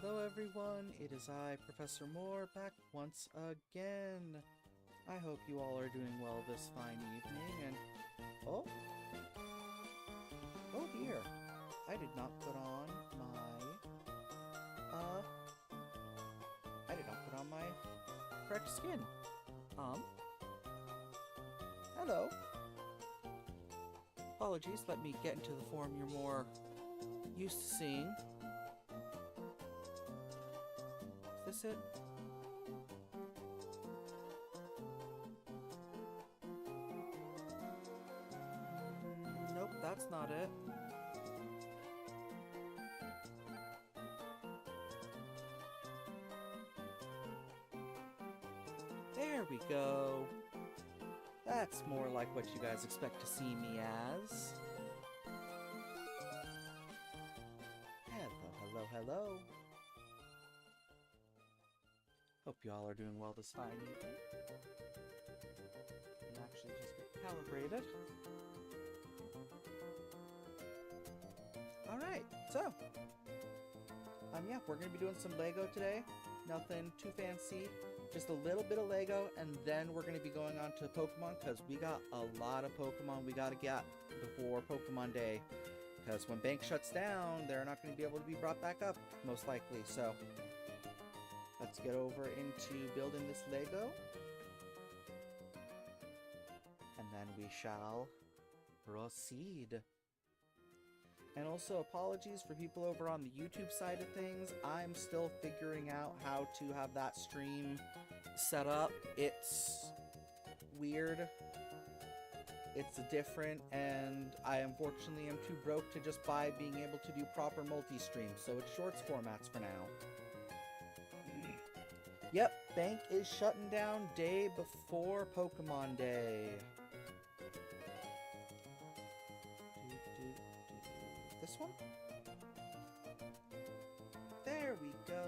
Hello everyone, it is I, Professor Moore, back once again. I hope you all are doing well this fine evening, and... Oh dear, I did not put on my correct skin. Hello. Apologies, let me get into the form you're more used to seeing. Is this it? Nope, that's not it. There we go. That's more like what you guys expect to see me as. Hello. Hope you all are doing well this fine evening. And actually just get calibrated. Alright, so yeah, we're gonna be doing some Lego today. Nothing too fancy. Just a little bit of Lego, and then we're gonna be going on to Pokemon, because we got a lot of Pokemon we gotta get before Pokemon Day. Because when Bank shuts down, they're not going to be able to be brought back up, most likely. So, let's get over into building this Lego. And then we shall proceed. And also, apologies for people over on the YouTube side of things. I'm still figuring out how to have that stream set up. It's weird. It's different, and I unfortunately am too broke to just buy being able to do proper multi-stream, so it's shorts formats for now. Yep, Bank is shutting down day before Pokemon Day. This one? There we go.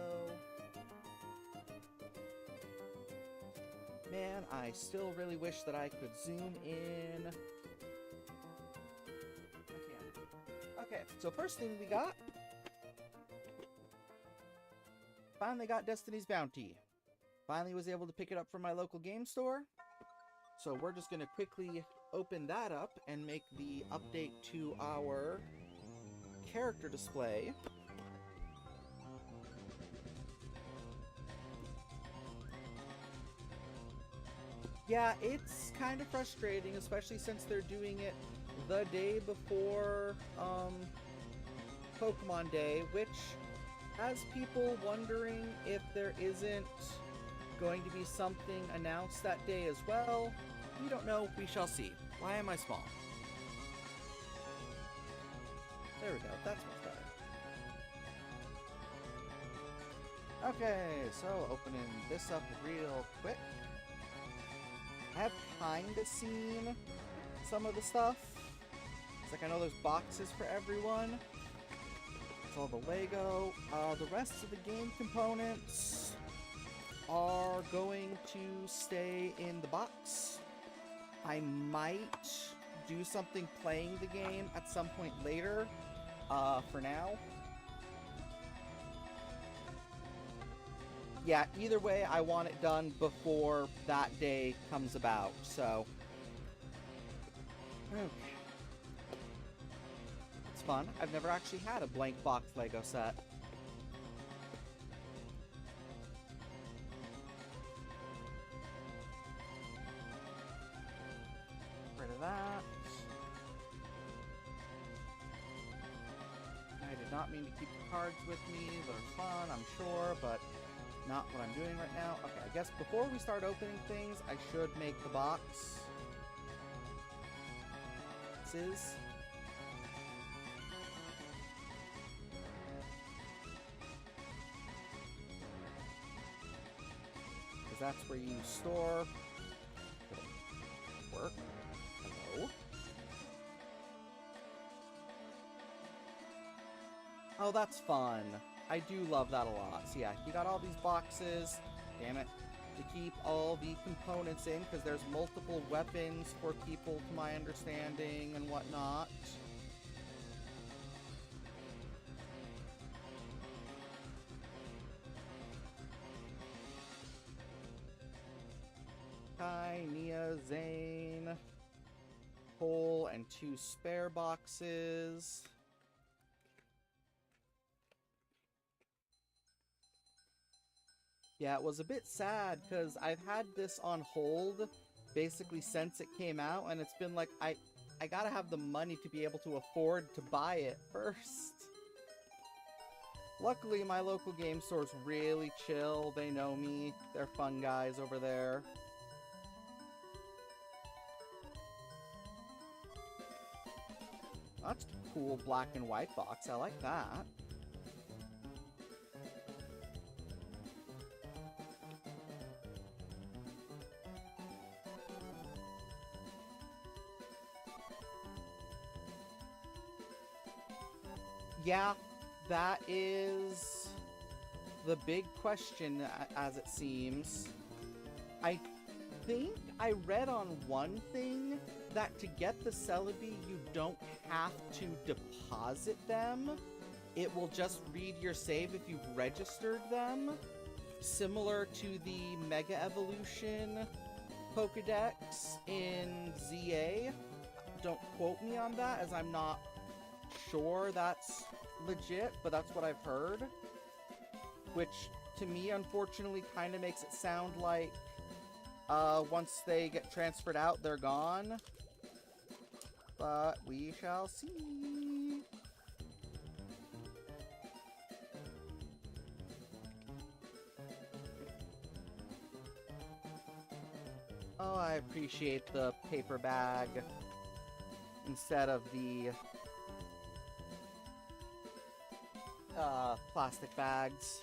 Man, I still really wish that I could zoom in. I can't. Okay, so first thing we got. Finally got Destiny's Bounty. Finally was able to pick it up from my local game store. So we're just going to quickly open that up and make the update to our character display. Yeah, it's kind of frustrating, especially since they're doing it the day before Pokemon Day, which has people wondering if there isn't going to be something announced that day as well. We don't know, we shall see. Why am I small? There we go, that's much better. Okay, so opening this up real quick. I have kinda seen some of the stuff. It's like I know there's boxes for everyone. It's all the Lego. The rest of the game components are going to stay in the box. I might do something playing the game at some point later. For now. Yeah, either way, I want it done before that day comes about, so... Okay. It's fun. I've never actually had a blank box Lego set. Rid of that. I did not mean to keep the cards with me. They're fun, I'm sure, but... not what I'm doing right now. Okay, I guess before we start opening things, I should make the box. This is. Because that's where you store. Work. Hello. Oh, that's fun. I do love that a lot. So yeah, you got all these boxes, damn it, to keep all the components in, because there's multiple weapons for people, to my understanding, and whatnot. Zane. Coal and 2 spare boxes. Yeah, it was a bit sad because I've had this on hold basically since it came out, and it's been like, I gotta have the money to be able to afford to buy it first. Luckily, my local game store's really chill. They know me. They're fun guys over there. That's a cool black and white box. I like that. Yeah, that is the big question, as it seems. I think I read on one thing that to get the Celebi, you don't have to deposit them. It will just read your save if you've registered them. Similar to the Mega Evolution Pokedex in ZA. Don't quote me on that, as I'm not sure that's legit, but that's what I've heard. Which, to me, unfortunately, kind of makes it sound like once they get transferred out, they're gone. But we shall see. Oh, I appreciate the paper bag instead of the plastic bags.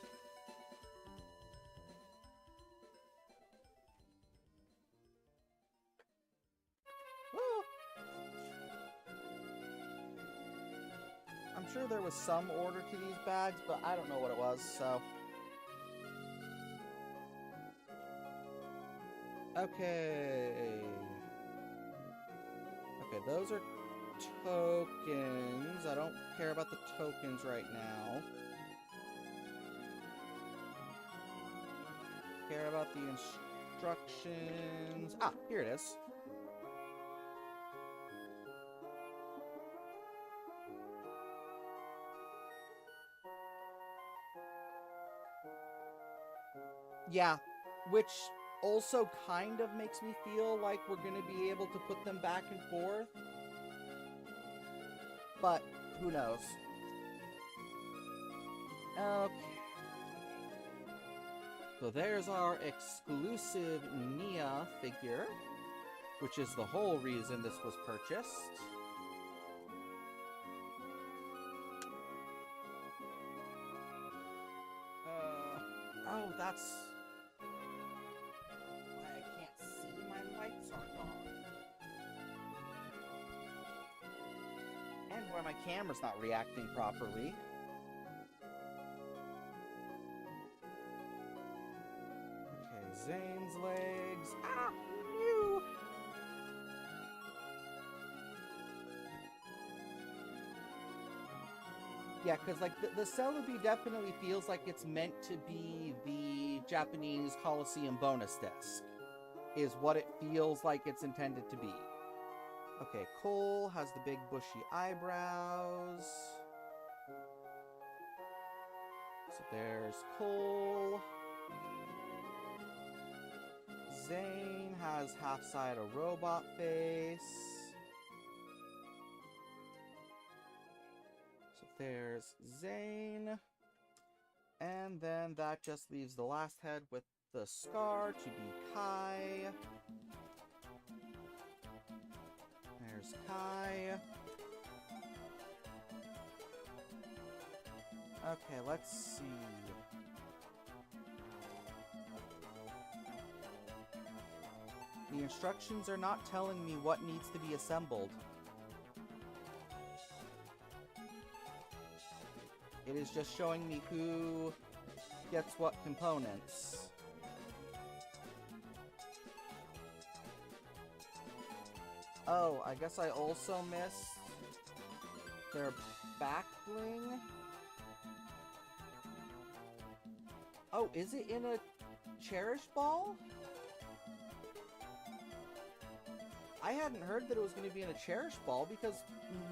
I'm sure there was some order to these bags, but I don't know what it was, so. Okay. Okay, those are tokens. I don't care about the tokens right now. Care about the instructions. Ah, here it is. Yeah, which also kind of makes me feel like we're going to be able to put them back and forth. But who knows? Okay. So there's our exclusive Nia figure, which is the whole reason this was purchased. Oh, that's why I can't see. My lights aren't on. And why my camera's not reacting properly. Okay, Zane's legs. Ah, no! Yeah, because, like, the Celebi definitely feels like it's meant to be the Japanese Coliseum bonus disc, is what it feels like it's intended to be. Okay, Cole has the big bushy eyebrows. So there's Cole. Zane has half-side a robot face. There's Zane. And then that just leaves the last head with the scar to be Kai. There's Kai. Okay, let's see. The instructions are not telling me what needs to be assembled. It is just showing me who gets what components. Oh, I guess I also missed their back bling. Oh, is it in a Cherish Ball? hadn't heard that it was going to be in a Cherish Ball because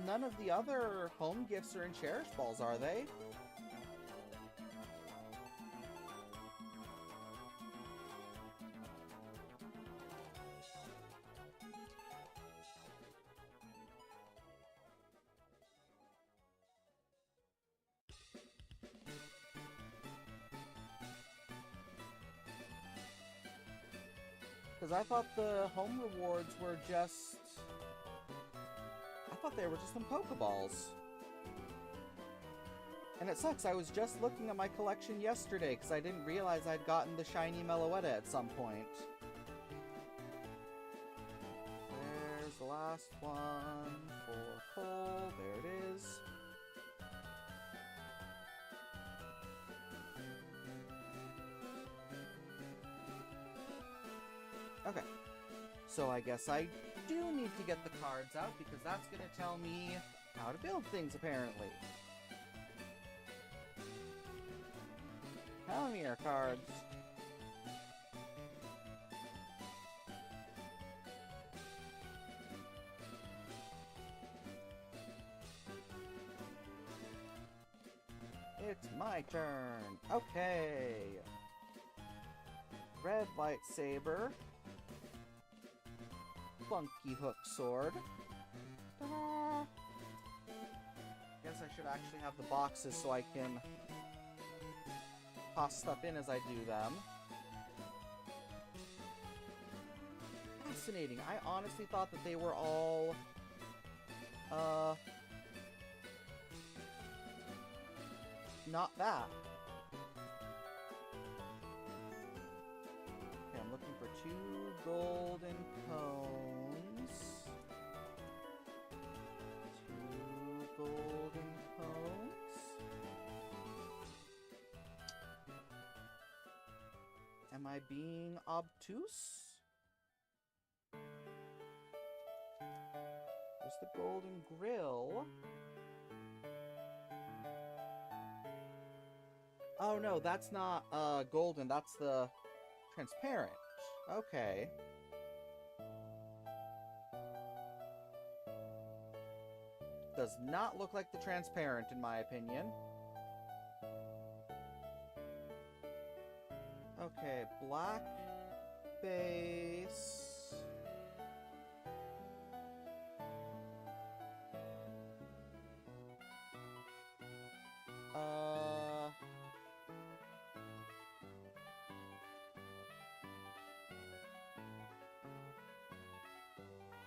none of the other home gifts are in Cherish Balls, are they? Because I thought the home rewards were just... I thought they were just some Pokeballs. And it sucks, I was just looking at my collection yesterday because I didn't realize I'd gotten the shiny Meloetta at some point. There's the last one for Cole. There it is. Okay, so I guess I do need to get the cards out because that's going to tell me how to build things, apparently. Come here, cards. It's my turn. Okay. Red lightsaber. Funky hook sword. Ta-da! Guess I should actually have the boxes so I can toss stuff in as I do them. Fascinating. I honestly thought that they were all not that. Okay, I'm looking for 2 golden cones. 2 golden cones. Am I being obtuse? There's the golden grill. Oh no, that's not golden, that's the transparent. Okay. Does not look like the transparent in my opinion. Okay, black base.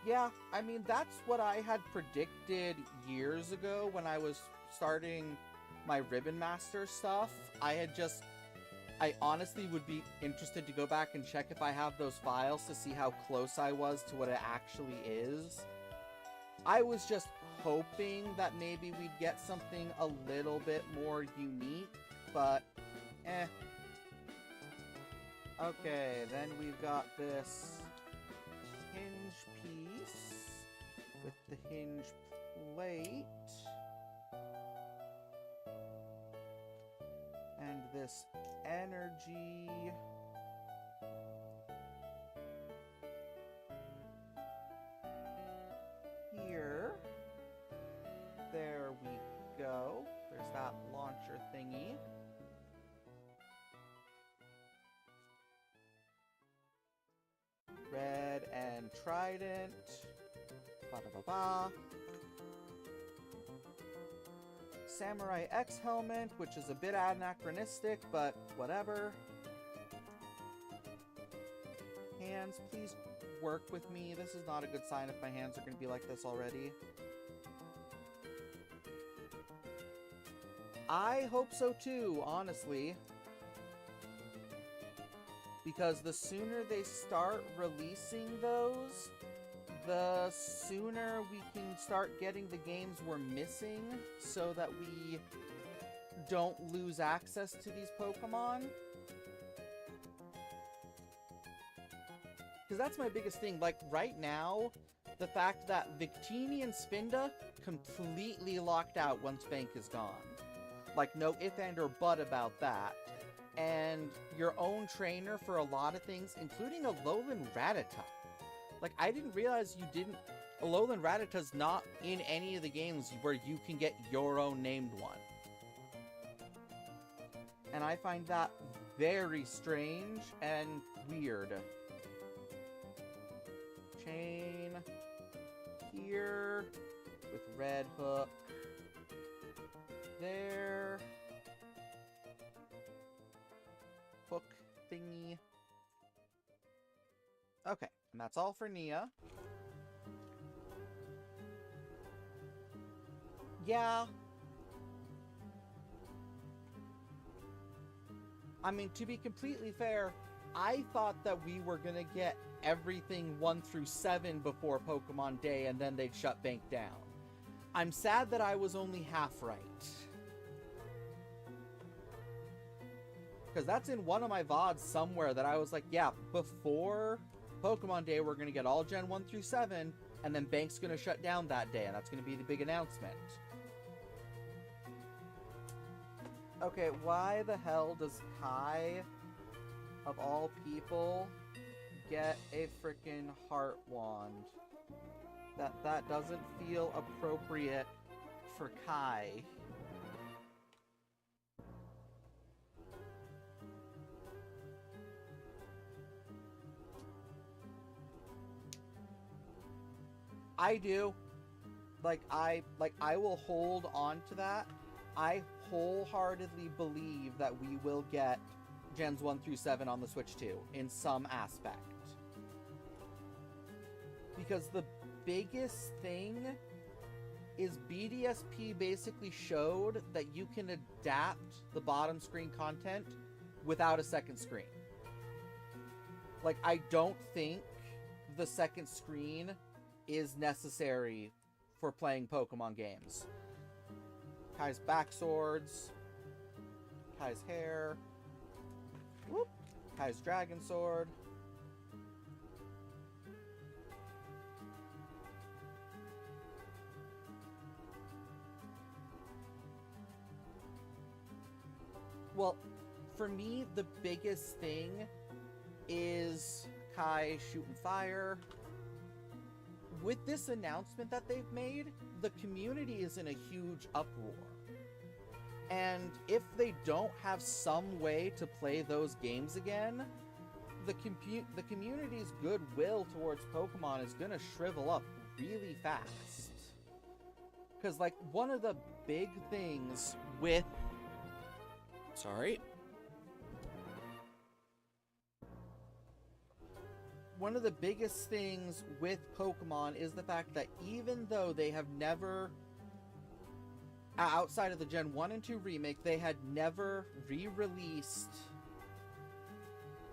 Yeah, I mean, that's what I had predicted years ago when I was starting my Ribbon Master stuff. I honestly would be interested to go back and check if I have those files to see how close I was to what it actually is. I was just hoping that maybe we'd get something a little bit more unique, but eh. Okay, then we've got this hinge piece with the hinge plate. And this energy here. There we go. There's that launcher thingy. Red and trident. Ba-da-ba-ba. Samurai X helmet, which is a bit anachronistic, but whatever. Hands, please work with me. This is not a good sign if my hands are going to be like this already. I hope so too, honestly. Because the sooner they start releasing those, the sooner we can start getting the games we're missing so that we don't lose access to these Pokemon. Because that's my biggest thing. Like, right now, the fact that Victini and Spinda completely locked out once Bank is gone. Like, no if and or but about that. And your own trainer for a lot of things, including a Alolan Rattata. Like, I didn't realize you didn't... Alolan Rattata's not in any of the games where you can get your own named one. And I find that very strange and weird. Chain here with red hook there. Hook thingy. Okay, and that's all for Nia. Yeah. I mean, to be completely fair, I thought that we were gonna get everything 1 through 7 before Pokemon Day, and then they'd shut Bank down. I'm sad that I was only half right. Because that's in one of my VODs somewhere that I was like, yeah, before Pokemon Day, we're gonna get all Gen 1 through 7, and then Bank's gonna shut down that day, and that's gonna be the big announcement. Okay, why the hell does Kai, of all people, get a freaking heart wand? That doesn't feel appropriate for Kai. I do. I will hold on to that. I wholeheartedly believe that we will get Gens 1 through 7 on the Switch 2 in some aspect. Because the biggest thing is BDSP basically showed that you can adapt the bottom screen content without a second screen. Like, I don't think the second screen is necessary for playing Pokemon games. Kai's back swords, Kai's hair, whoop, Kai's dragon sword. Well, for me, the biggest thing is Kai shooting fire. With this announcement that they've made, the community is in a huge uproar. And if they don't have some way to play those games again, the community's goodwill towards Pokemon is gonna shrivel up really fast. Because, like, one of the big things with... Sorry. One of the biggest things with Pokemon is the fact that even though they have never, outside of the Gen 1 and 2 remake, they had never re-released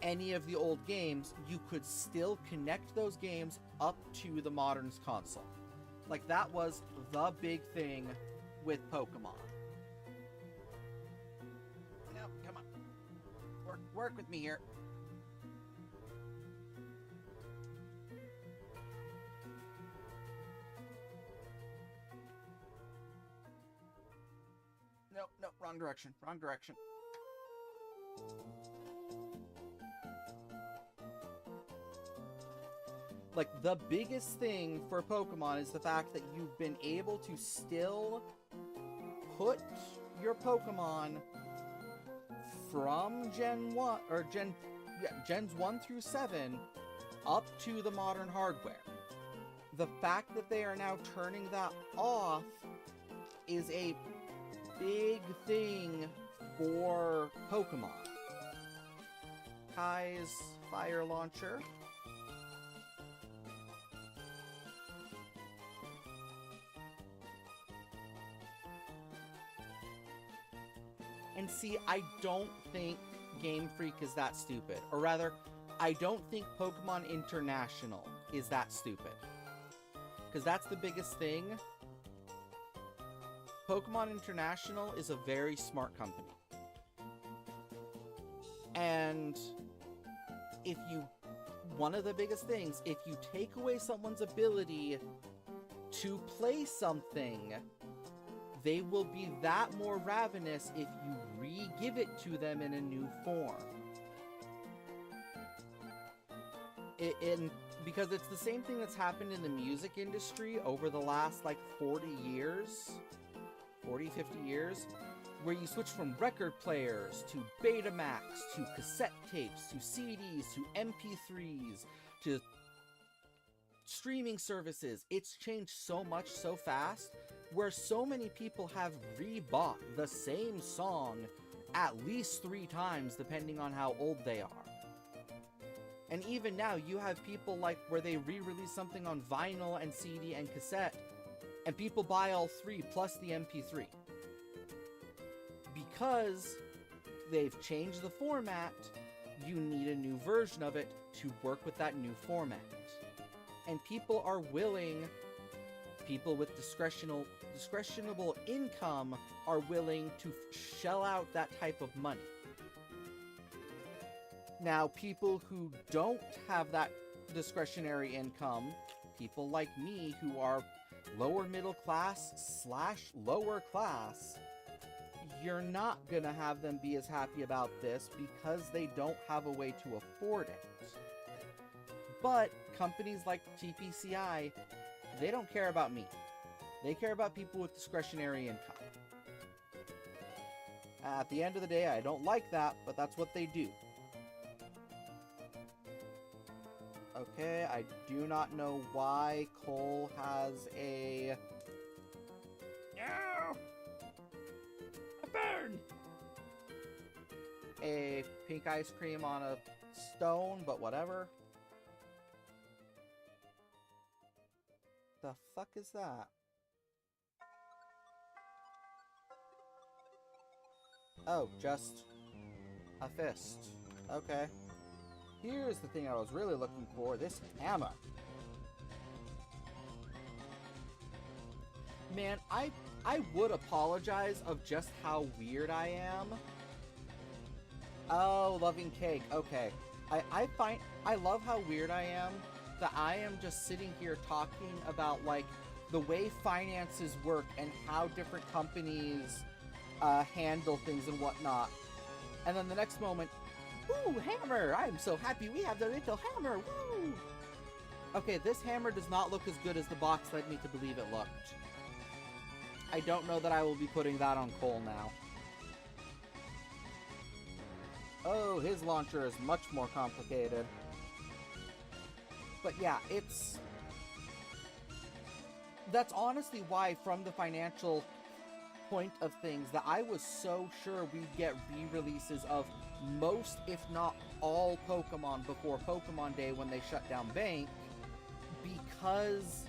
any of the old games, you could still connect those games up to the modern console. Like, that was the big thing with Pokemon. No, come on. Work with me here. No, wrong direction. Wrong direction. Like, the biggest thing for Pokemon is the fact that you've been able to still put your Pokemon from Gen 1, or Gens 1 through 7 up to the modern hardware. The fact that they are now turning that off is a big thing for Pokemon. Kai's fire launcher. And see, I don't think Game Freak is that stupid. Or rather, I don't think Pokemon International is that stupid. Because that's the biggest thing. Pokemon International is a very smart company. And one of the biggest things, if you take away someone's ability to play something, they will be that more ravenous if you re-give it to them in a new form. Because it's the same thing that's happened in the music industry over the last, like, 40 years. 40, 50 years. Where you switch from record players to Betamax to cassette tapes to CDs to MP3s to streaming services. It's changed so much so fast where so many people have rebought the same song at least 3 times depending on how old they are. And even now you have people like where they re-release something on vinyl and CD and cassette and people buy all 3 plus the MP3. Because they've changed the format, you need a new version of it to work with that new format. And people are willing, people with discretionable income are willing to shell out that type of money. Now, people who don't have that discretionary income, people like me who are lower middle class / lower class, you're not gonna have them be as happy about this because they don't have a way to afford it. But companies like TPCI, they don't care about me. They care about people with discretionary income. At the end of the day, I don't like that, but that's what they do. Okay, I do not know why Cole has a... No! A burn! A pink ice cream on a stone, but whatever. The fuck is that? Oh, just a fist. Okay. Here's the thing I was really looking for, this hammer. Man, I would apologize of just how weird I am. Oh, loving cake. Okay. I love how weird I am. That I am just sitting here talking about, like, the way finances work and how different companies handle things and whatnot. And then the next moment, ooh, hammer! I'm so happy we have the little hammer! Woo! Okay, this hammer does not look as good as the box led me to believe it looked. I don't know that I will be putting that on Cole now. Oh, his launcher is much more complicated. But yeah, that's honestly why, from the financial point of things, that I was so sure we'd get re-releases of most, if not all, Pokemon before Pokemon Day when they shut down Bank, because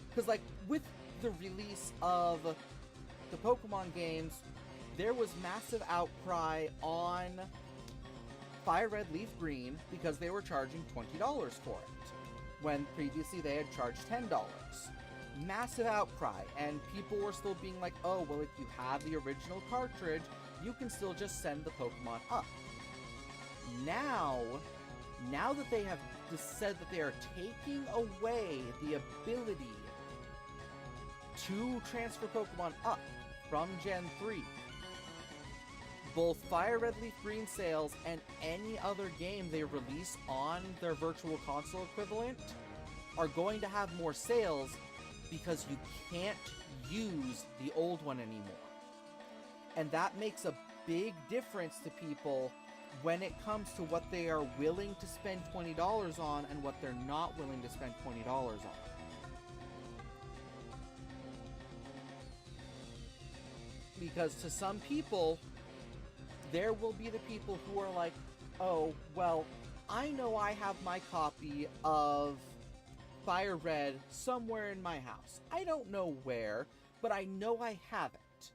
because like with the release of the Pokemon games, there was massive outcry on Fire Red Leaf Green because they were charging $20 for it, when previously they had charged $10. Massive outcry, and people were still being like, oh, well, if you have the original cartridge, you can still just send the Pokemon up. Now that they have said that they are taking away the ability to transfer Pokemon up from Gen 3, both Fire Red Leaf Green sales and any other game they release on their Virtual Console equivalent are going to have more sales because you can't use the old one anymore. And that makes a big difference to people when it comes to what they are willing to spend $20 on and what they're not willing to spend $20 on. Because to some people, there will be the people who are like, oh, well, I know I have my copy of Fire Red somewhere in my house. I don't know where, but I know I have it.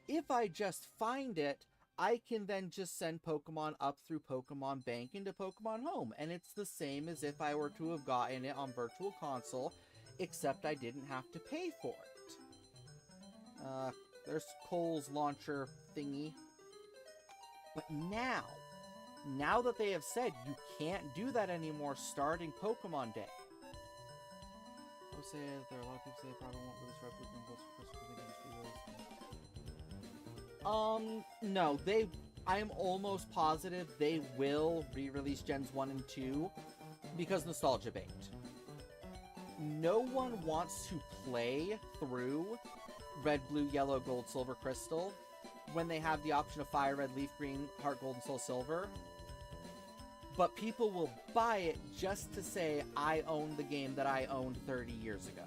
If I just find it, I can then just send Pokemon up through Pokemon Bank into Pokemon Home, and it's the same as if I were to have gotten it on Virtual Console, except I didn't have to pay for it. There's Cole's launcher thingy. But now that they have said you can't do that anymore starting Pokemon Day. I would say there are a lot of people say they probably won't release Replicant Ghosts for Christmas. No, I'm almost positive they will re-release Gens 1 and 2 because nostalgia bait. No one wants to play through Red, Blue, Yellow, Gold, Silver, Crystal when they have the option of Fire, Red, Leaf, Green, Heart, Gold, and Soul Silver. But people will buy it just to say, I own the game that I owned 30 years ago.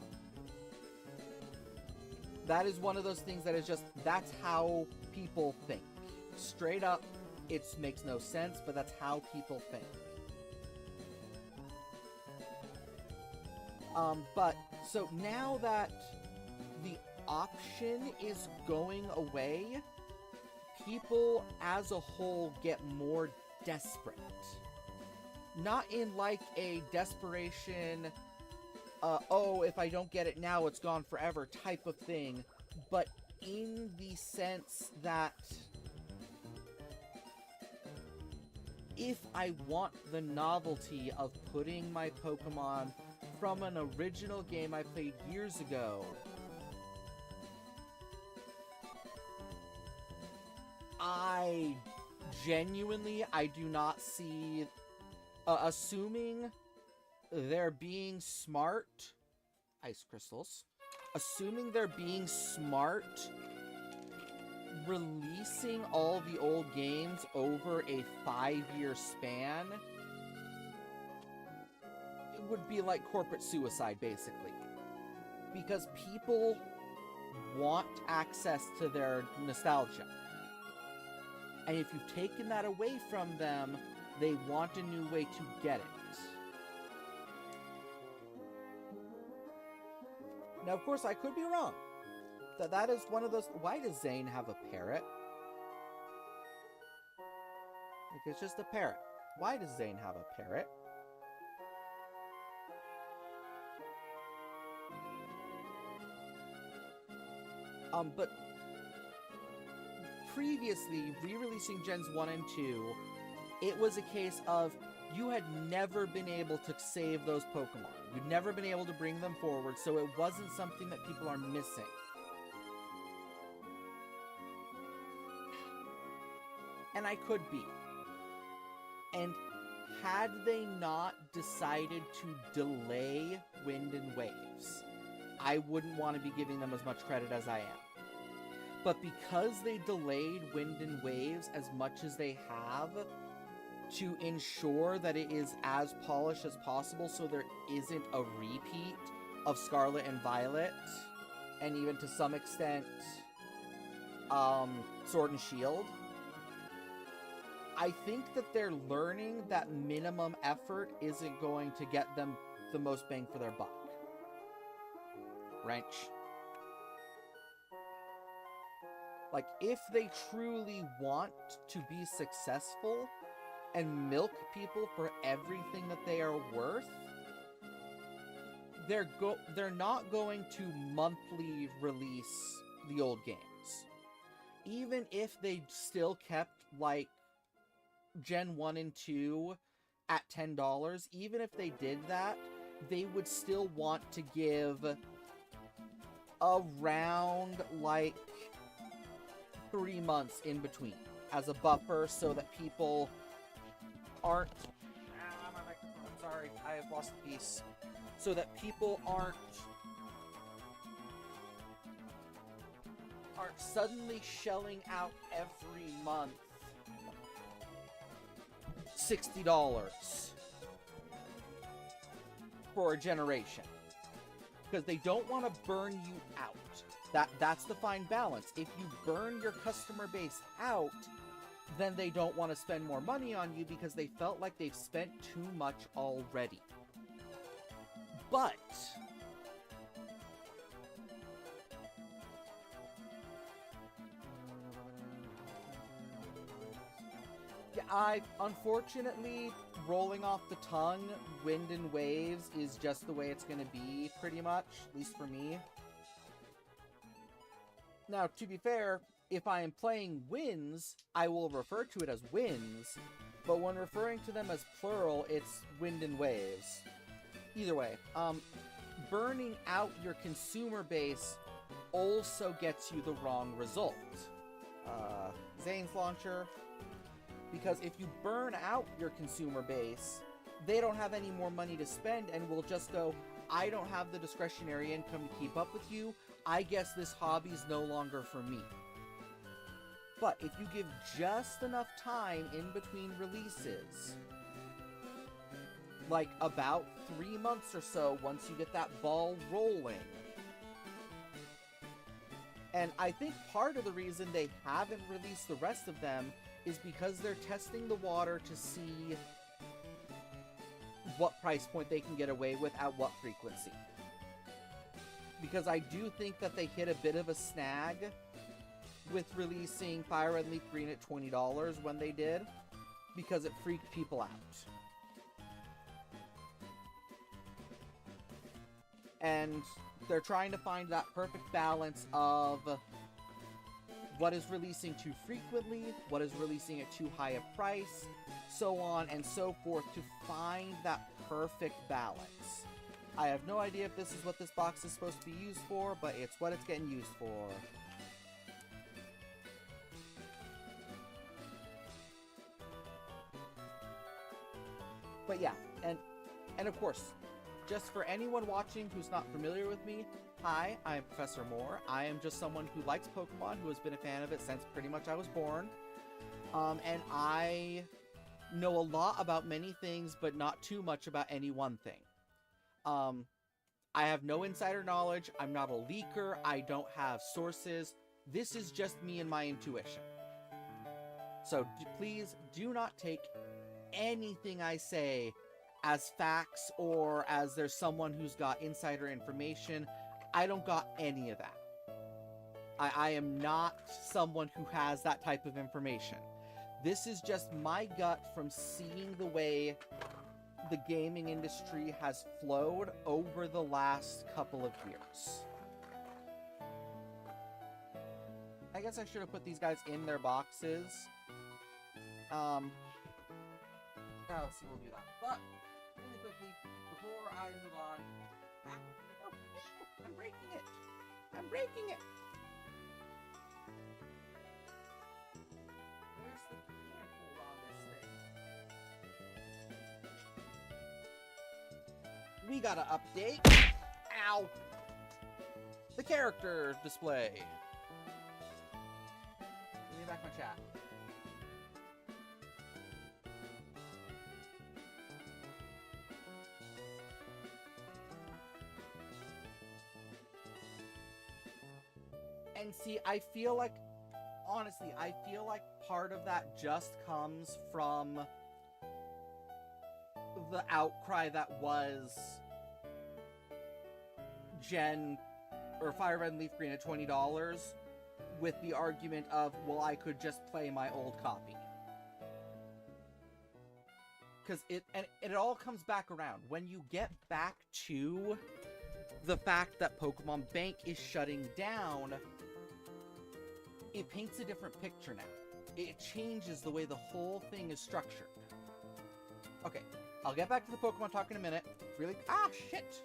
That is one of those things that is just, that's how people think. Straight up, it makes no sense, but that's how people think. But, so now that the option is going away, people as a whole get more desperate. Not in like a desperation, oh, if I don't get it now, it's gone forever type of thing, but in the sense that if I want the novelty of putting my Pokemon from an original game I played years ago, I do not see, assuming they're being smart, ice crystals, assuming they're being smart, releasing all the old games over a 5-year span, it would be like corporate suicide, basically. Because people want access to their nostalgia. And if you've taken that away from them, they want a new way to get it. Now, of course, I could be wrong. That is one of those... Why does Zane have a parrot? Like, it's just a parrot. Why does Zane have a parrot? But previously, re-releasing Gens 1 and 2, it was a case of you had never been able to save those Pokemon. You'd never been able to bring them forward, so it wasn't something that people are missing. And I could be. And had they not decided to delay Wind and Waves, I wouldn't want to be giving them as much credit as I am. But because they delayed Wind and Waves as much as they have, to ensure that it is as polished as possible so there isn't a repeat of Scarlet and Violet, and even to some extent, Sword and Shield, I think that they're learning that minimum effort isn't going to get them the most bang for their buck. Wrench. Like, if they truly want to be successful and milk people for everything that they are worth, they're not going to monthly release the old games. Even if they still kept, like, Gen 1 and 2 at $10, even if they did that, they would still want to give around, like, 3 months in between as a buffer so that people aren't... my microphone, I'm sorry, I have lost the piece. So that people aren't suddenly shelling out every month $60 for a generation. Because they don't want to burn you out. That's the fine balance. If you burn your customer base out, then they don't want to spend more money on you because they felt like they've spent too much already. But yeah, unfortunately, rolling off the tongue, Wind and Waves is just the way it's going to be, pretty much, at least for me. Now, to be fair, if I am playing Winds, I will refer to it as Winds, but when referring to them as plural, it's Wind and Waves. Either way, burning out your consumer base also gets you the wrong result. Zane's launcher. Because if you burn out your consumer base, they don't have any more money to spend and will just go, I don't have the discretionary income to keep up with you. I guess this hobby's no longer for me. But if you give just enough time in between releases, like about 3 months or so once you get that ball rolling. And I think part of the reason they haven't released the rest of them is because they're testing the water to see what price point they can get away with at what frequency. Because I do think that they hit a bit of a snag with releasing Fire Red Leaf Green at $20 when they did, because it freaked people out. And they're trying to find that perfect balance of what is releasing too frequently, what is releasing at too high a price, so on and so forth, to find that perfect balance. I have no idea if this is what this box is supposed to be used for, but it's what it's getting used for. But yeah, and of course, just for anyone watching who's not familiar with me, hi, I'm Professor Moore. I am just someone who likes Pokemon, who has been a fan of it since pretty much I was born. And I know a lot about many things, but not too much about any one thing. I have no insider knowledge. I'm not a leaker. I don't have sources. This is just me and my intuition. So please do not take anything I say as facts or as there's someone who's got insider information. I don't got any of that. I am not someone who has that type of information. This is just my gut from seeing the way the gaming industry has flowed over the last couple of years. I guess I should have put these guys in their boxes. Let's see, we'll do that. But, really quickly, before I move on... I'm breaking it! I'm breaking it! Where's the cantle on this thing? We gotta update... Ow! The character display. Give me back my chat. And see, I feel like, honestly, I feel like part of that just comes from the outcry that was Fire Red and Leaf Green at $20 with the argument of, well, I could just play my old copy. Because it all comes back around. When you get back to the fact that Pokemon Bank is shutting down, it paints a different picture now. It changes the way the whole thing is structured. Okay, I'll get back to the Pokemon talk in a minute. Really? Ah, shit!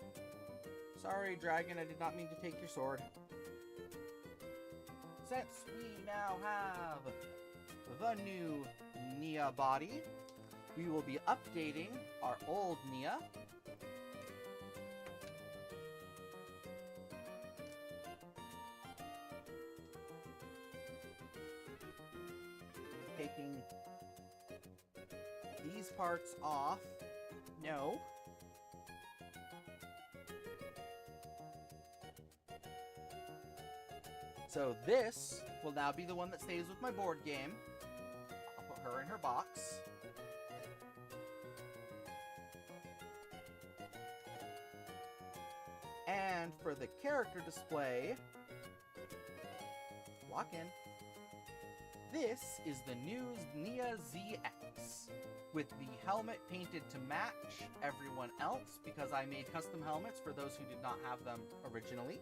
Sorry, Dragon, I did not mean to take your sword. Since we now have the new Nia body, we will be updating our old Nia. Taking these parts off. No. So this will now be the one that stays with my board game. I'll put her in her box. And for the character display, lock in. This is the new Nia ZX, with the helmet painted to match everyone else, because I made custom helmets for those who did not have them originally.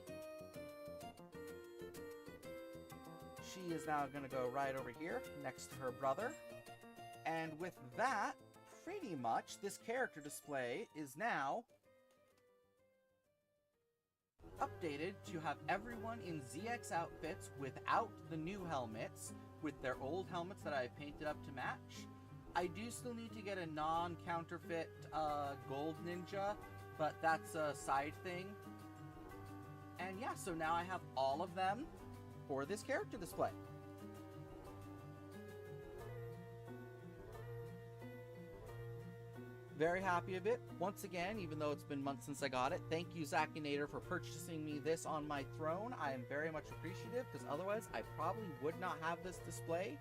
She is now going to go right over here, next to her brother. And with that, pretty much, this character display is now updated to have everyone in ZX outfits without the new helmets, with their old helmets that I painted up to match. I do still need to get a non-counterfeit gold ninja, but that's a side thing. And yeah, so now I have all of them for this character display. Very happy of it. Once again, even though it's been months since I got it, thank you, Zakinator, for purchasing me this on my throne. I am very much appreciative, because otherwise I probably would not have this display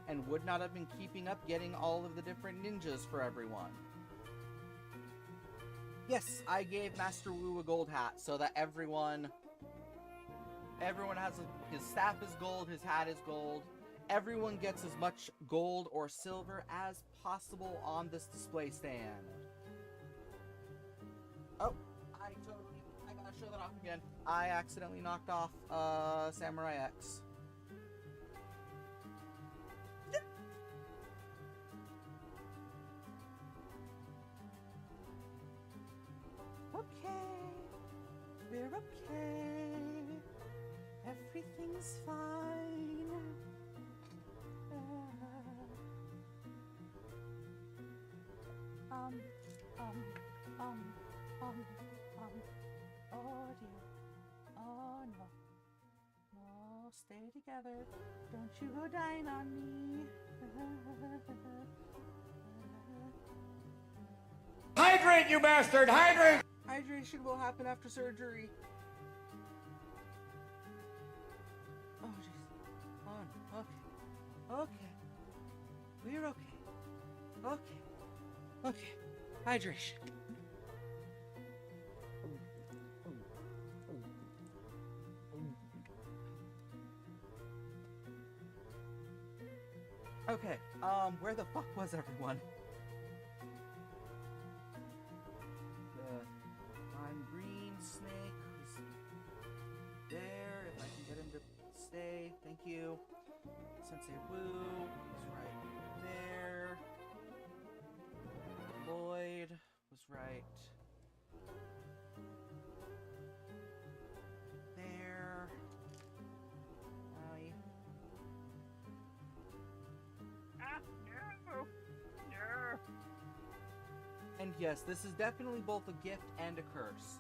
and would not have been keeping up getting all of the different ninjas for everyone. Yes, I gave Master Wu a gold hat so that everyone has his staff is gold, his hat is gold. Everyone gets as much gold or silver as possible on this display stand. Oh, I gotta show that off again. I accidentally knocked off Samurai X. Okay, we're okay. Everything's fine. Oh dear. Oh no. No, stay together. Don't you go dying on me. Hydrate, you bastard! Hydrate! Hydration will happen after surgery. Oh jeez. Oh no. Okay. Okay. We're okay. Okay. Okay. Hydration. Okay, where the fuck was everyone? The lime green snake was there, if I can get him to stay, thank you. Sensei Wu was right there. Lloyd was right there. And yes, this is definitely both a gift and a curse.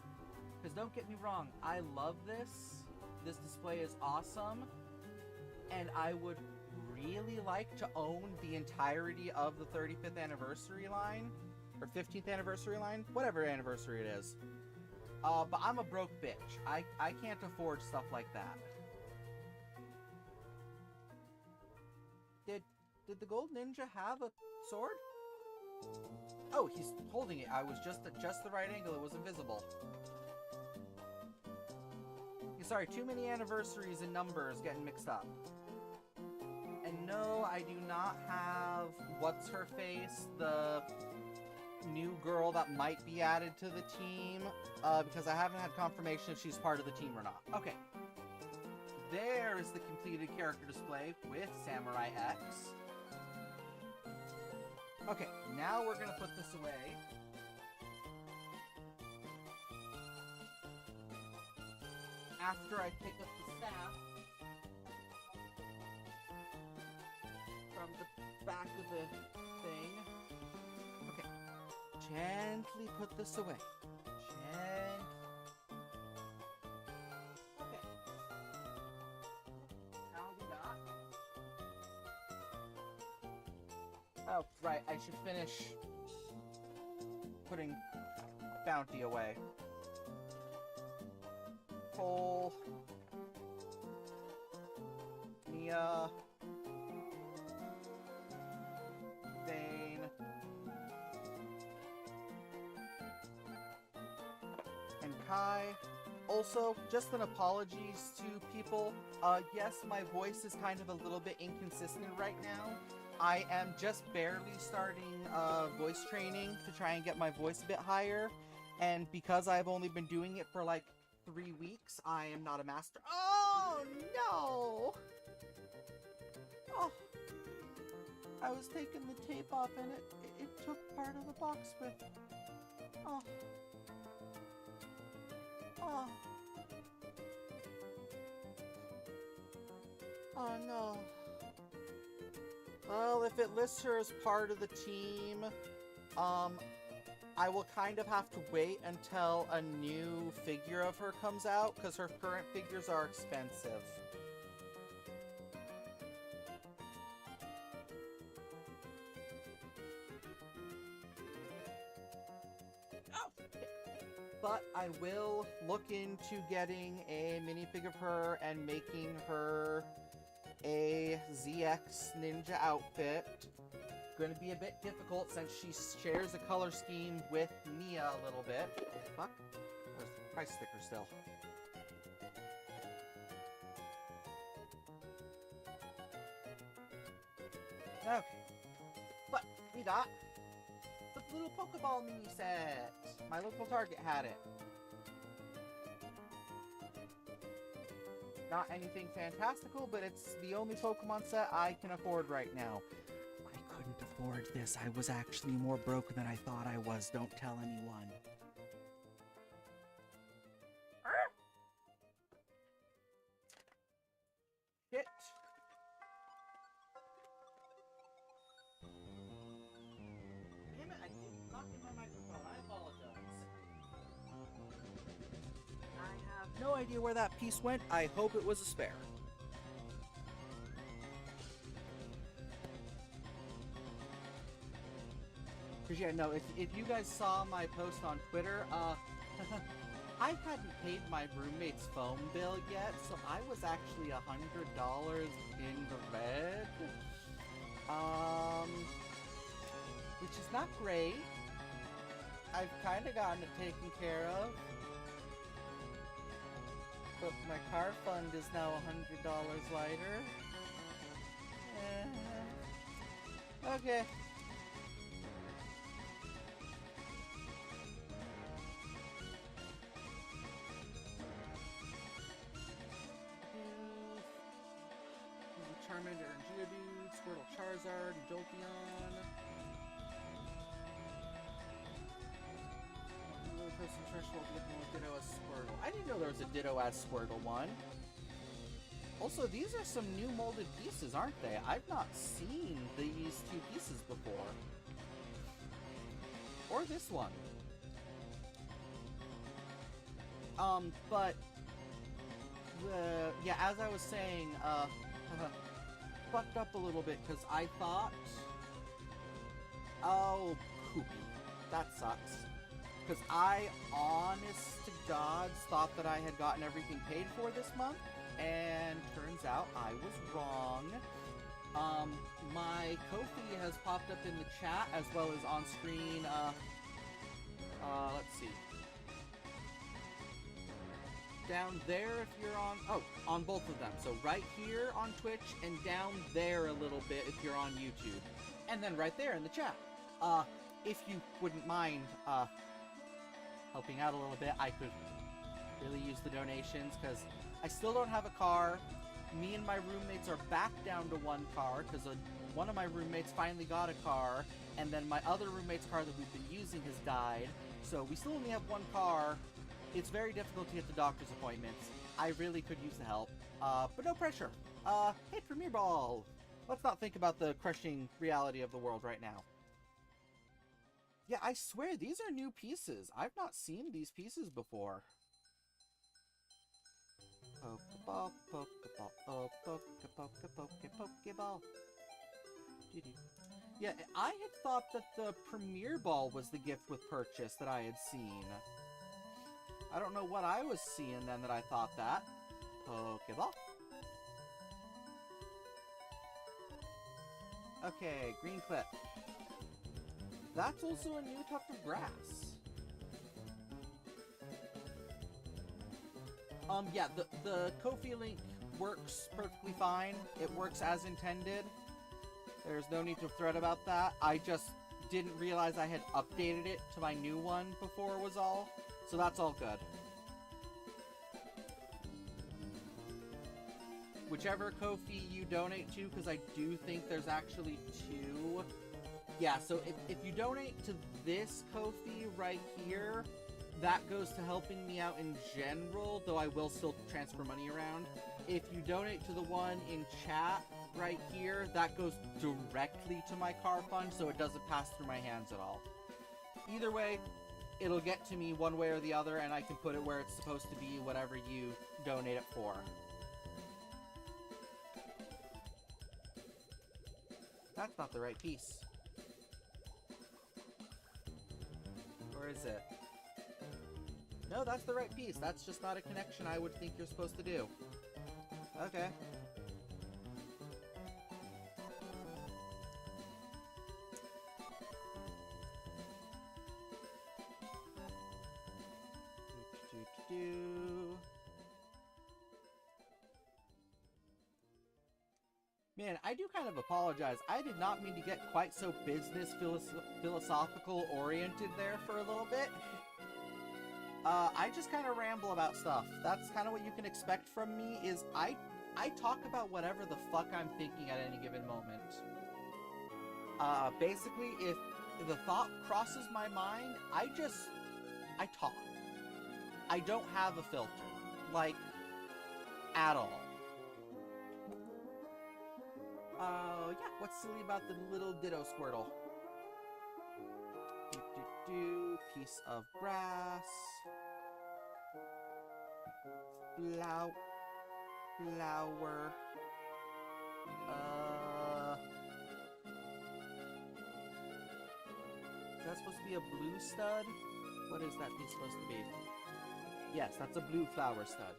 Because don't get me wrong, I love this. This display is awesome. And I would really like to own the entirety of the 35th anniversary line. Or 15th anniversary line. Whatever anniversary it is. But I'm a broke bitch. I can't afford stuff like that. Did the gold ninja have a sword? Oh, he's holding it. I was just at just the right angle. It was invisible. Sorry, too many anniversaries and numbers getting mixed up. And no, I do not have what's-her-face, the new girl that might be added to the team, because I haven't had confirmation if she's part of the team or not. Okay. There is the completed character display with Samurai X. Okay, now we're gonna put this away. After I pick up the staff from the back of the thing. Okay, gently put this away. Gently. Okay. Now we got... Oh, right, I should finish putting Bounty away. Cole, Nia, Vane, and Kai. Also, just an apologies to people. Yes, my voice is kind of a little bit inconsistent right now. I am just barely starting voice training to try and get my voice a bit higher. And because I've only been doing it for like 3 weeks, I am not a master. Oh, no! Oh. I was taking the tape off and it took part of the box with... Oh. Oh. Oh, no. Well, if it lists her as part of the team, I will kind of have to wait until a new figure of her comes out, because her current figures are expensive. But I will look into getting a minifig of her and making her a ZX Ninja outfit. Going to be a bit difficult since she shares a color scheme with Mia a little bit. Fuck. There's the price sticker still. Okay. But we got the little Pokeball mini set. My local Target had it. Not anything fantastical, but it's the only Pokemon set I can afford right now. I couldn't afford this. I was actually more broke than I thought I was. Don't tell anyone. Shit. Damn it, I did not get my microphone. I apologize. I have no idea where that piece went. I hope it was a spare. Because yeah, no, if you guys saw my post on Twitter, I hadn't paid my roommate's phone bill yet, so I was actually $100 in the red. Which is not great. I've kind of gotten it taken care of. But my car fund is now $100 lighter. Okay. Charmander and Geodude, Squirtle, Charizard, and Jolteon. Really close to threshold to get more Ditto as Squirtle. I didn't know there was a Ditto as Squirtle one. Also, these are some new molded pieces, aren't they? I've not seen these two pieces before. Or this one. But yeah, as I was saying, fucked up a little bit because I thought, oh, poopy, that sucks. Because I, honest to God, thought that I had gotten everything paid for this month, and turns out I was wrong. My Ko-fi has popped up in the chat as well as on screen. Let's see. Down there if you're on both of them. So right here on Twitch and down there a little bit if you're on YouTube. And then right there in the chat. If you wouldn't mind helping out a little bit, I could really use the donations because I still don't have a car. Me and my roommates are back down to one car because one of my roommates finally got a car, and then my other roommate's car that we've been using has died. So we still only have one car. It's very difficult to get to doctor's appointments. I really could use the help. But no pressure. Hey, Premier Ball! Let's not think about the crushing reality of the world right now. Yeah, I swear, these are new pieces. I've not seen these pieces before. Pokeball, Pokeball, oh, Pokeball. Yeah, I had thought that the Premier Ball was the gift with purchase that I had seen. I don't know what I was seeing then that I thought that. Pokeball. Okay, green clip. That's also a new tuft of grass. Yeah, the Ko-fi link works perfectly fine. It works as intended. There's no need to fret about that. I just didn't realize I had updated it to my new one before was all. So that's all good. Whichever Ko-fi you donate to, because I do think there's actually two. Yeah, so if you donate to this Ko-fi right here, that goes to helping me out in general, though I will still transfer money around. if you donate to the one in chat right here, that goes directly to my car fund, so it doesn't pass through my hands at all. Either way, it'll get to me one way or the other, and I can put it where it's supposed to be, whatever you donate it for. That's not the right piece. Or is it? No, that's the right piece. That's just not a connection I would think you're supposed to do. Okay. Man, I do kind of apologize. I did not mean to get quite so business philosophical oriented there for a little bit. I just kind of ramble about stuff. That's kind of what you can expect from me, is I talk about whatever the fuck I'm thinking at any given moment. Basically, if the thought crosses my mind, I talk. I don't have a filter. Like, at all. Yeah, what's silly about the little Ditto Squirtle? Piece of grass. Flower. Is that supposed to be a blue stud? What is that piece supposed to be? Yes, that's a blue flower stud.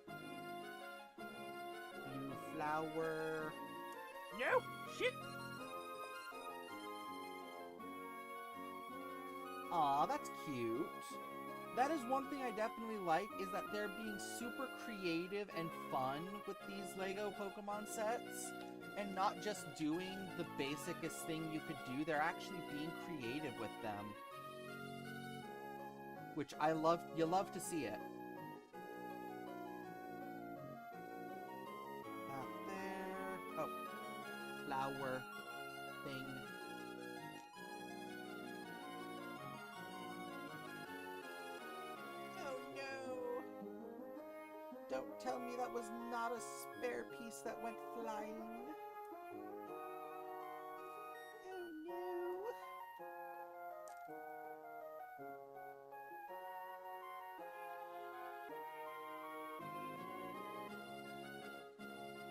Blue flower. No! Shit! Aw, that's cute. That is one thing I definitely like, is that they're being super creative and fun with these LEGO Pokemon sets. And not just doing the basicest thing you could do, they're actually being creative with them. Which I love, you love to see it. Not there. Oh. Flower thing. Oh no! Don't tell me that was not a spare piece that went flying. Oh no!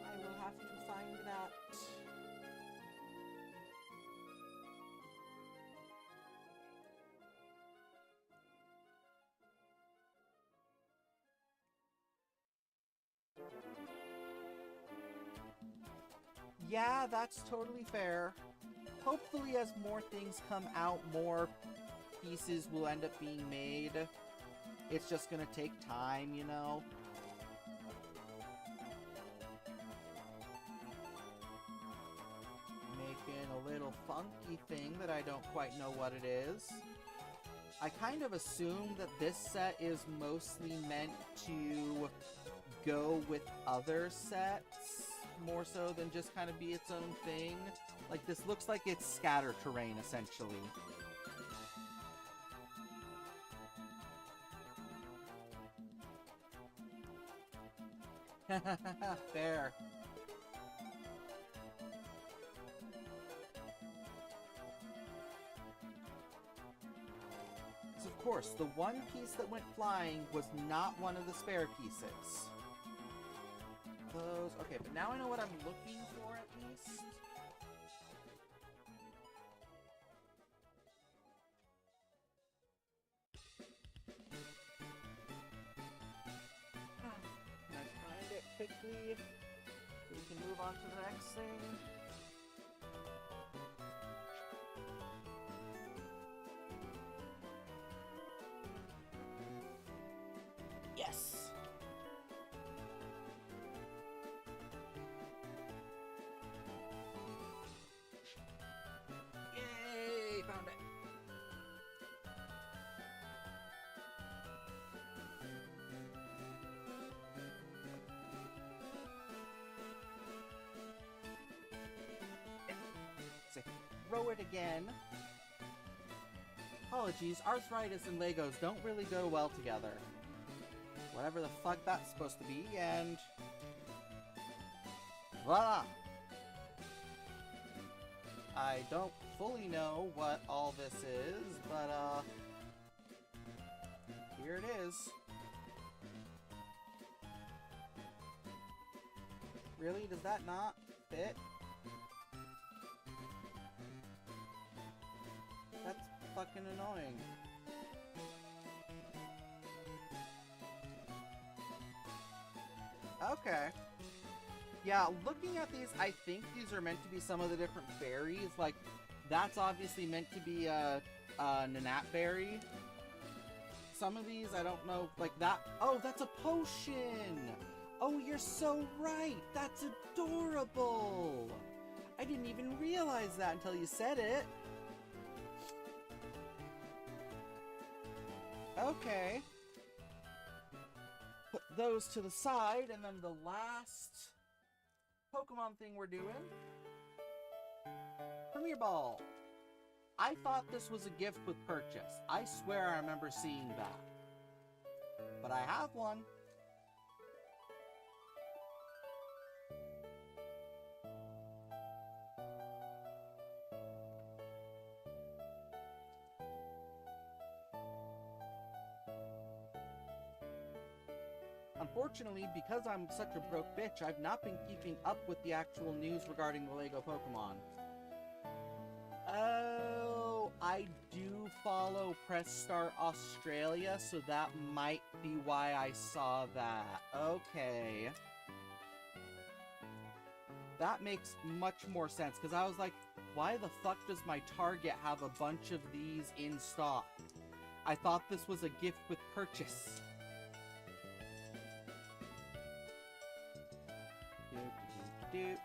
I will have to find that. Yeah, that's totally fair. Hopefully as more things come out, more pieces will end up being made. It's just gonna take time, you know? Making a little funky thing that I don't quite know what it is. I kind of assume that this set is mostly meant to go with other sets, more so than just kind of be its own thing. Like, this looks like it's scatter terrain, essentially. Fair. So, of course, the one piece that went flying was not one of the spare pieces. Those. Okay, but now I know what I'm looking for, at least. Let's find it quickly, so we can move on to the next thing. Yes! Yay! Found it! Throw it again. Apologies, arthritis and Legos don't really go well together. Whatever the fuck that's supposed to be, and Voila! I don't fully know what all this is, but, here it is. Really? Does that not fit? That's fucking annoying. Okay. Yeah, looking at these, I think these are meant to be some of the different berries. Like, that's obviously meant to be a nanat berry. Some of these, I don't know, like that. Oh, that's a potion! Oh, you're so right! That's adorable! I didn't even realize that until you said it. Okay. Put those to the side, and then the last Pokemon thing we're doing. Premier Ball. I thought this was a gift with purchase. I swear I remember seeing that. But I have one. Unfortunately, because I'm such a broke bitch, I've not been keeping up with the actual news regarding the Lego Pokemon. Oh, I do follow Press Start Australia, so that might be why I saw that. Okay. That makes much more sense, because I was like, why the fuck does my Target have a bunch of these in stock? I thought this was a gift with purchase. Doot.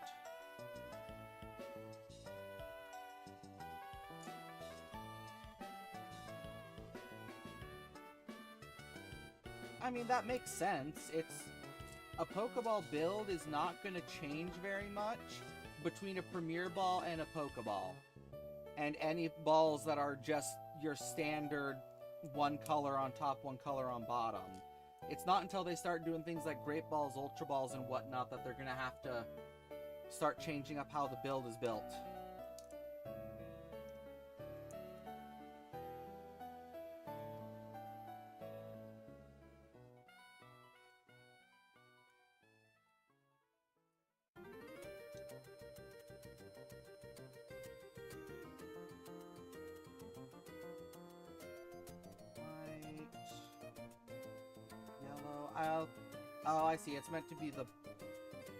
I mean, that makes sense. It's a Pokeball build is not going to change very much between a Premier Ball and a Pokeball. And any balls that are just your standard one color on top, one color on bottom. It's not until they start doing things like Great Balls, Ultra Balls, and whatnot that they're going to have to start changing up how the build is built. White, yellow. Oh, I see. It's meant to be the...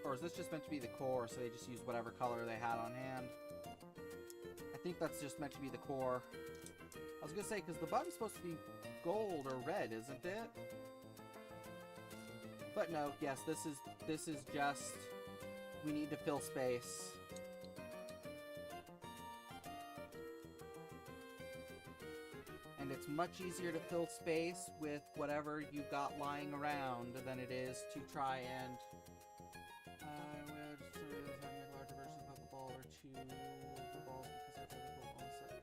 Or is this just meant to be the core, so they just used whatever color they had on hand? I think that's just meant to be the core. I was gonna say, because the button's supposed to be gold or red, isn't it? But no, yes, this is just... We need to fill space. And it's much easier to fill space with whatever you've got lying around than it is to try and... I would say this having a larger version of Pokeball or two balls because I have a Pokeball set.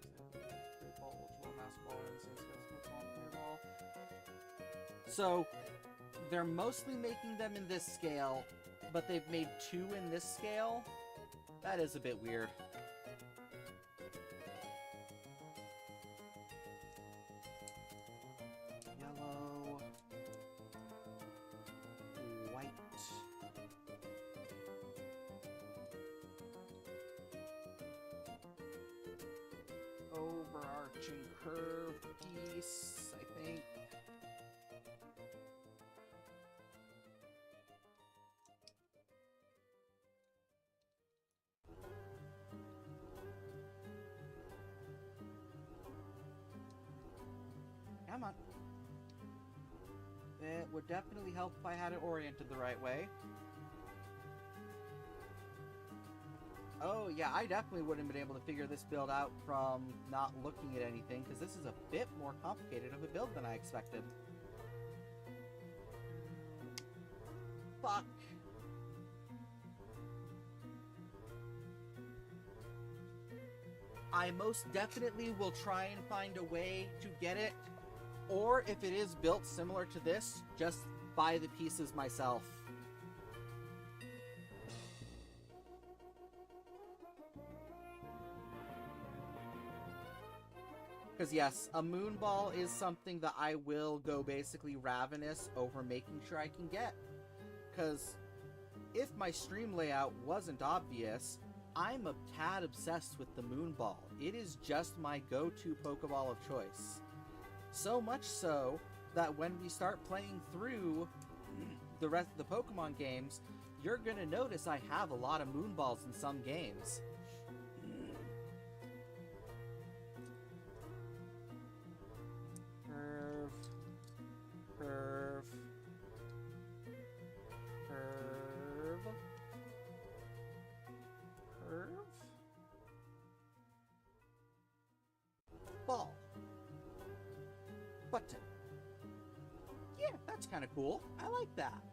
Great Ball, Ultra Ball, Master Ball, and so it's got Pokemon Ball. So they're mostly making them in this scale, but they've made two in this scale. That is a bit weird. Yellow. White. Overarching curve piece, I think. Come on. It would definitely help if I had it oriented the right way. Oh, yeah, I definitely wouldn't have been able to figure this build out from not looking at anything, because this is a bit more complicated of a build than I expected. Fuck. I most definitely will try and find a way to get it, or if it is built similar to this, just buy the pieces myself. Because yes, a moon ball is something that I will go basically ravenous over making sure I can get. Because if my stream layout wasn't obvious, I'm a tad obsessed with the moon ball. It is just my go-to Pokeball of choice. So much so that when we start playing through the rest of the Pokemon games, you're gonna notice I have a lot of moon balls in some games. Curve. Curve. Curve. Curve. Ball. Button. Yeah, that's kind of cool. I like that.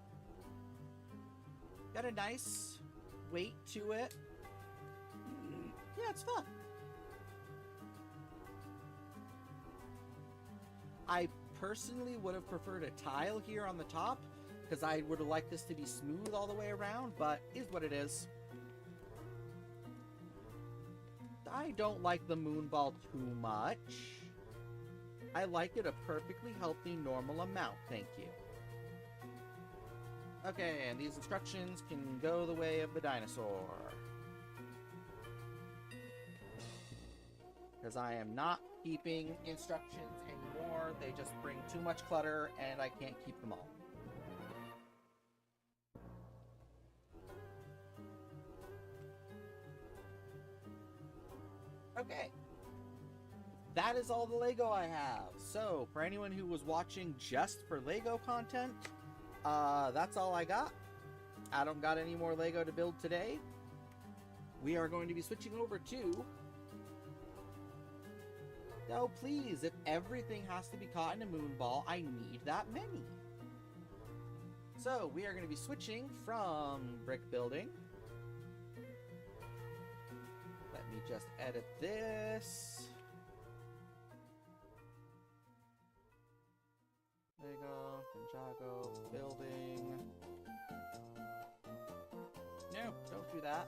Got a nice weight to it. Yeah, it's fun. I personally would have preferred a tile here on the top, because I would have liked this to be smooth all the way around, but is what it is. I don't like the moon ball too much. I like it a perfectly healthy, normal amount, thank you. Okay, and these instructions can go the way of the dinosaur. Because I am not keeping instructions anymore. They just bring too much clutter, and I can't keep them all. Okay. That is all the Lego I have. So, for anyone who was watching just for Lego content, that's all I got. I don't got any more Lego to build today. We are going to be switching over to... Oh, please, if everything has to be caught in a moon ball, I need that many. So, we are going to be switching from brick building. Let me just edit this. Lego, Ninjago, building. No, don't do that.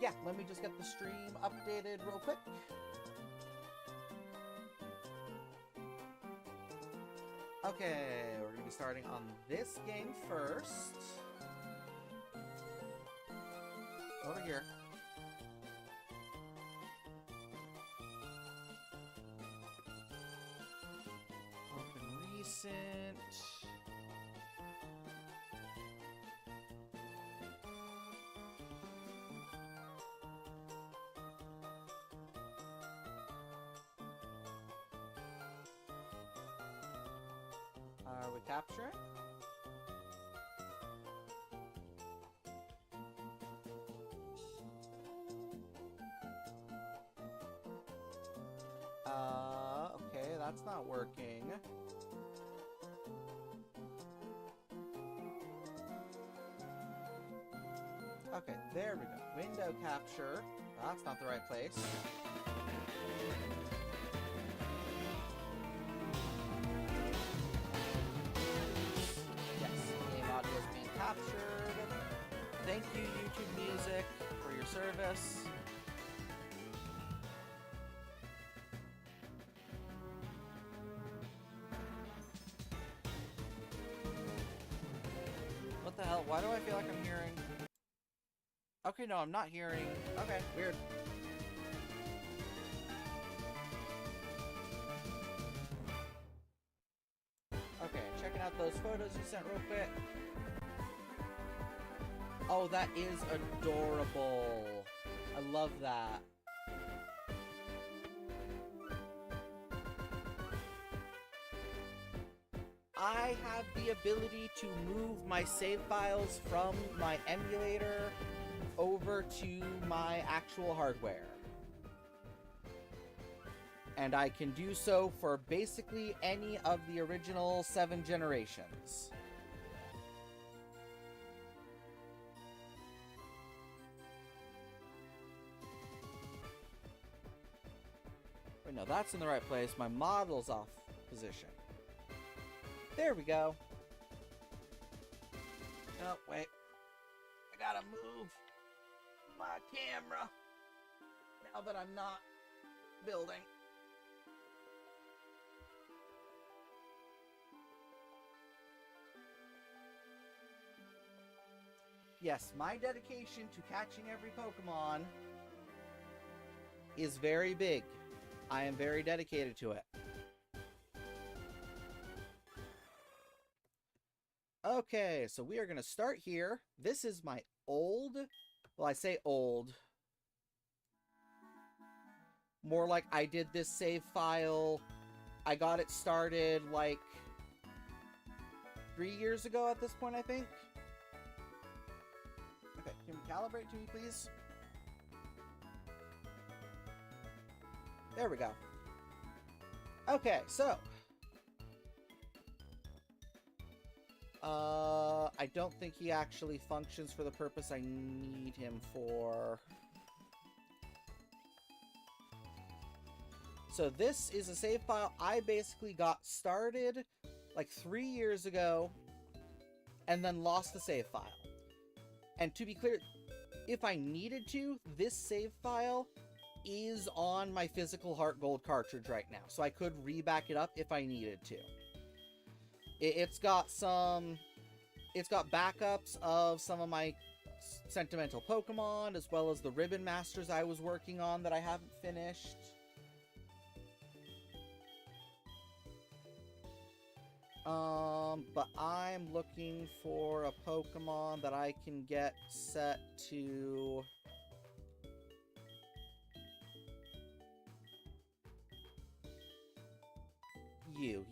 Yeah, let me just get the stream updated real quick. Okay, we're going to be starting on this game first. Over here. Open recent. Are we capturing? Okay, that's not working. Okay, there we go. Window capture. That's not the right place. Yes, game audio is being captured. Thank you, YouTube Music, for your service. What the hell? Why do I feel like I'm hearing... Okay, no, I'm not hearing... Okay, weird. Okay, checking out those photos you sent real quick. Oh, that is adorable. I love that. I have the ability to move my save files from my emulator over to my actual hardware. And I can do so for basically any of the original 7 generations. Wait, no, that's in the right place. My model's off position. There we go. move my camera now that I'm not building. Yes, my dedication to catching every Pokemon is very big. I am very dedicated to it. Okay, so we are going to start here. This is my old... Well, I say old. More like I did this save file. I got it started like 3 years ago at this point, I think. Okay, can you calibrate to me, please? There we go. Okay, so... I don't think he actually functions for the purpose I need him for. So this is a save file I basically got started like 3 years ago and then lost the save file. And to be clear, if I needed to, this save file is on my physical Heart Gold cartridge right now. So I could re-back it up if I needed to. It's got backups of some of my sentimental Pokemon, as well as the Ribbon Masters I was working on that I haven't finished. But I'm looking for a Pokemon that I can get set to...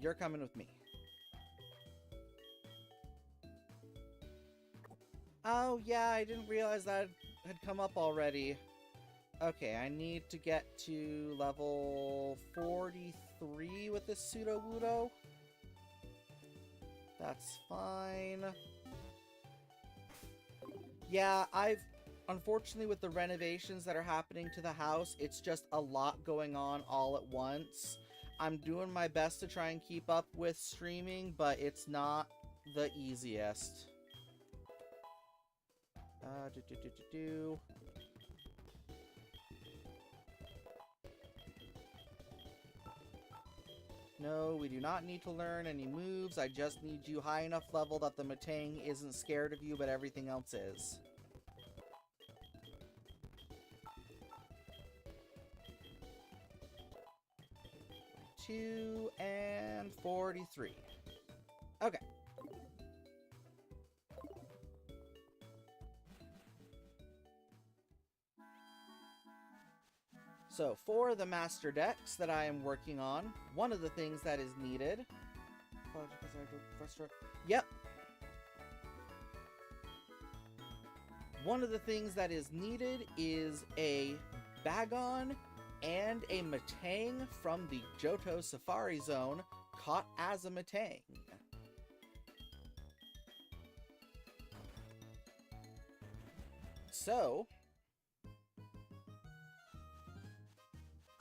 You're coming with me. Oh, yeah, I didn't realize that had come up already. Okay, I need to get to level 43 with this Sudowoodo. That's fine. Yeah, unfortunately, with the renovations that are happening to the house, it's just a lot going on all at once. I'm doing my best to try and keep up with streaming, but it's not the easiest. No, we do not need to learn any moves. I just need you high enough level that the Metang isn't scared of you, but everything else is. Two and 43. Okay. So, for the Master Decks that I am working on, one of the things that is needed... Yep. One of the things that is needed is a Bagon and a Metang from the Johto Safari Zone caught as a Metang. So...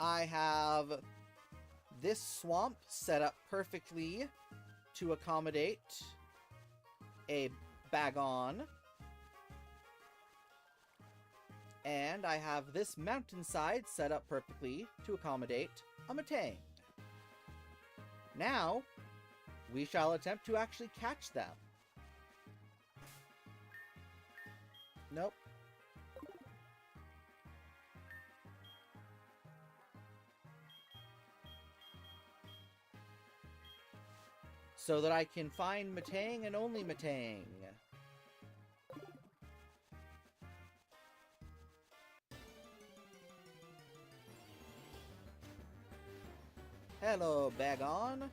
I have this swamp set up perfectly to accommodate a Bagon. And I have this mountainside set up perfectly to accommodate a Metang. Now, we shall attempt to actually catch them. Nope. So that I can find Metang and only Metang. Hello, Bagon.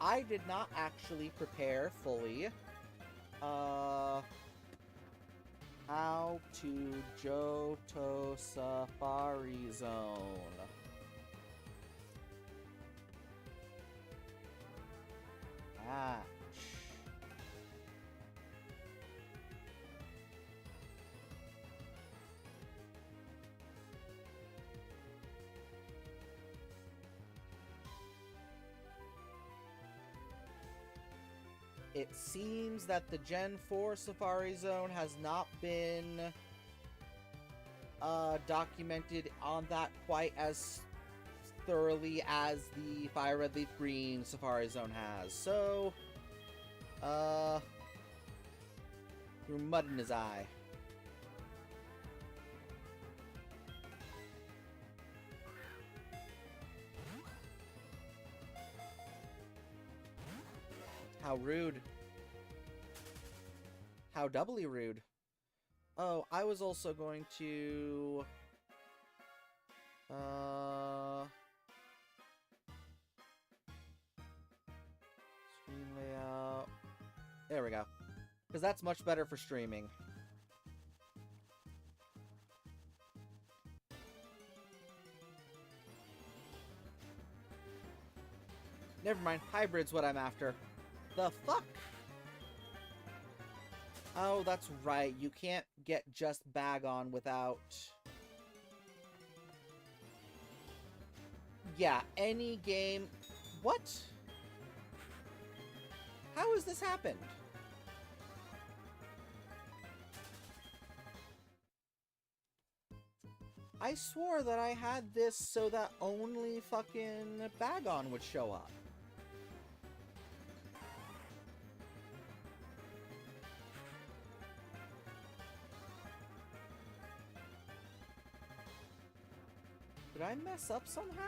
I did not actually prepare fully. How to Johto Safari Zone. it seems that the Gen 4 Safari Zone has not been documented on that quite as thoroughly as the Fire Red Leaf Green Safari Zone has. So, threw mud in his eye. How rude. How doubly rude. Oh, I was also going to... Screen layout... There we go. Because that's much better for streaming. Never mind, hybrid's what I'm after. The fuck? Oh, that's right. You can't get just Bagon without... Yeah, any game... What? How has this happened? I swore that I had this so that only fucking Bagon would show up. Did I mess up somehow?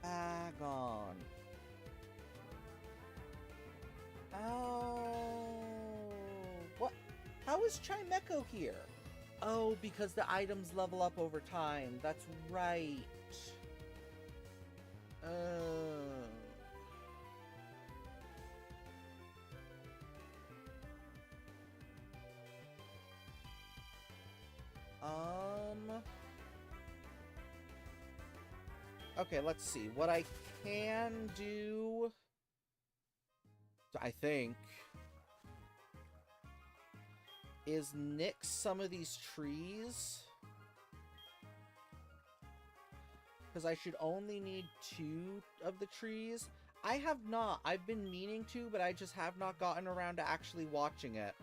Bagon. Oh. What? How is Chimecho here? Oh, because the items level up over time. That's right. Okay, let's see. What I can do, I think, is nix some of these trees. Because I should only need 2 of the trees. I have not. I've been meaning to, but I just have not gotten around to actually watching it.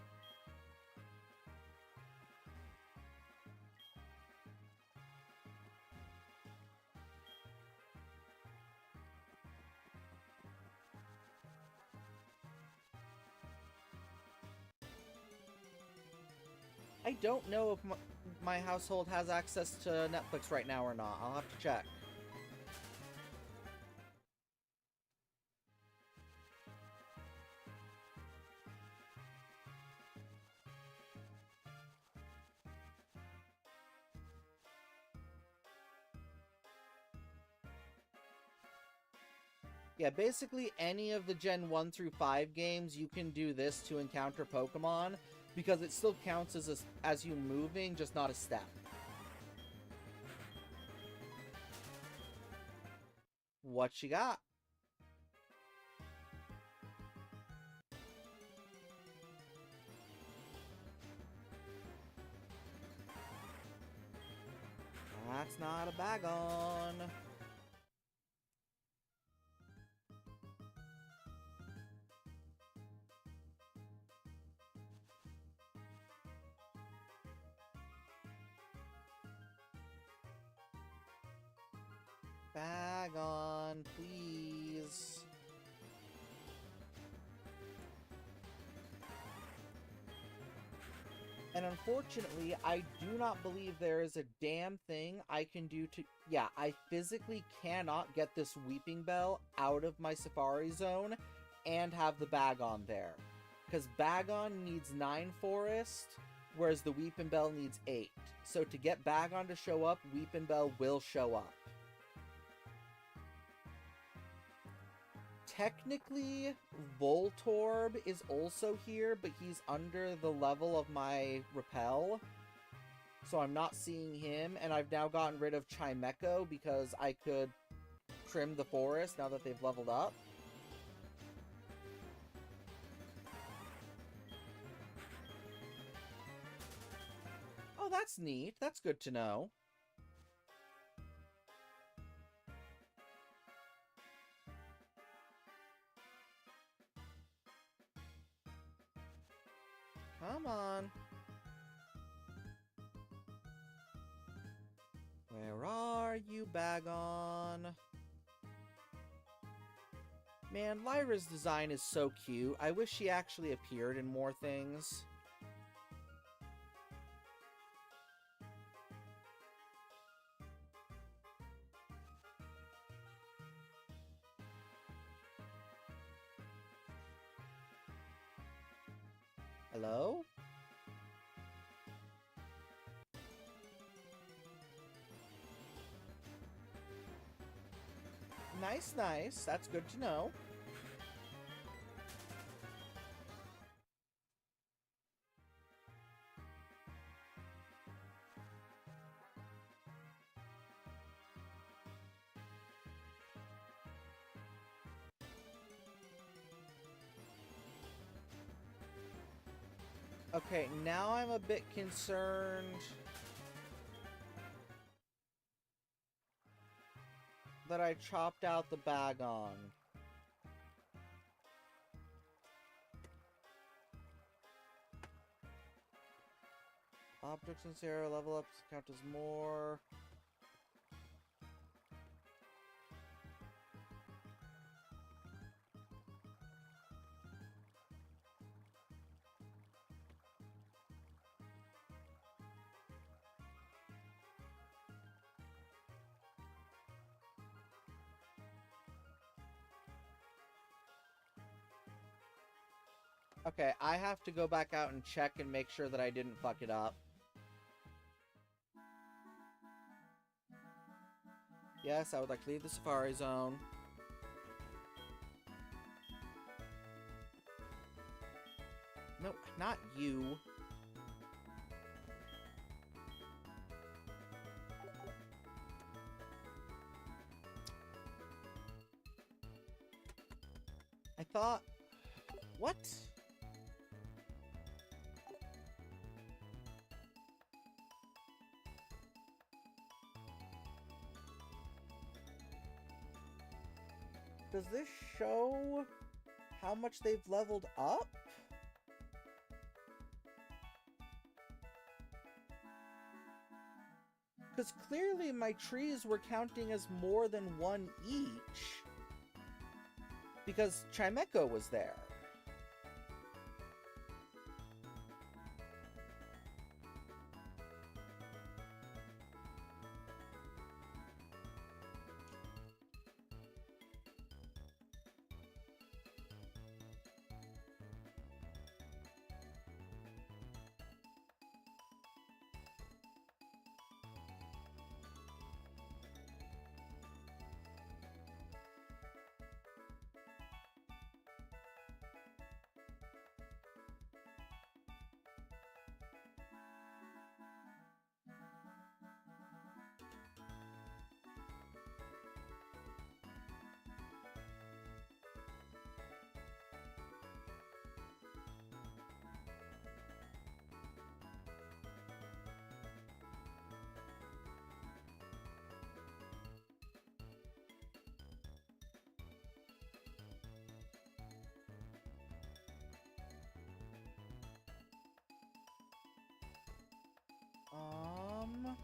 I don't know if my household has access to Netflix right now or not. I'll have to check. Yeah, basically any of the Gen 1 through 5 games, you can do this to encounter Pokemon, because it still counts as you moving, just not a step. What you got? That's not a Bagon. Bagon, please. And unfortunately, I do not believe there is a damn thing I can do to... Yeah, I physically cannot get this Weeping Bell out of my Safari Zone and have the Bagon there. Because Bagon needs 9 Forest, whereas the Weeping Bell needs 8. So to get Bagon to show up, Weeping Bell will show up. Technically, Voltorb is also here, but he's under the level of my Repel. So I'm not seeing him, and I've now gotten rid of Chimecho because I could trim the forest now that they've leveled up. Oh, that's neat. That's good to know. Come on. Where are you, Bagon? Man, Lyra's design is so cute. I wish she actually appeared in more things. Hello? Nice, nice. That's good to know. Okay, now I'm a bit concerned that I chopped out the Bagon. Objects in Sarah level ups count as more. Okay, I have to go back out and check and make sure that I didn't fuck it up. Yes, I would like to leave the Safari Zone. No, not you. I thought... What? Does this show how much they've leveled up? Because clearly my trees were counting as more than one each. Because Chimeco was there. Um...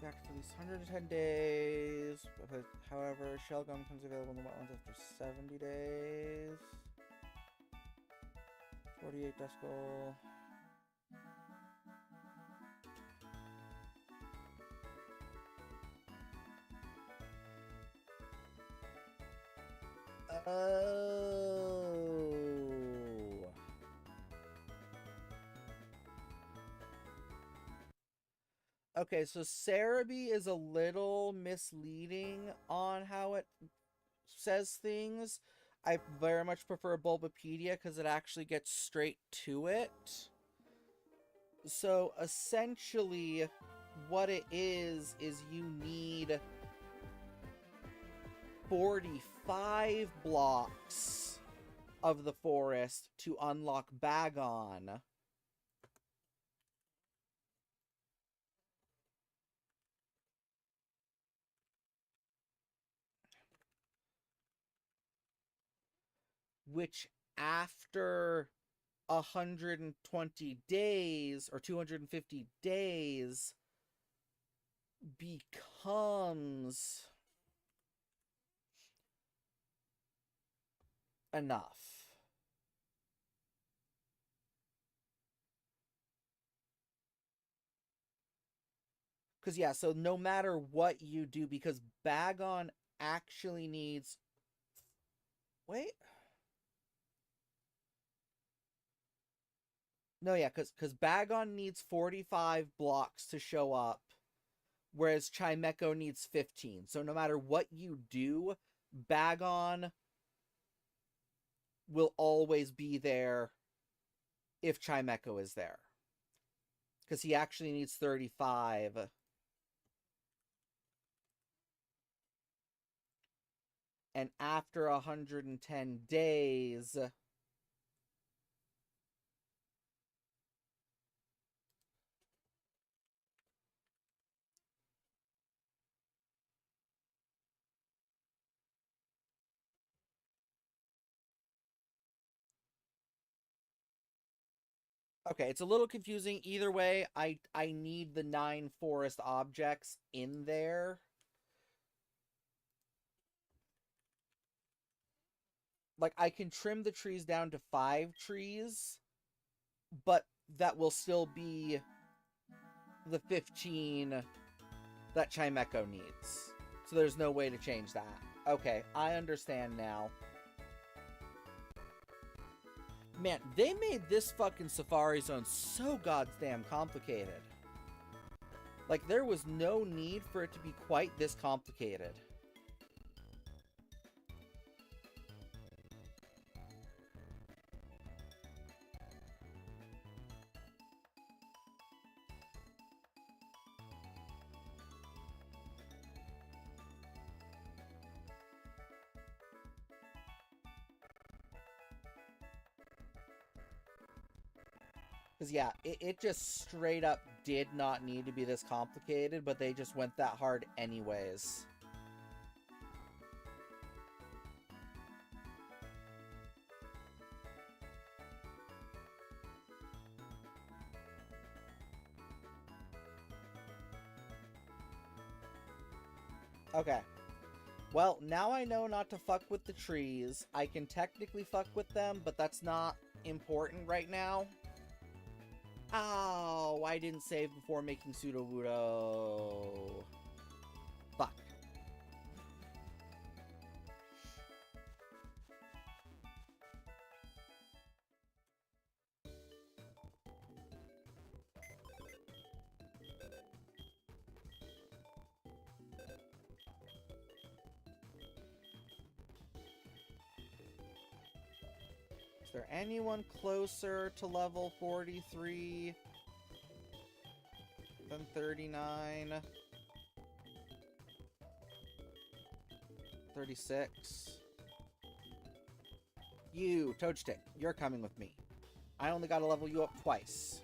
Back for these 110 days. However, shell gum becomes available in the wetlands after 70 days. 48 decibel. Oh. Okay, so Cerebi is a little misleading on how it says things. I very much prefer Bulbapedia because it actually gets straight to it. So essentially, what it is you need 45 blocks of the forest to unlock Bagon. Which after 120 days or 250 days becomes enough. Because, yeah, so no matter what you do, because Bagon actually needs... Wait. No, yeah, because Bagon needs 45 blocks to show up, whereas Chimecho needs 15. So no matter what you do, Bagon will always be there if Chimecho is there. Because he actually needs 35. And after 110 days... Okay, it's a little confusing. Either way, I need the 9 forest objects in there. Like, I can trim the trees down to 5 trees, but that will still be the 15 that Chimecho needs. So there's no way to change that. Okay, I understand now. Man, they made this fucking Safari Zone so goddamn complicated. Like, there was no need for it to be quite this complicated. Because, yeah, it just straight up did not need to be this complicated, but they just went that hard anyways. Okay. Well, now I know not to fuck with the trees. I can technically fuck with them, but that's not important right now. Oh, I didn't save before making Sudowoodo. Fuck. Is there anyone closer to level 43 than 39? 36? You, Toadstick, you're coming with me. I only gotta level you up twice.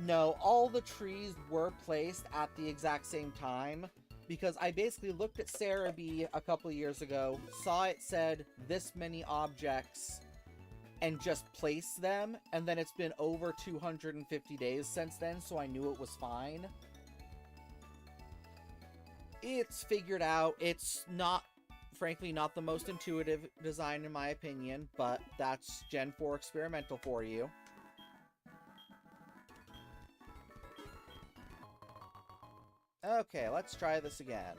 No, all the trees were placed at the exact same time, because I basically looked at Cerebi a couple of years ago, saw it said this many objects, and just placed them, and then it's been over 250 days since then, so I knew it was fine. It's figured out. It's not, frankly, not the most intuitive design in my opinion, but that's Gen 4 experimental for you. Okay, let's try this again.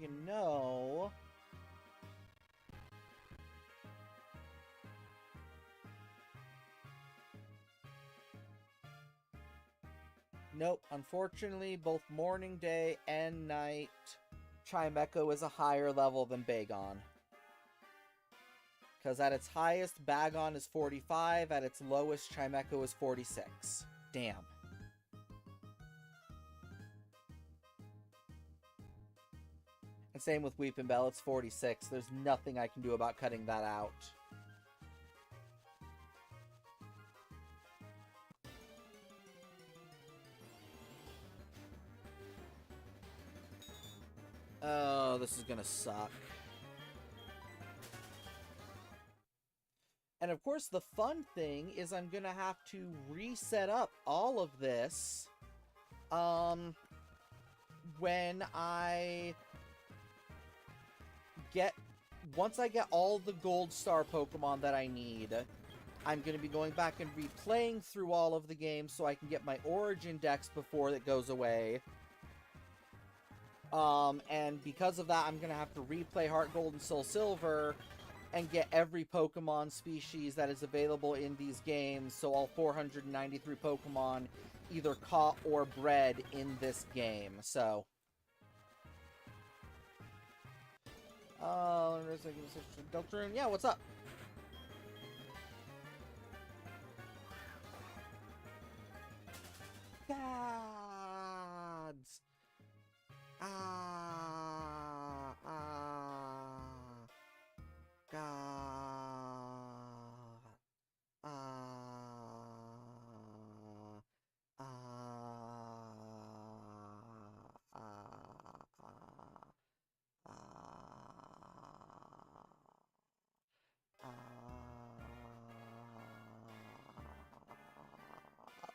You know... Nope, unfortunately, both Morning Day and Night, Chimecho is a higher level than Bagon. Because at its highest, Bagon is 45, at its lowest, Chimecho is 46. Damn. And same with Weepin' Bell, it's 46. There's nothing I can do about cutting that out. Oh, this is gonna suck. And of course, the fun thing is I'm gonna have to reset up all of this, when once I get all the gold star Pokemon that I need, I'm going to be going back and replaying through all of the games so I can get my Origin Dex before it goes away. And because of that, I'm going to have to replay Heart Gold and Soul Silver and get every Pokemon species that is available in these games, so all 493 Pokemon either caught or bred in this game, so... Deltarune, yeah, what's up? Gods!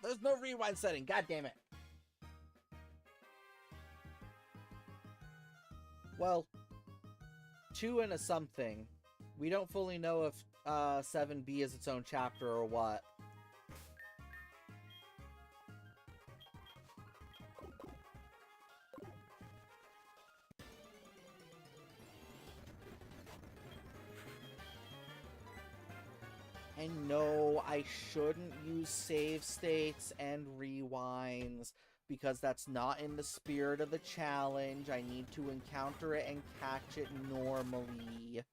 There's no rewind setting, god damn it. Well, 2 and a something. We don't fully know if 7B is its own chapter or what. And no, I shouldn't use save states and rewinds, because that's not in the spirit of the challenge. I need to encounter it and catch it normally.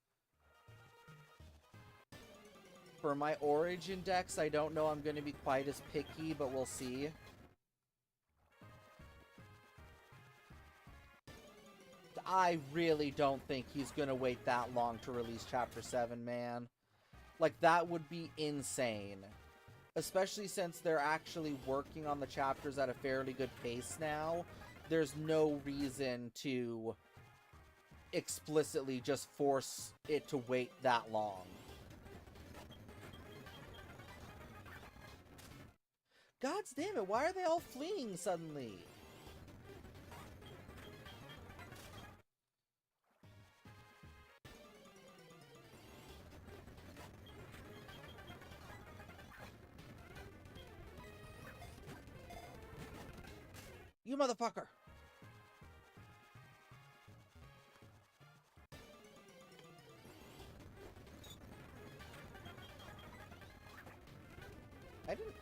For my Origin Dex, I don't know I'm going to be quite as picky, but we'll see. I really don't think he's going to wait that long to release Chapter 7, man. Like, that would be insane. Especially since they're actually working on the chapters at a fairly good pace now. There's no reason to explicitly just force it to wait that long. God damn it, why are they all fleeing suddenly? You motherfucker! I didn't...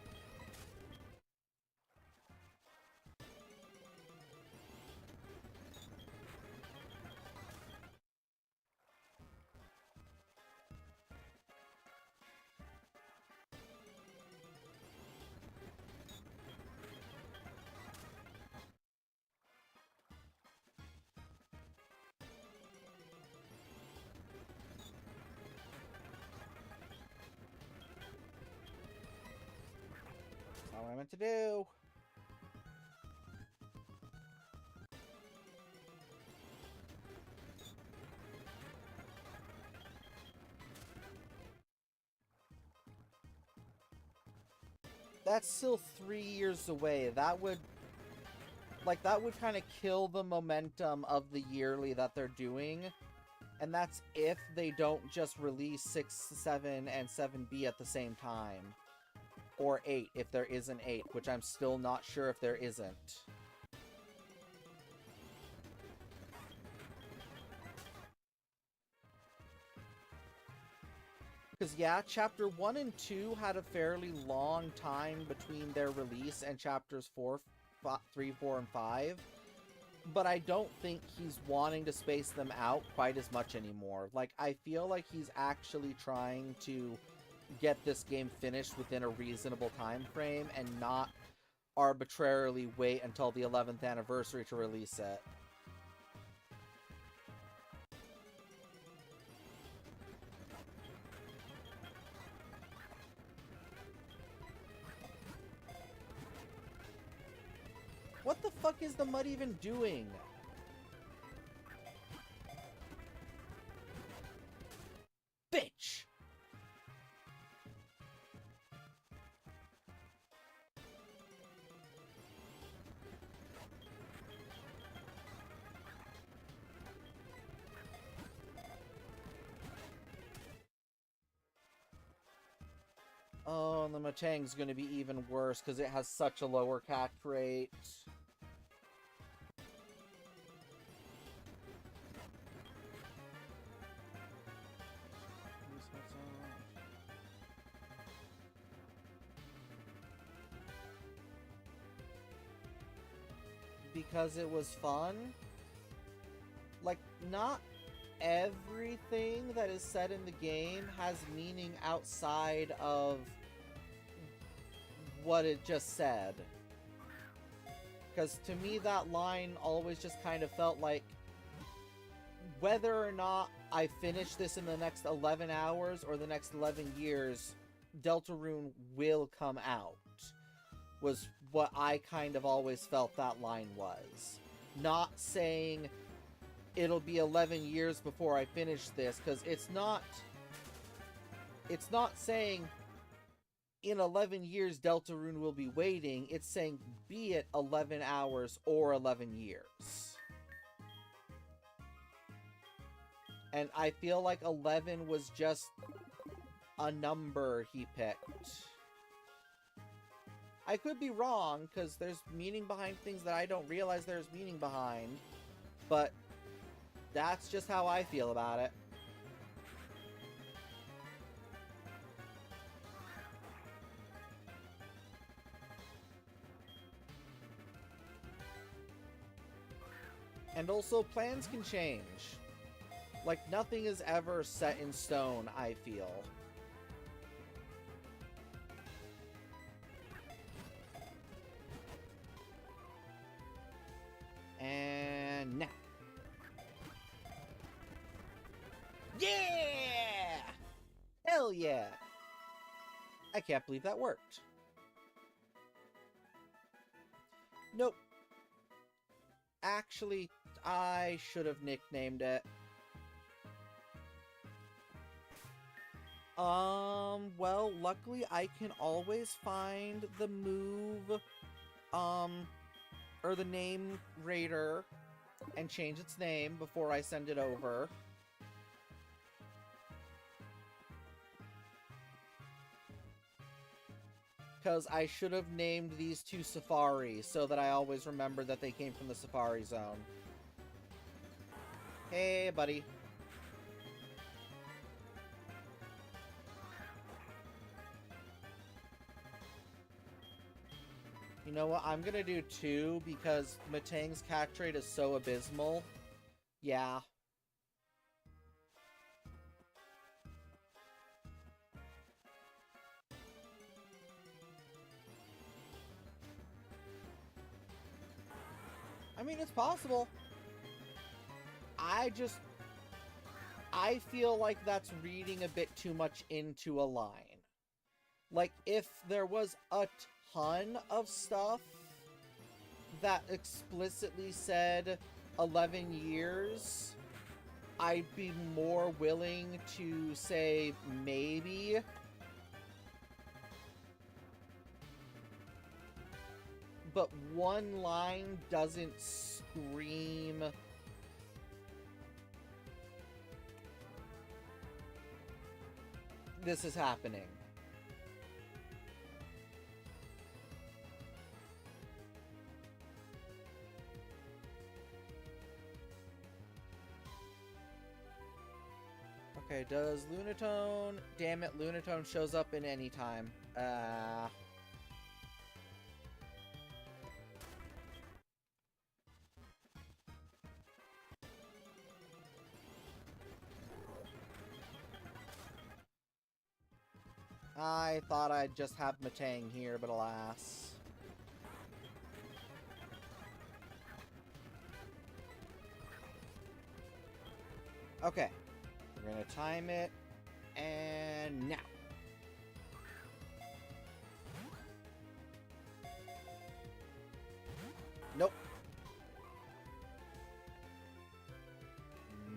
what I meant to do. That's still 3 years away. That would... Like, that would kind of kill the momentum of the yearly that they're doing. And that's if they don't just release 6, 7, and 7B at the same time. Or 8, if there is an 8, which I'm still not sure if there isn't. Because, yeah, Chapter 1 and 2 had a fairly long time between their release and Chapters 3, 4, and 5. But I don't think he's wanting to space them out quite as much anymore. Like, I feel like he's actually trying to get this game finished within a reasonable time frame and not arbitrarily wait until the 11th anniversary to release it. What the fuck is the mud even doing? Bitch! Oh, and the Matang's gonna be even worse because it has such a lower catch rate. Because it was fun? Like, not everything that is said in the game has meaning outside of what it just said. Because to me, that line always just kind of felt like whether or not I finish this in the next 11 hours or the next 11 years, Deltarune will come out. Was what I kind of always felt that line was. Not saying it'll be 11 years before I finish this, because it's not saying in 11 years Deltarune will be waiting. It's saying be it 11 hours or 11 years. And I feel like 11 was just a number he picked. I could be wrong, because there's meaning behind things that I don't realize there's meaning behind. But that's just how I feel about it. And also, plans can change. Like, nothing is ever set in stone, I feel. And now. Yeah! Hell yeah! I can't believe that worked. Nope. Actually, I should have nicknamed it. Well, luckily I can always find the move, or the name Raider and change its name before I send it over. Because I should have named these two Safari so that I always remember that they came from the Safari Zone. Hey, buddy. You know what? I'm gonna do 2 because Matang's catch rate is so abysmal. Yeah. I mean, it's possible. I feel like that's reading a bit too much into a line. Like, if there was a ton of stuff that explicitly said 11 years, I'd be more willing to say maybe. But one line doesn't scream this is happening. Okay, does Lunatone? Damn it, Lunatone shows up in any time. I thought I'd just have Matang here, but alas. Okay. We're gonna time it. And now. Nope.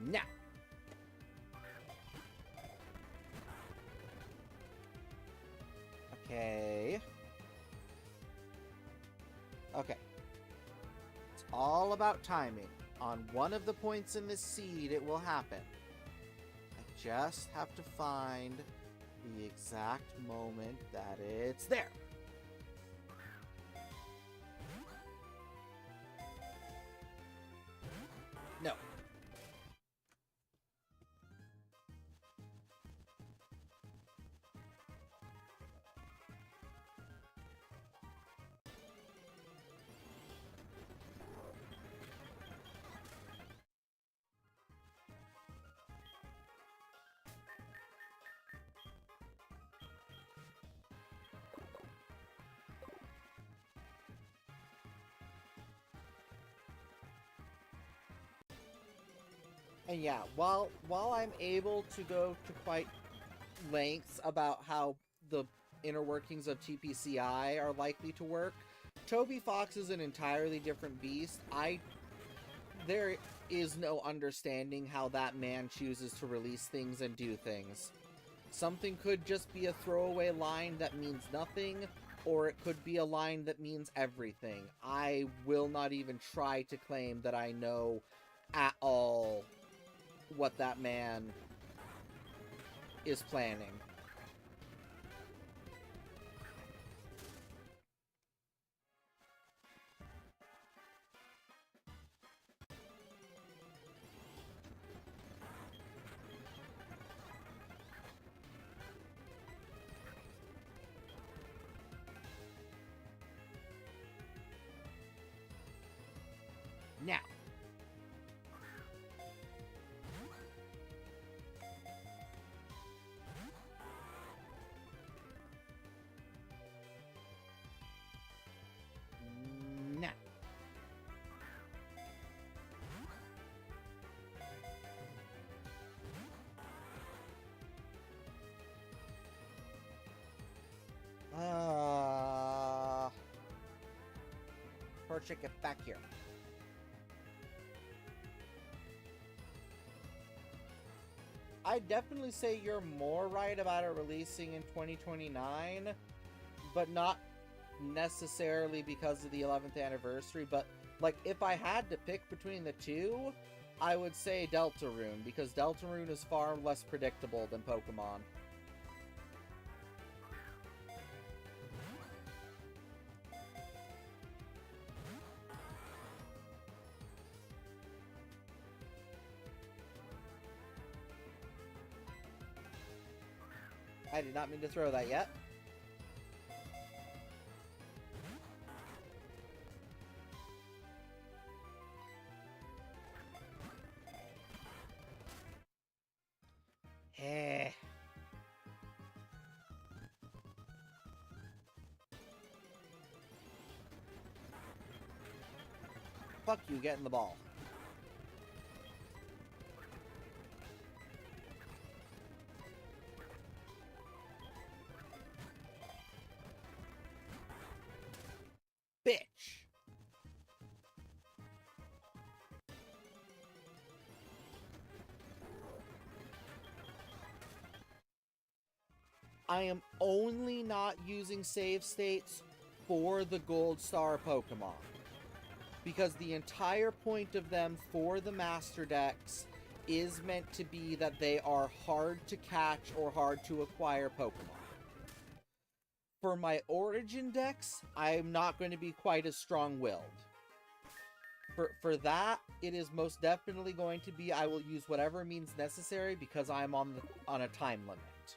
Now. Okay. Okay. It's all about timing. On one of the points in this seed, it will happen. I just have to find the exact moment that it's there. No. And yeah, while I'm able to go to quite lengths about how the inner workings of TPCI are likely to work, Toby Fox is an entirely different beast. There is no understanding how that man chooses to release things and do things. Something could just be a throwaway line that means nothing, or it could be a line that means everything. I will not even try to claim that I know at all what that man is planning. Now. Now. Torchic, get back here. I'd definitely say you're more right about it releasing in 2029, but not necessarily because of the 11th anniversary. But, like, if I had to pick between the two, I would say Deltarune, because Deltarune is far less predictable than Pokemon. I did not mean to throw that yet. Eh. Fuck you, getting the ball. I am only not using save states for the Gold Star Pokemon. Because the entire point of them for the Master Decks is meant to be that they are hard to catch or hard to acquire Pokemon. For my Origin decks, I'm not going to be quite as strong-willed. For that, it is most definitely going to be I will use whatever means necessary because I'm on a time limit.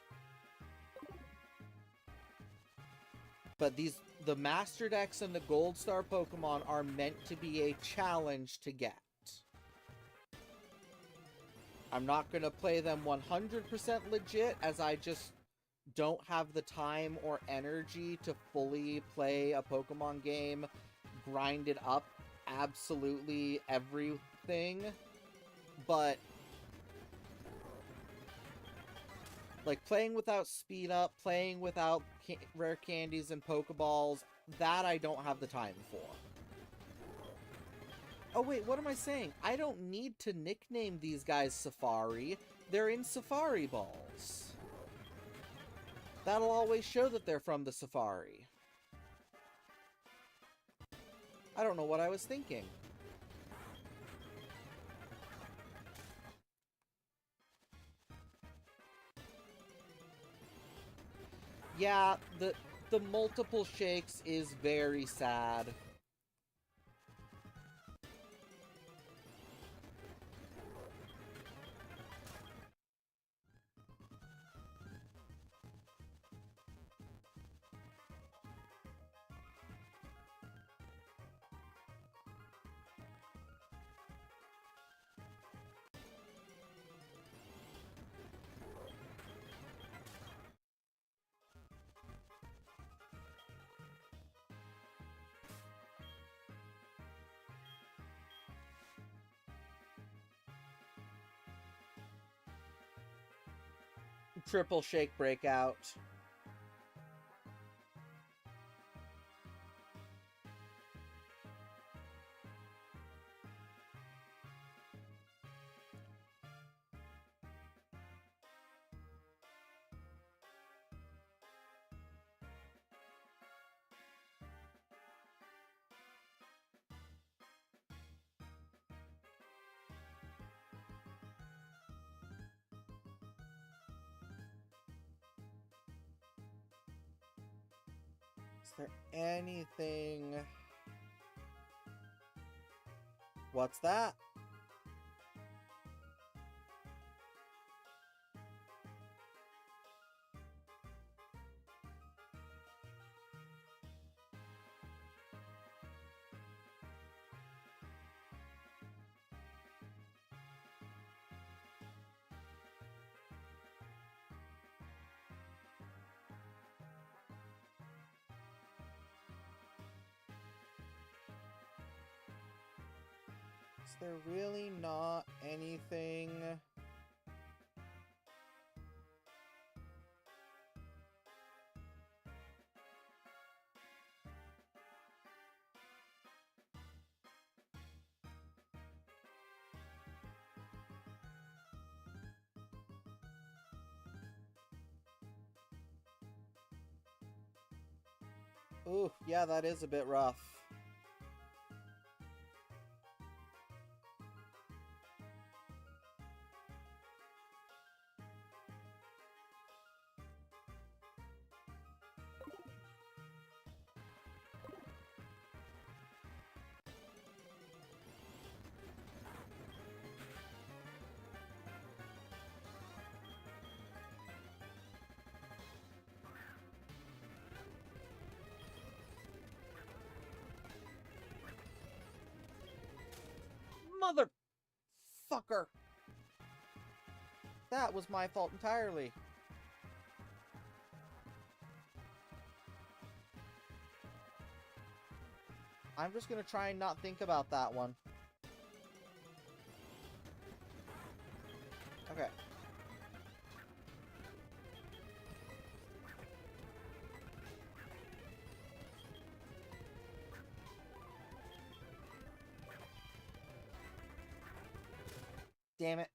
But the Master Decks and the Gold Star Pokemon are meant to be a challenge to get. I'm not going to play them 100% legit, as I just don't have the time or energy to fully play a Pokemon game, grind it up absolutely everything. But like, playing without speed up, playing without rare candies and Pokeballs, that I don't have the time for. Oh wait, what am I saying? I don't need to nickname these guys Safari. They're in Safari Balls. That'll always show that they're from the Safari. I don't know what I was thinking. Yeah, the multiple shakes is very sad. Triple shake breakout. Is there anything... What's that? Is there really not anything? Ooh, yeah, that is a bit rough. Motherfucker! That was my fault entirely. I'm just gonna try and not think about that one. Okay. Damn it.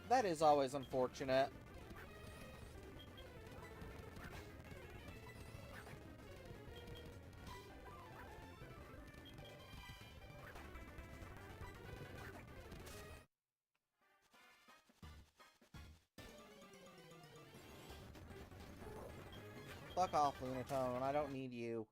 That is always unfortunate. Fuck off, Lunatone. I don't need you.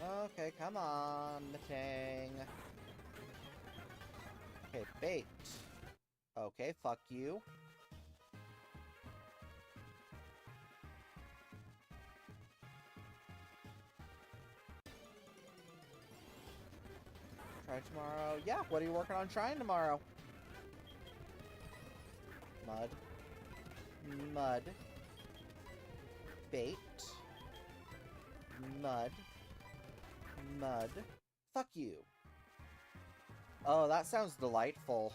Okay, come on, Matang. Okay, bait. Okay, fuck you. Try tomorrow. Yeah, what are you working on trying tomorrow? Mud. Mud. Bait. Mud. Mud. Fuck you. Oh, that sounds delightful.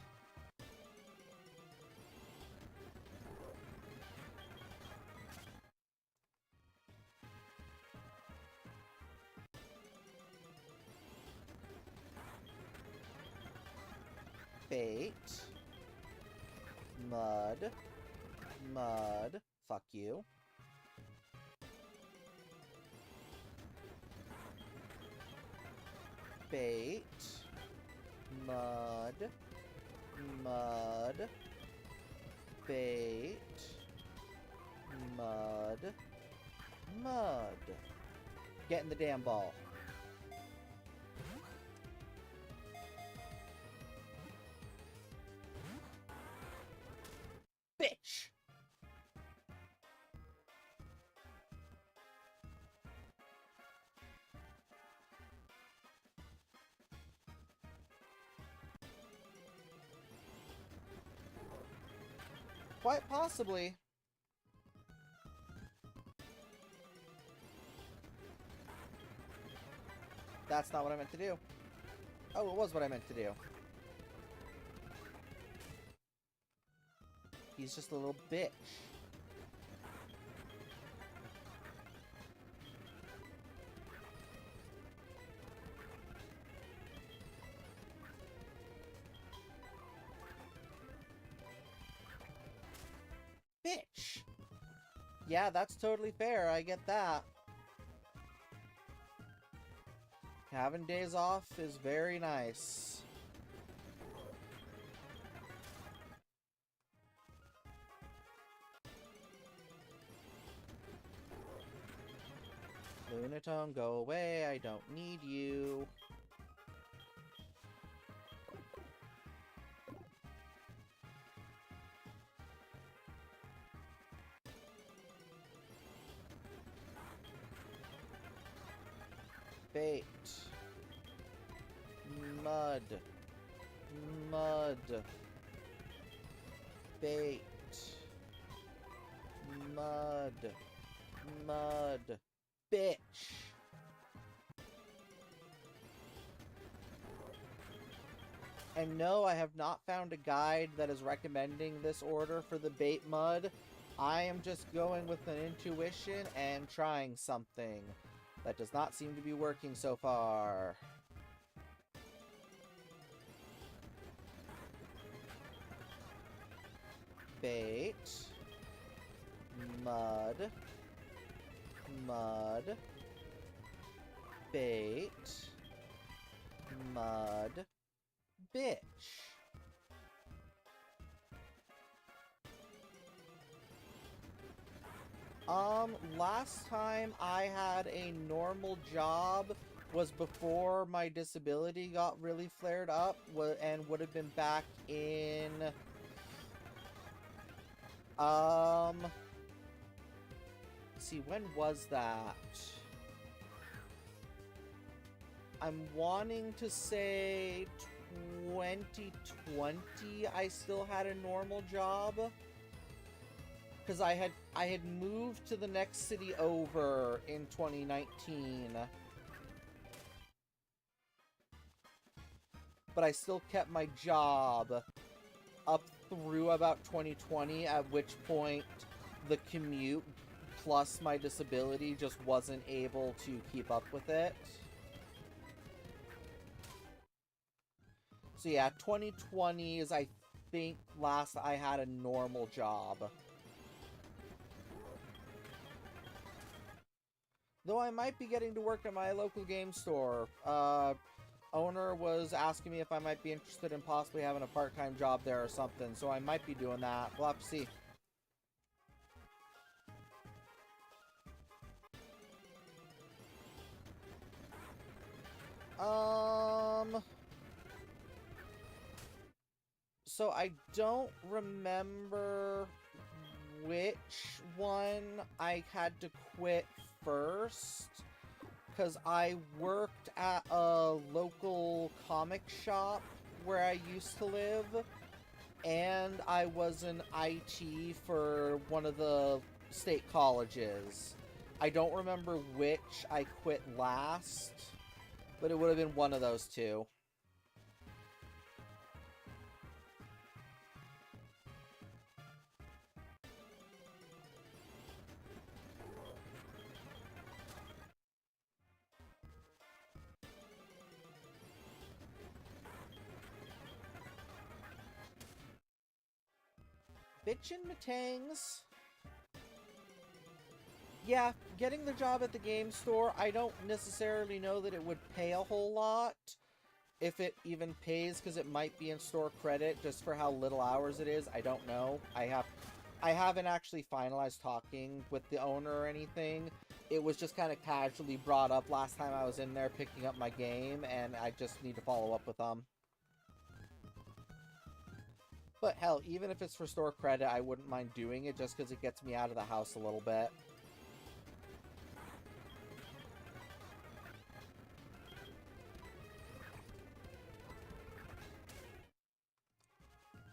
Bait. Mud. Mud. Fuck you. Bait. Mud. Mud. Bait. Mud. Mud. Get in the damn ball. Bitch! Quite possibly. That's not what I meant to do. Oh, it was what I meant to do. He's just a little bitch. Bitch! Yeah, that's totally fair. I get that. Having days off is very nice. Lunatone, go away. I don't need you. Bait. Mud. Mud. Bait. Mud. Mud. Bitch. And no, I have not found a guide that is recommending this order for the bait mud. I am just going with an intuition and trying something. That does not seem to be working so far. Bait. Mud. Mud. Bait. Mud. Bitch. Last time I had a normal job was before my disability got really flared up and would have been back in let's see, when was that? I'm wanting to say 2020 I still had a normal job. Because I had moved to the next city over in 2019. but I still kept my job up through about 2020, at which point the commute plus my disability just wasn't able to keep up with it. So yeah, 2020 is, I think, last I had a normal job. Though I might be getting to work at my local game store. Owner was asking me if I might be interested in possibly having a part-time job there or something, so I might be doing that. We'll have to see. So I don't remember which one I had to quit first, because I worked at a local comic shop where I used to live, and I was in IT for one of the state colleges. I don't remember which I quit last, but it would have been one of those two. Bitchin' Matangs. Yeah, getting the job at the game store, I don't necessarily know that it would pay a whole lot. If it even pays, because it might be in store credit just for how little hours it is. I don't know. I haven't actually finalized talking with the owner or anything. It was just kind of casually brought up last time I was in there picking up my game, and I just need to follow up with them. But hell, even if it's for store credit, I wouldn't mind doing it just because it gets me out of the house a little bit.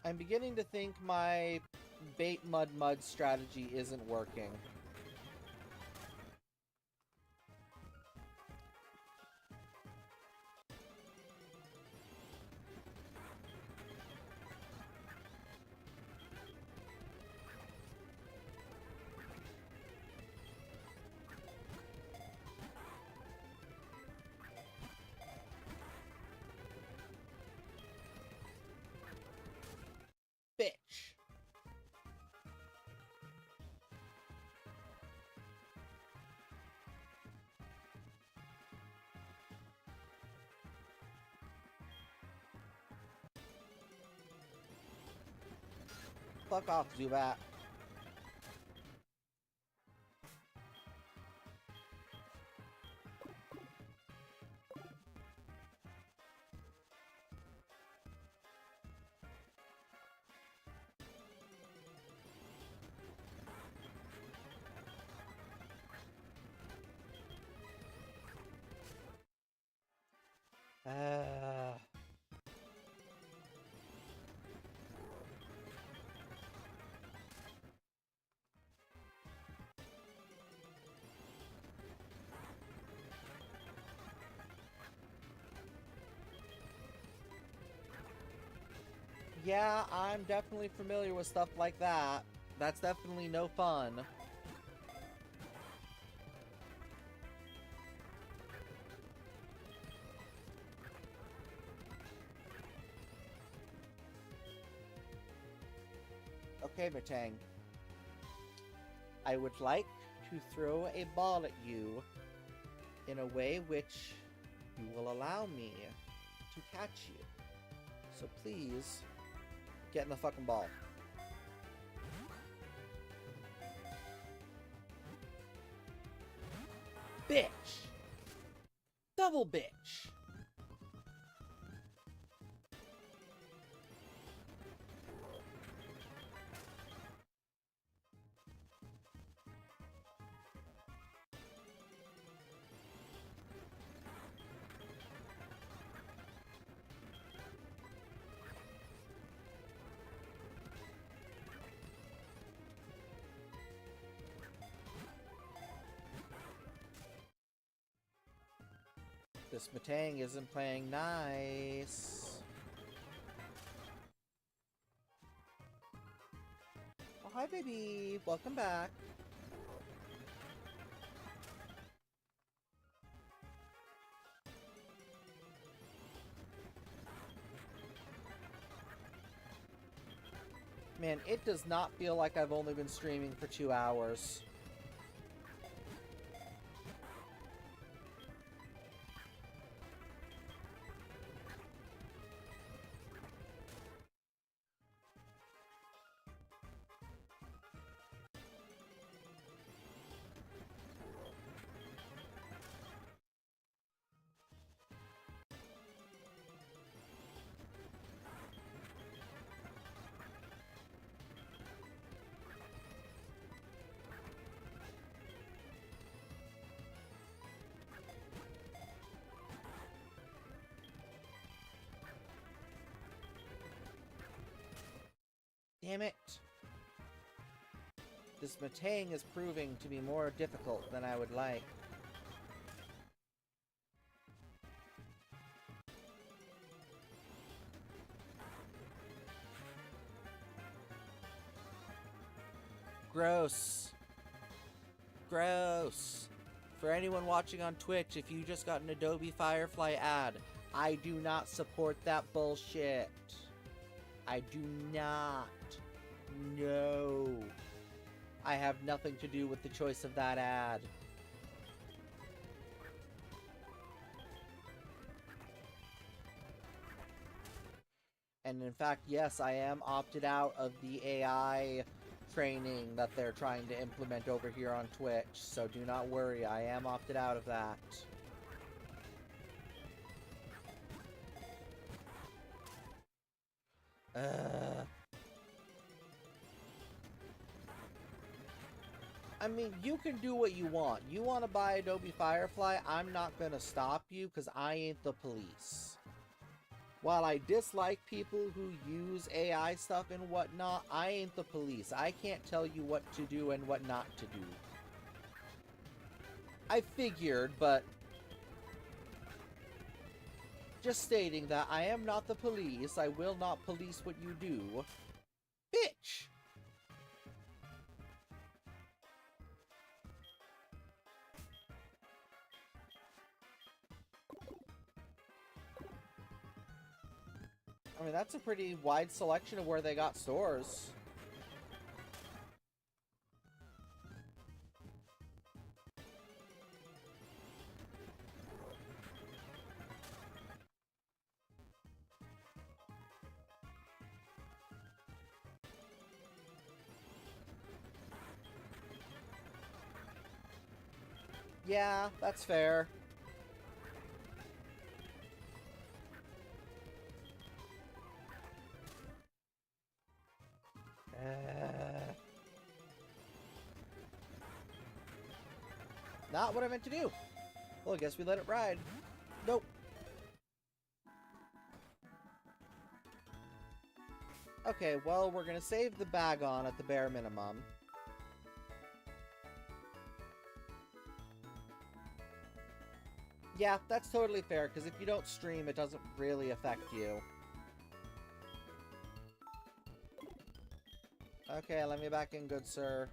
I'm beginning to think my bait mud strategy isn't working. Bitch. Fuck off, Zubat. Yeah, I'm definitely familiar with stuff like that. That's definitely no fun. Okay, Matang. I would like to throw a ball at you in a way which you will allow me to catch you. So please, get in the fucking ball. Bitch! Double bitch! This Matang isn't playing nice. hi, baby. Welcome back. Man, it does not feel like I've only been streaming for 2 hours. Damn it. This Matang is proving to be more difficult than I would like. Gross. Gross. For anyone watching on Twitch, if you just got an Adobe Firefly ad, I do not support that bullshit. I do not. No. I have nothing to do with the choice of that ad. And in fact, yes, I am opted out of the AI training that they're trying to implement over here on Twitch, so do not worry, I am opted out of that. I mean, you can do what you want. You want to buy Adobe Firefly, I'm not gonna stop you, because I ain't the police. While I dislike people who use AI stuff and whatnot, I ain't the police. I can't tell you what to do and what not to do. I figured, but just stating that I am not the police. I will not police what you do. Bitch! I mean, that's a pretty wide selection of where they got stores. Yeah, that's fair. Not what I meant to do. Well, I guess we let it ride. Nope. Okay, well, we're gonna save the bag on at the bare minimum. Yeah, that's totally fair, because if you don't stream, it doesn't really affect you. Okay, let me back in, good sir.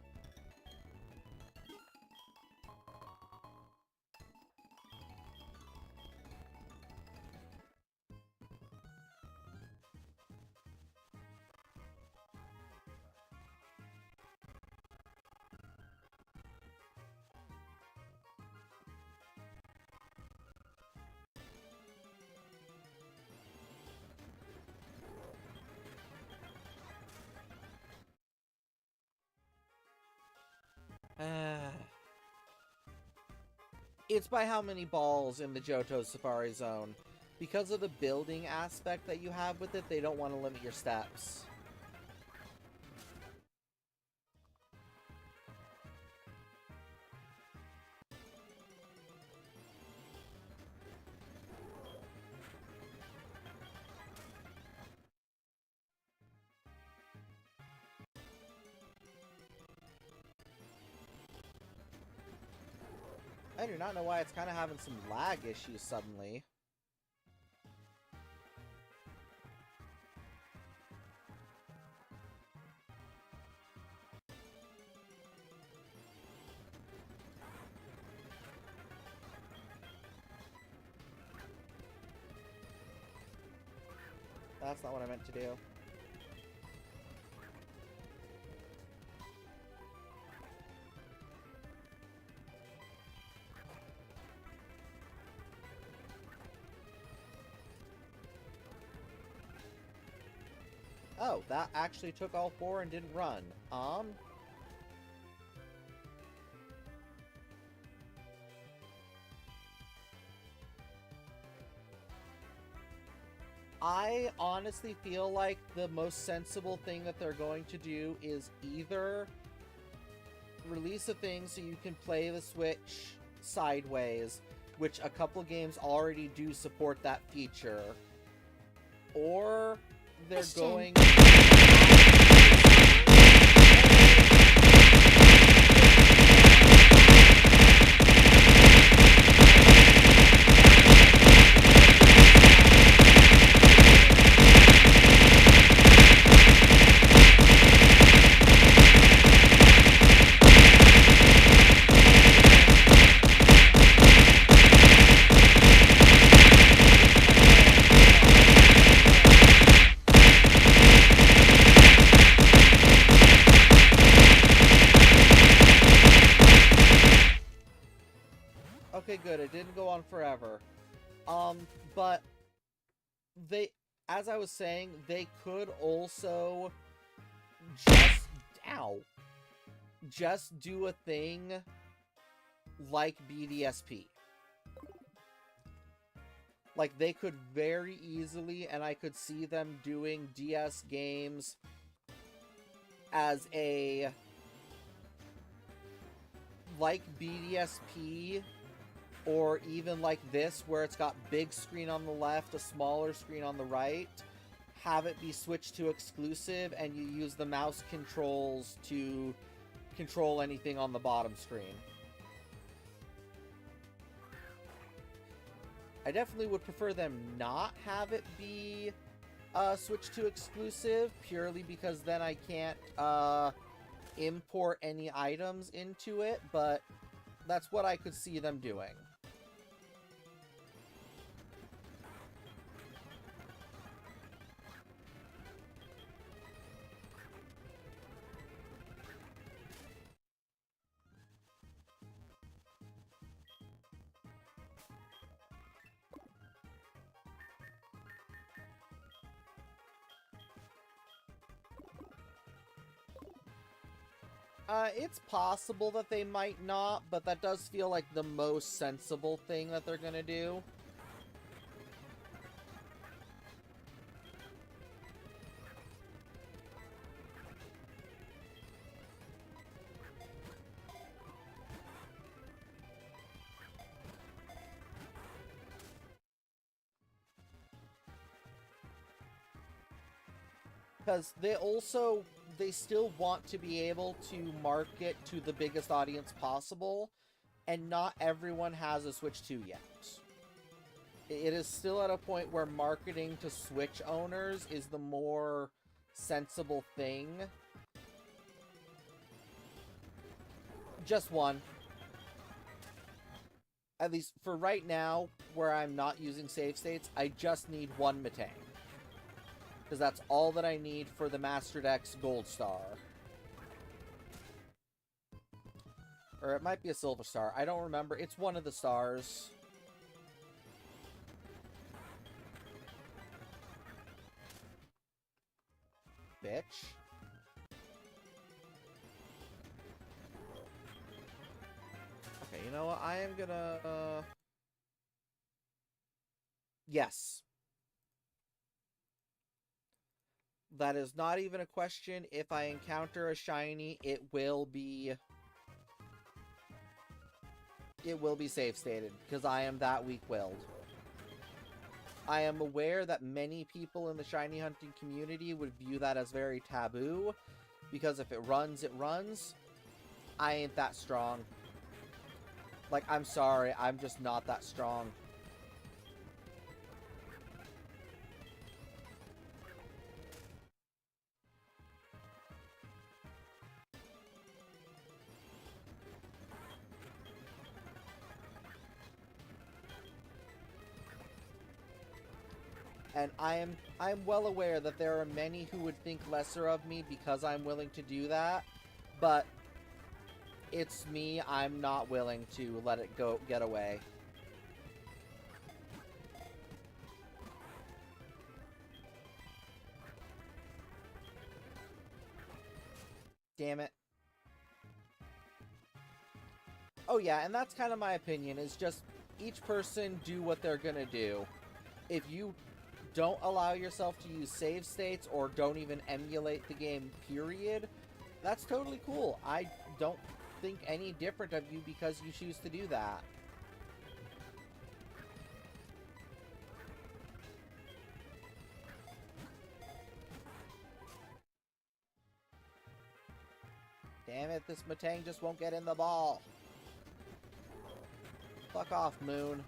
It's by how many balls in the Johto Safari Zone. Because of the building aspect that you have with it, they don't want to limit your steps. I do not know why it's kind of having some lag issues suddenly. That's not what I meant to do. Oh, that actually took all 4 and didn't run. I honestly feel like the most sensible thing that they're going to do is either release a thing so you can play the Switch sideways, which a couple games already do support that feature, or they're going... Okay, good. It didn't go on forever. But they, as I was saying, they could also just do a thing like BDSP. Like, they could very easily, and I could see them doing DS games as a, like BDSP, or even like this, where it's got big screen on the left, a smaller screen on the right, have it be switched to exclusive, and you use the mouse controls to control anything on the bottom screen. I definitely would prefer them not have it be switched to exclusive, purely because then I can't import any items into it, but that's what I could see them doing. It's possible that they might not, but that does feel like the most sensible thing that they're gonna do. Because they still want to be able to market to the biggest audience possible, and not everyone has a Switch 2 yet. It is still at a point where marketing to Switch owners is the more sensible thing. Just one. At least for right now, where I'm not using save states, I just need one Metang. Because that's all that I need for the Master Dex Gold Star. Or it might be a Silver Star. I don't remember. It's one of the stars. Bitch. Okay, you know what? I am gonna... Yes. That is not even a question. If I encounter a shiny, it will be save stated, because I am that weak-willed. I am aware that many people in the shiny hunting community would view that as very taboo, because if it runs, it runs. I ain't that strong. Like, I'm sorry, I'm just not that strong. And I am I'm well aware that there are many who would think lesser of me because I'm willing to do that, but it's me. I'm not willing to let it get away. Damn it. Oh yeah, and that's kind of my opinion, is just each person do what they're gonna do. If you don't allow yourself to use save states or don't even emulate the game, period, that's totally cool. I don't think any different of you because you choose to do that. Damn it, this Matang just won't get in the ball. Fuck off, Moon.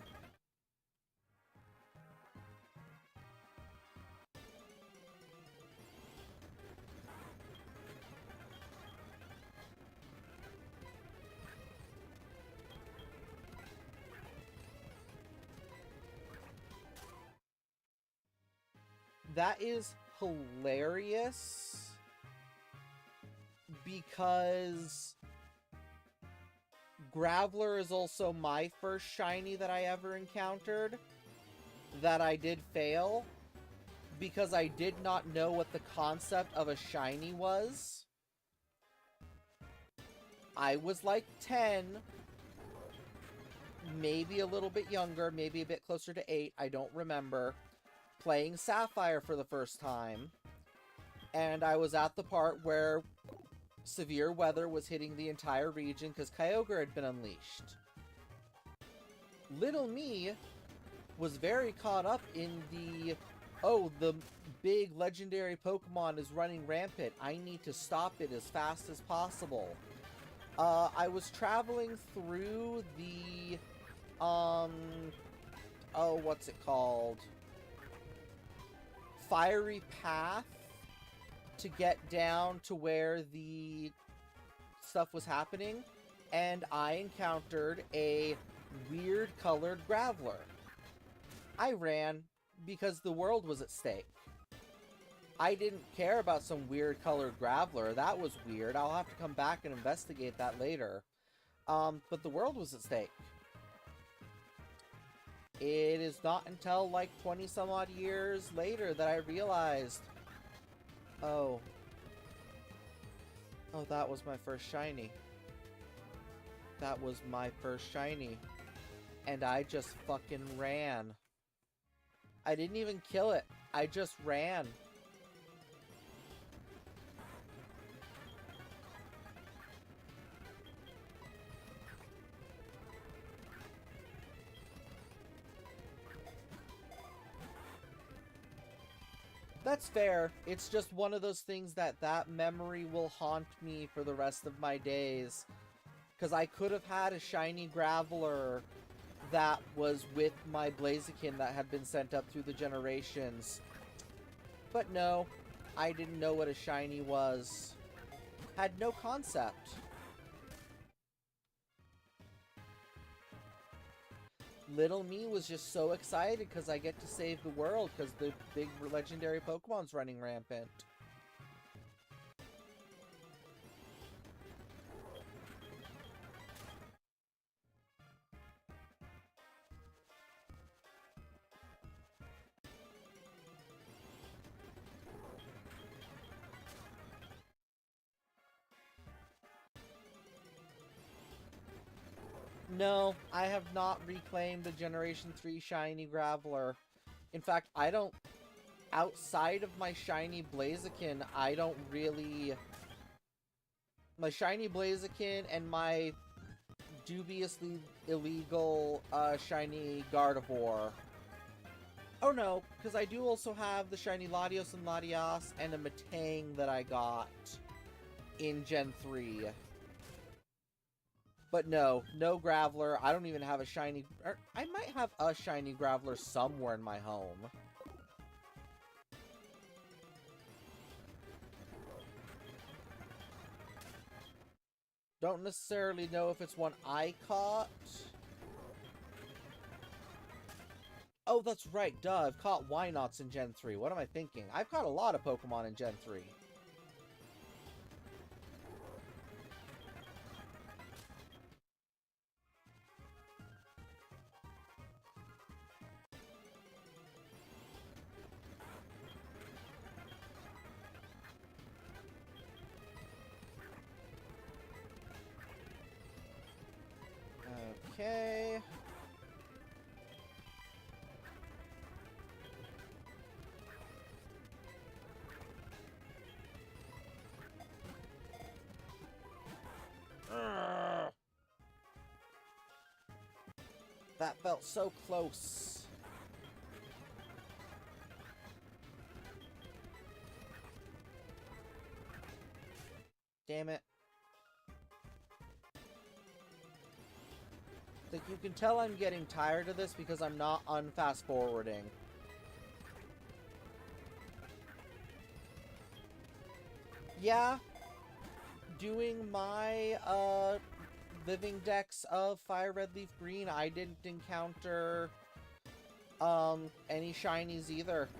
That is hilarious because Graveler is also my first shiny that I ever encountered that I did fail because I did not know what the concept of a shiny was. I was like 10, maybe a little bit younger, maybe a bit closer to 8, I don't remember, playing Sapphire for the first time, and I was at the part where severe weather was hitting the entire region because Kyogre had been unleashed. Little me was very caught up in the, oh, the big legendary Pokemon is running rampant, I need to stop it as fast as possible. I was traveling through the, oh, what's it called? Fiery Path to get down to where the stuff was happening, and I encountered a weird colored Graveler. I ran because the world was at stake. I didn't care about some weird colored Graveler. That was weird. I'll have to come back and investigate that later. But the world was at stake. It is not until like 20 some odd years later that I realized, oh, that was my first shiny. That was my first shiny. And I just fucking ran. I didn't even kill it. I just ran. That's fair. It's just one of those things that memory will haunt me for the rest of my days. Because I could have had a shiny Graveler that was with my Blaziken that had been sent up through the generations. But no, I didn't know what a shiny was. Had no concept. Little me was just so excited because I get to save the world because the big legendary Pokemon's running rampant. No, I have not reclaimed the Generation 3 shiny Graveler. In fact, I don't... Outside of my shiny Blaziken, I don't really... My shiny Blaziken and my dubiously illegal shiny Gardevoir. Oh no, because I do also have the shiny Latios and Latias and a Matang that I got in Gen 3. But no, no Graveler. I don't even have a shiny... I might have a shiny Graveler somewhere in my home. Don't necessarily know if it's one I caught. Oh, that's right, duh, I've caught Wynots in Gen 3. What am I thinking? I've caught a lot of Pokemon in Gen 3. Okay. Urgh. That felt so close. Damn it. Like, you can tell I'm getting tired of this because I'm not unfast forwarding. Yeah, doing my living decks of Fire Red Leaf Green, I didn't encounter any shinies either.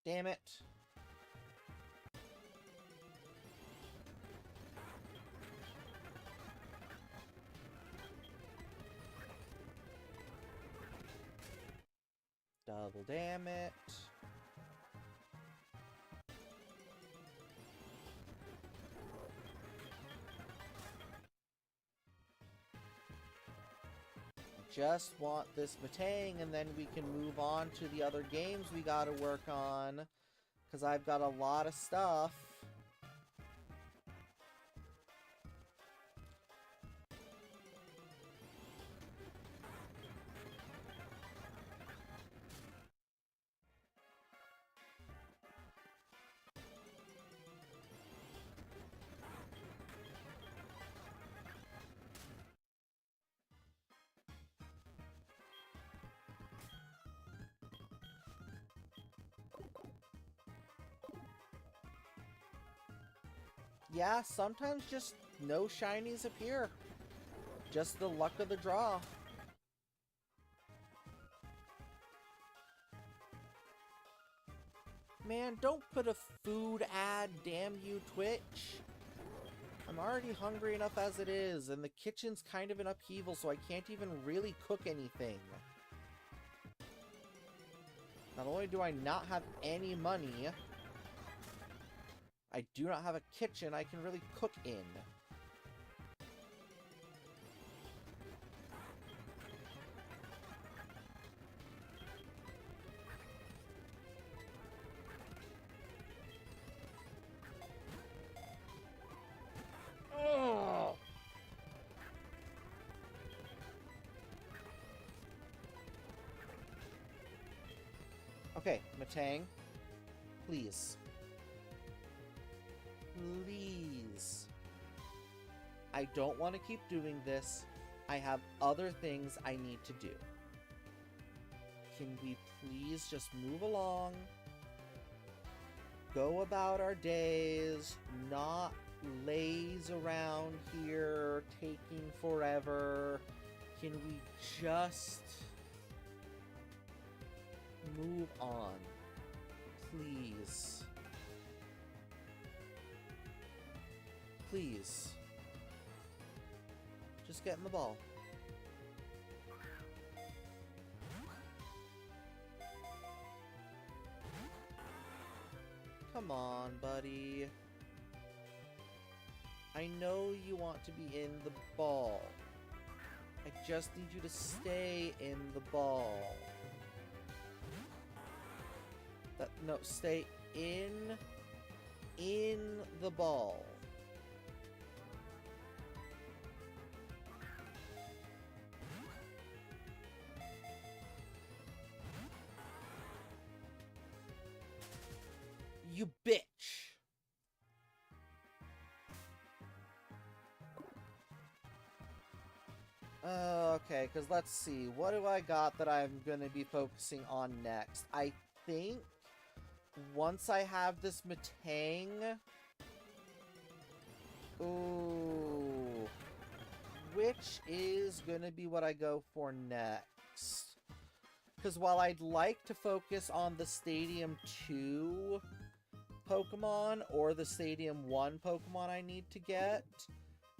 Damn it. Double damn it. Just want this Matang, and then we can move on to the other games we gotta work on. Because I've got a lot of stuff. Yeah, sometimes just no shinies appear. Just the luck of the draw. Man, don't put a food ad, damn you, Twitch. I'm already hungry enough as it is, and the kitchen's kind of in upheaval, so I can't even really cook anything. Not only do I not have any money, I do not have a kitchen I can really cook in. Oh! Okay, Matang, please. Please. I don't want to keep doing this. I have other things I need to do. Can we please just move along? Go about our days, not laze around here, taking forever. Can we just move on? Please. Please. Just get in the ball. Come on, buddy. I know you want to be in the ball. I just need you to stay in the ball. No, stay in the ball. Okay, because let's see. What do I got that I'm going to be focusing on next? I think once I have this Matang... Ooh. Which is going to be what I go for next. Because while I'd like to focus on the Stadium 2 Pokemon or the Stadium 1 Pokemon I need to get,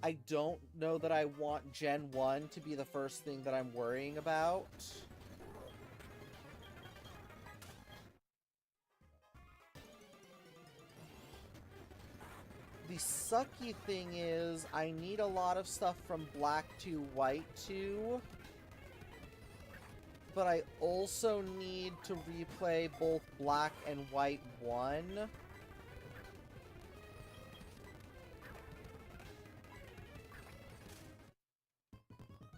I don't know that I want Gen 1 to be the first thing that I'm worrying about. The sucky thing is, I need a lot of stuff from Black 2, White 2. But I also need to replay both Black and White 1.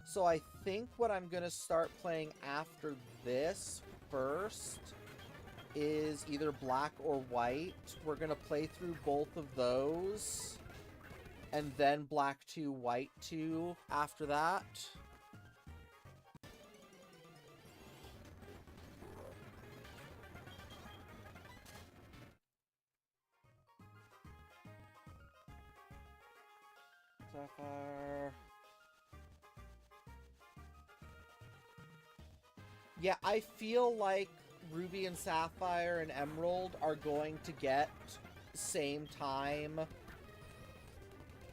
So I think what I'm going to start playing after this first is either Black or White. We're going to play through both of those. And then Black 2, White 2 after that. Sapphire. Yeah, I feel like Ruby and Sapphire and Emerald are going to get same time,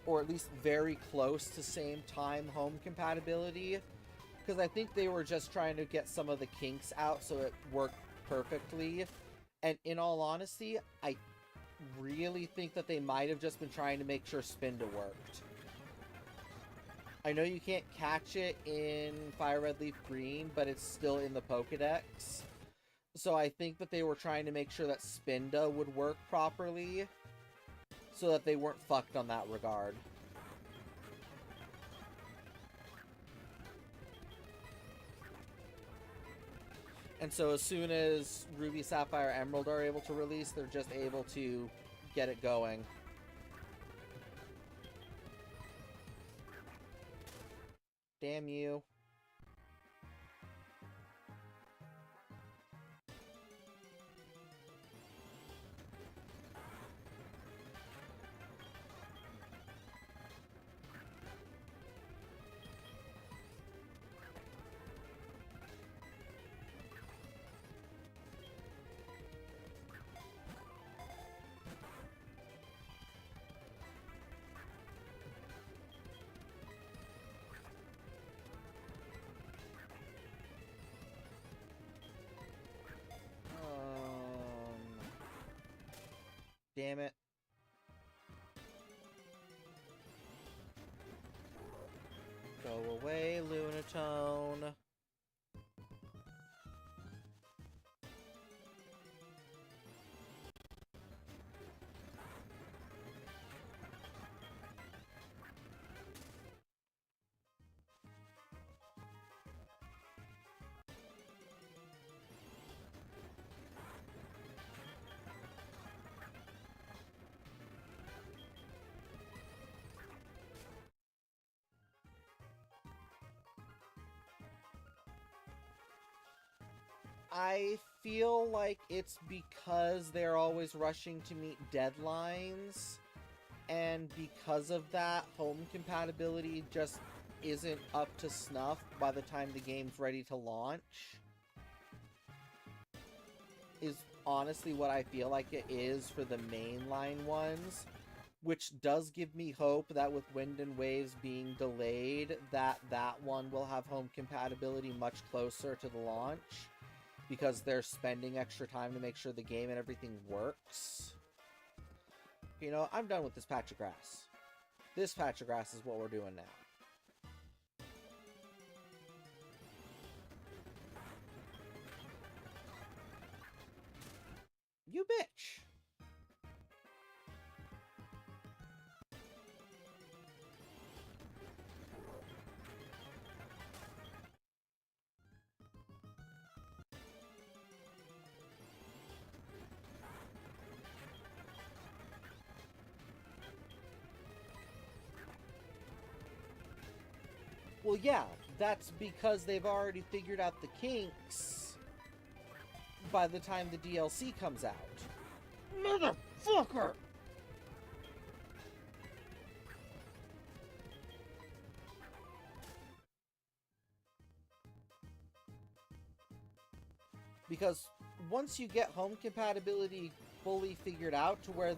or at least very close to same time home compatibility, because I think they were just trying to get some of the kinks out so it worked perfectly. And in all honesty, I really think that they might have just been trying to make sure Spinda worked. I know you can't catch it in Fire Red Leaf Green, but it's still in the Pokedex. So I think that they were trying to make sure that Spinda would work properly, so that they weren't fucked on that regard. And so as soon as Ruby, Sapphire, Emerald are able to release, they're just able to get it going. Damn you. Damn it. Go away, Lunatone. I feel like it's because they're always rushing to meet deadlines, and because of that, home compatibility just isn't up to snuff by the time the game's ready to launch. Is honestly what I feel like it is for the mainline ones, which does give me hope that with Wind and Waves being delayed, that one will have home compatibility much closer to the launch, because they're spending extra time to make sure the game and everything works. You know, I'm done with this patch of grass. This patch of grass is what we're doing now. You bitch! Well, yeah, that's because they've already figured out the kinks by the time the DLC comes out. Motherfucker! Because once you get home compatibility fully figured out to where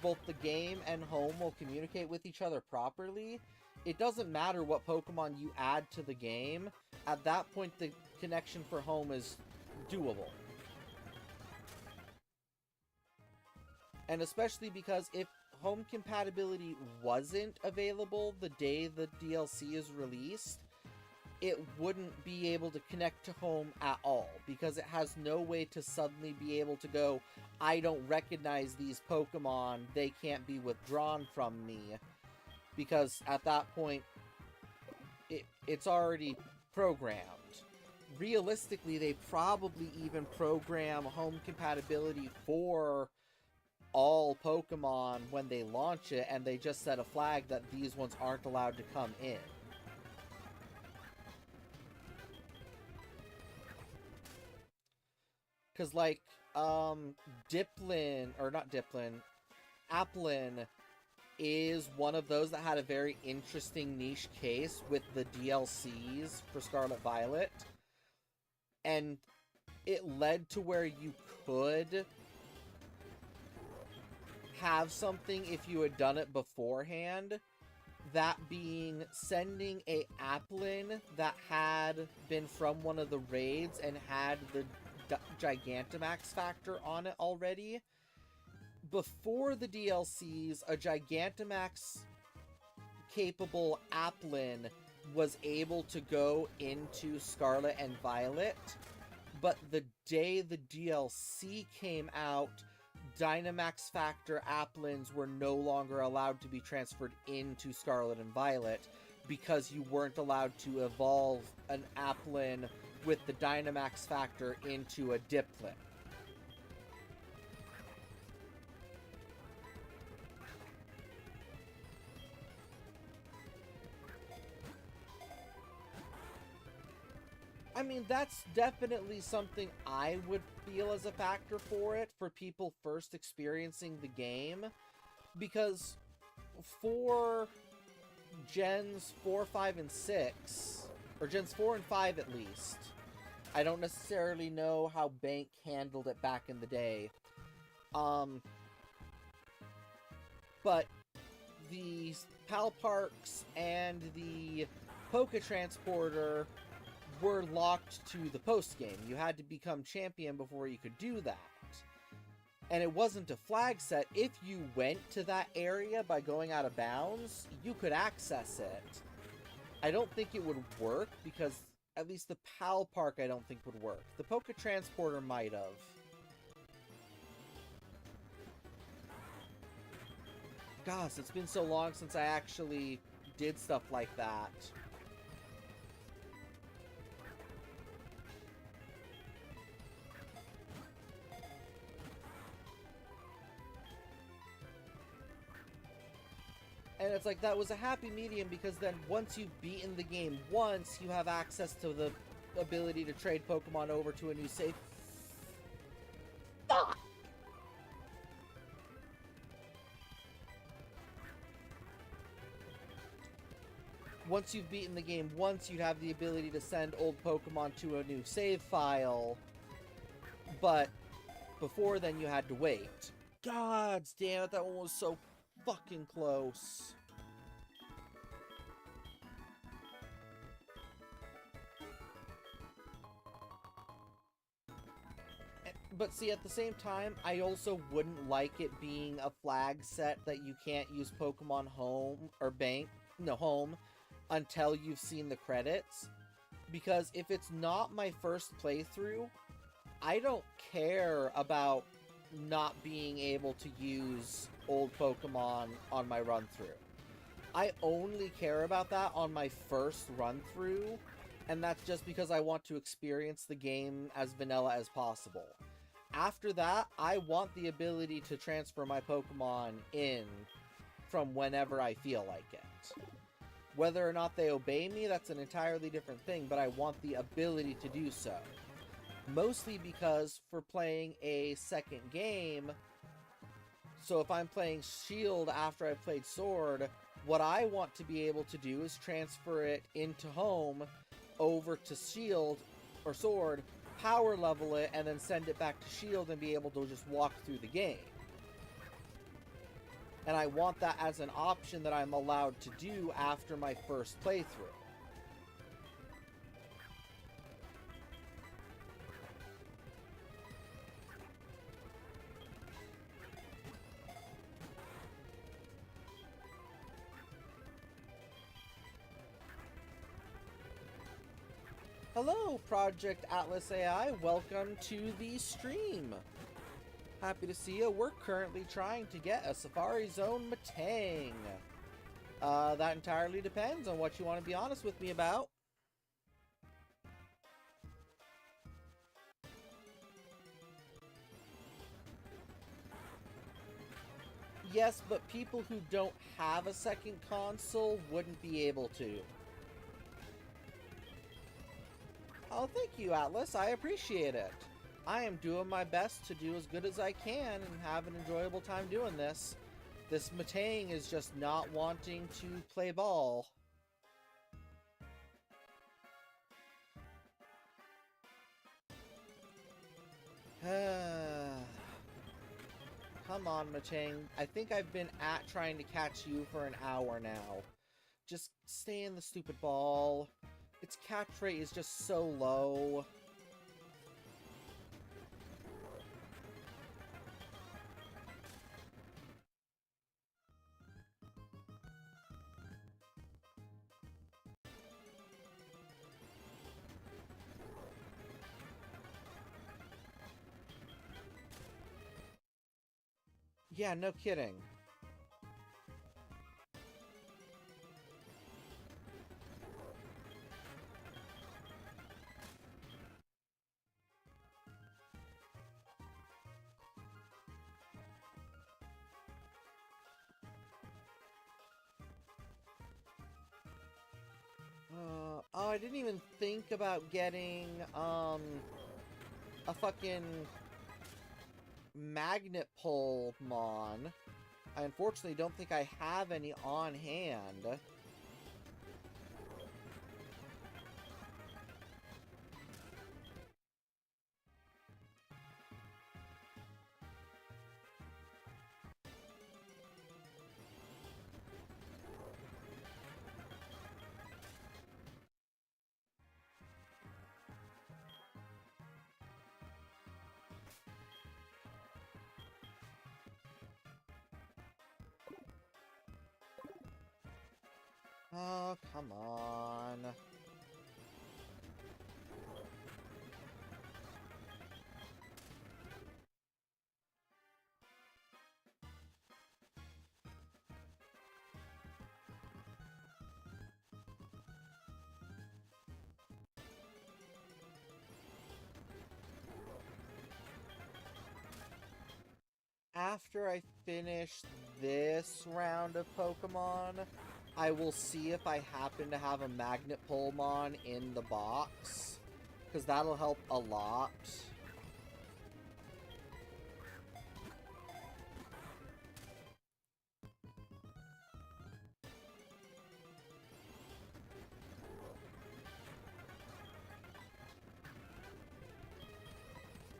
both the game and home will communicate with each other properly, it doesn't matter what Pokemon you add to the game. At that point, the connection for home is doable. And especially because if home compatibility wasn't available the day the DLC is released, it wouldn't be able to connect to home at all, because it has no way to suddenly be able to go, I don't recognize these Pokemon, they can't be withdrawn from me, because at that point, it's already programmed. Realistically, they probably even program home compatibility for all Pokemon when they launch it, and they just set a flag that these ones aren't allowed to come in. Because, like, Applin is one of those that had a very interesting niche case with the DLCs for Scarlet Violet. And it led to where you could have something if you had done it beforehand. That being sending a Applin that had been from one of the raids and had the Gigantamax factor on it already. Before the DLCs, a Gigantamax capable Applin was able to go into Scarlet and Violet, but the day the DLC came out, Dynamax Factor Applins were no longer allowed to be transferred into Scarlet and Violet because you weren't allowed to evolve an Applin with the Dynamax Factor into a Dipplin. I mean, that's definitely something I would feel as a factor for it, for people first experiencing the game. Because for Gens 4, 5, and 6, or Gens 4 and 5 at least, I don't necessarily know how Bank handled it back in the day. But the Pal Parks and the Poke Transporter were locked to the post-game. You had to become champion before you could do that. And it wasn't a flag set. If you went to that area by going out of bounds, you could access it. I don't think it would work, because at least the Pal Park I don't think would work. The Poke Transporter might have. Gosh, it's been so long since I actually did stuff like that. And it's like, that was a happy medium, because then once you've beaten the game once, you have access to the ability to trade Pokemon over to a new save. Fuck! Once you've beaten the game once, you'd have the ability to send old Pokemon to a new save file. But before then, you had to wait. God damn it, that one was so fucking close. But see, at the same time, I also wouldn't like it being a flag set that you can't use Pokemon Home or Home until you've seen the credits. Because if it's not my first playthrough, I don't care about not being able to use old Pokemon on my run-through. I only care about that on my first run-through, and that's just because I want to experience the game as vanilla as possible. After that, I want the ability to transfer my Pokemon in from whenever I feel like it. Whether or not they obey me, that's an entirely different thing, but I want the ability to do so. Mostly because for playing a second game, so if I'm playing Shield after I've played Sword, what I want to be able to do is transfer it into home, over to Shield, or Sword, power level it, and then send it back to Shield and be able to just walk through the game. And I want that as an option that I'm allowed to do after my first playthrough. Hello, Project Atlas AI. Welcome to the stream. Happy to see you. We're currently trying to get a Safari Zone Matang. That entirely depends on what you want to be honest with me about. Yes, but people who don't have a second console wouldn't be able to. Oh, thank you, Atlas. I appreciate it. I am doing my best to do as good as I can and have an enjoyable time doing this. This Matang is just not wanting to play ball. Come on, Matang. I think I've been trying to catch you for an hour now. Just stay in the stupid ball. Its catch rate is just so low. Yeah, no kidding. Oh, I didn't even think about getting, a fucking magnet pole mon. I unfortunately don't think I have any on hand. Oh, come on. After I finish this round of Pokemon, I will see if I happen to have a Magnet Polemon in the box, because that'll help a lot.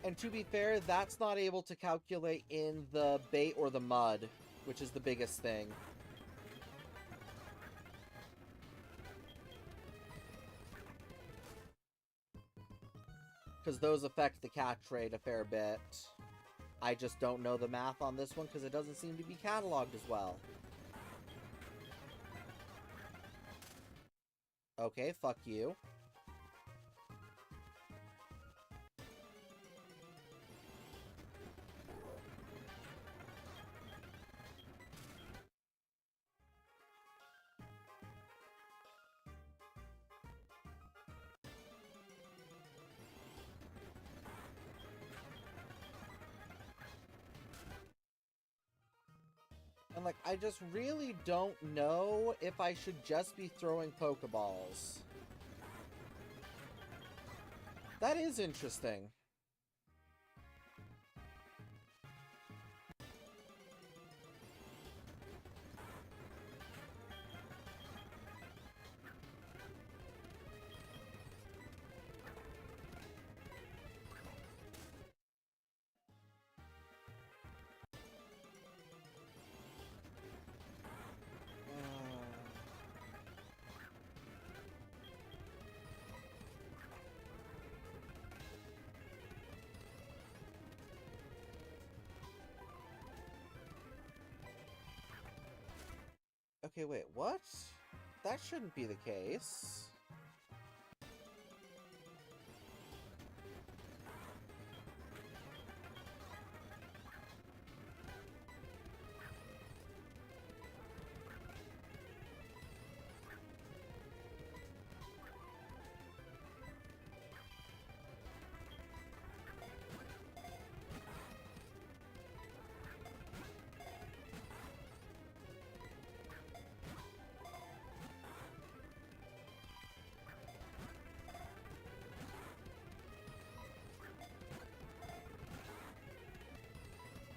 And to be fair, that's not able to calculate in the bait or the mud, which is the biggest thing. Because those affect the catch rate a fair bit. I just don't know the math on this one because it doesn't seem to be cataloged as well. Okay, fuck you. And, like, I just really don't know if I should just be throwing Pokeballs. That is interesting. Okay, wait, what? That shouldn't be the case.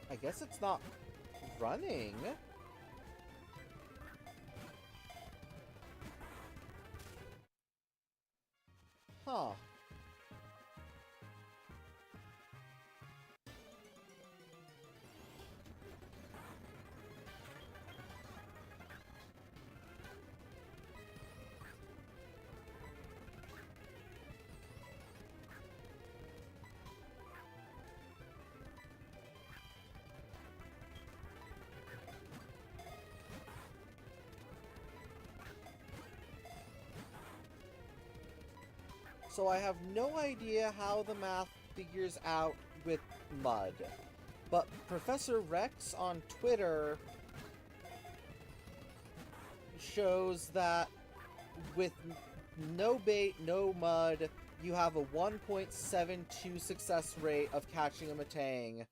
I guess it's not running. Huh. So I have no idea how the math figures out with mud. But Professor Rex on Twitter shows that with no bait, no mud, you have a 1.72 success rate of catching a Metang.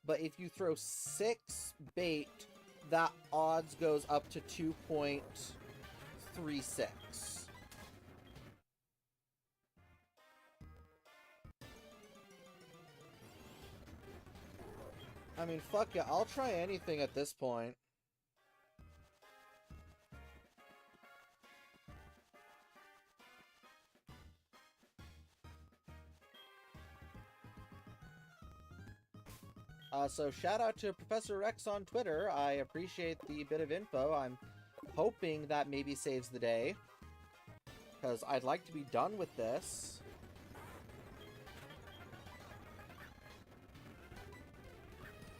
But if you throw 6 bait, that odds goes up to 2.36. I mean, fuck yeah, I'll try anything at this point. So shout out to Professor Rex on Twitter. I appreciate the bit of info. I'm hoping that maybe saves the day, because I'd like to be done with this.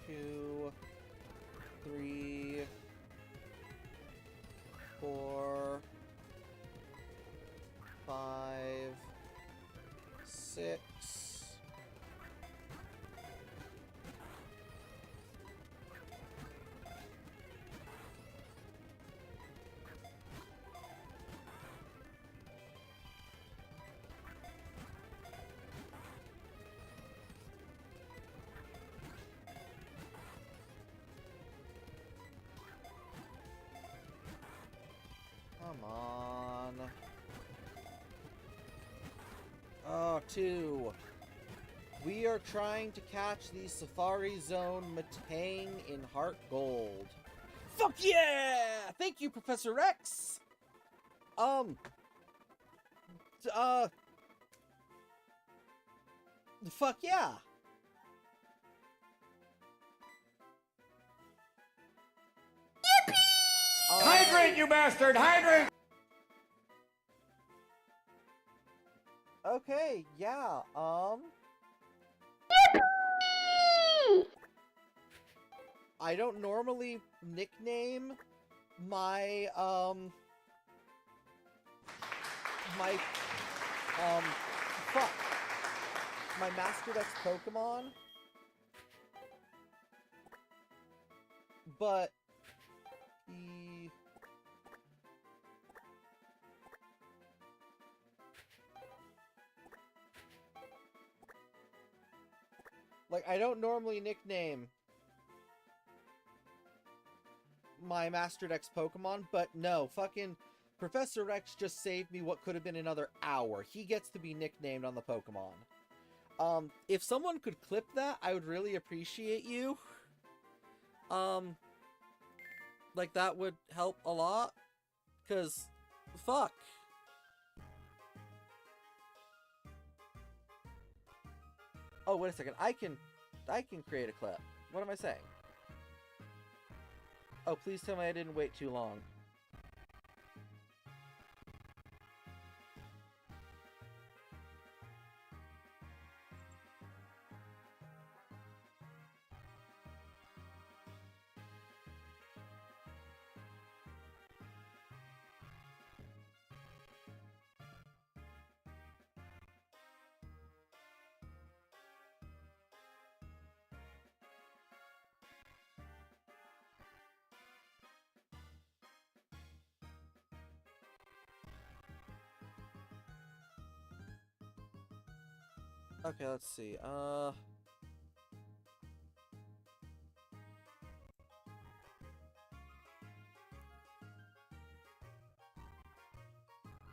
Two, 3, 4, 5, 6. Come on. Oh, 2. We are trying to catch the Safari Zone Metang in Heart Gold. Fuck yeah! Thank you, Professor Rex! Fuck yeah! Hydrant, you bastard! Hydrant! Okay, yeah, I don't normally nickname my, fuck. My Master Dex Pokemon. But he... Like, I don't normally nickname my Master Dex Pokemon, but no, fucking Professor X just saved me what could have been another hour. He gets to be nicknamed on the Pokemon. If someone could clip that, I would really appreciate you. Like, that would help a lot. 'Cause, fuck. Oh, wait a second. I can create a clip. What am I saying? Oh, please tell me I didn't wait too long. Okay, let's see.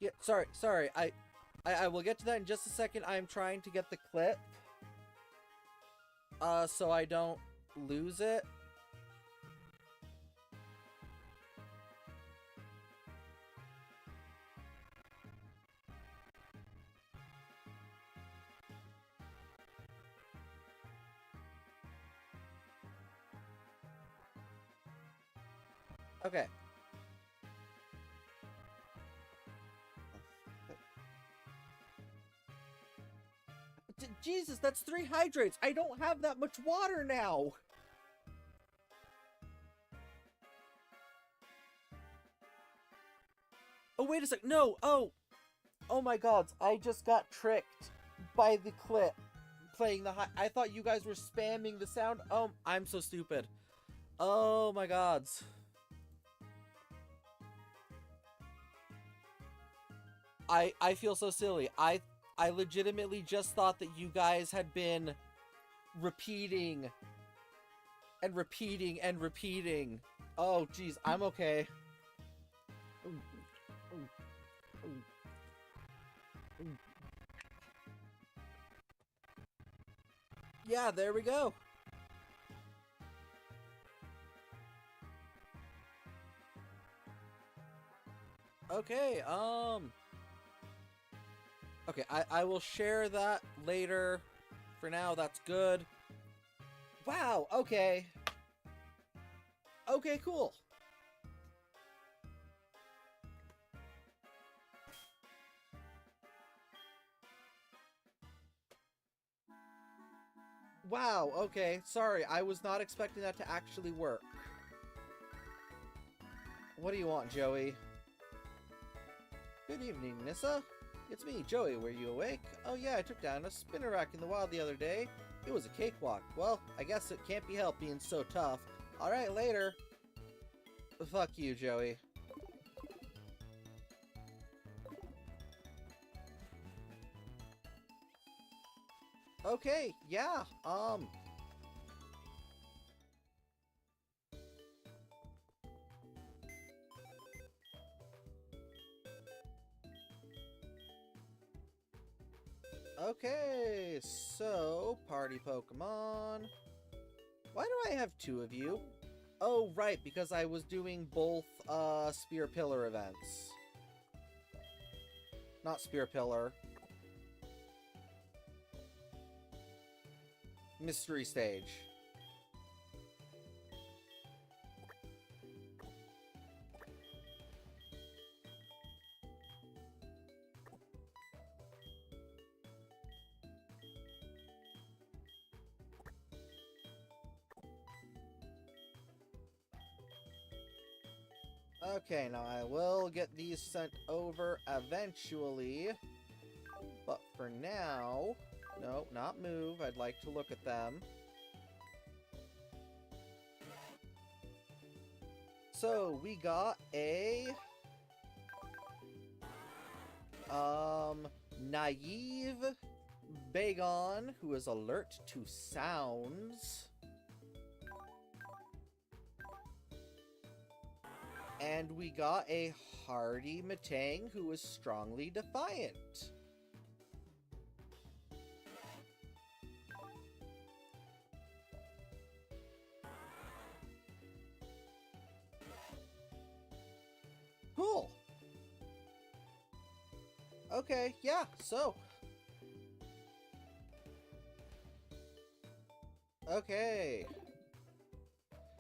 Yeah, sorry. I will get to that in just a second. I'm trying to get the clip. So I don't lose it. Okay. Jesus, that's 3 hydrates! I don't have that much water now! Oh, wait a sec. No! Oh! Oh my god, I just got tricked by the clip playing the high. I thought you guys were spamming the sound. Oh, I'm so stupid. Oh my gods. I feel so silly. I legitimately just thought that you guys had been repeating and repeating and repeating. Oh, jeez, I'm okay. Yeah, there we go. Okay, okay, I will share that later. For now, that's good. Wow, okay. Okay, cool. Wow, okay, sorry, I was not expecting that to actually work. What do you want, Joey? Good evening, Nissa. It's me, Joey. Were you awake? Oh yeah, I took down a spinner rack in the wild the other day. It was a cakewalk. Well, I guess it can't be helped being so tough. Alright, later. Fuck you, Joey. Okay, yeah, okay, so, party Pokemon. Why do I have 2 of you? Oh, right, because I was doing both, Spear Pillar events. Not Spear Pillar. Mystery Stage. Okay, now I will get these sent over eventually. But for now... No, not move. I'd like to look at them. So, we got a... naive Bagon, who is alert to sounds. And we got a hardy Matang who is strongly defiant. Cool. Okay, yeah, so. Okay.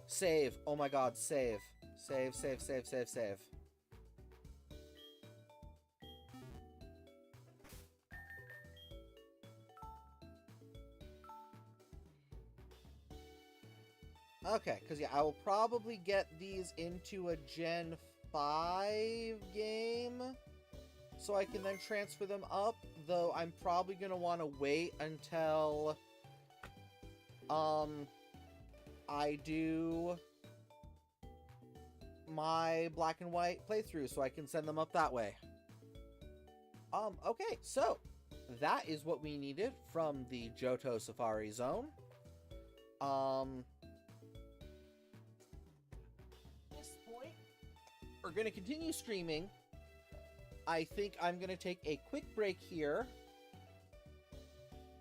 Save. Oh my god, save. Save, save, save, save, save. Okay, because yeah, I will probably get these into a Gen 5 game, so I can then transfer them up, though I'm probably going to want to wait until, I do my black and white playthrough, so I can send them up that way. Okay, so, that is what we needed from the Johto Safari Zone. We're going to continue streaming. I think I'm going to take a quick break here.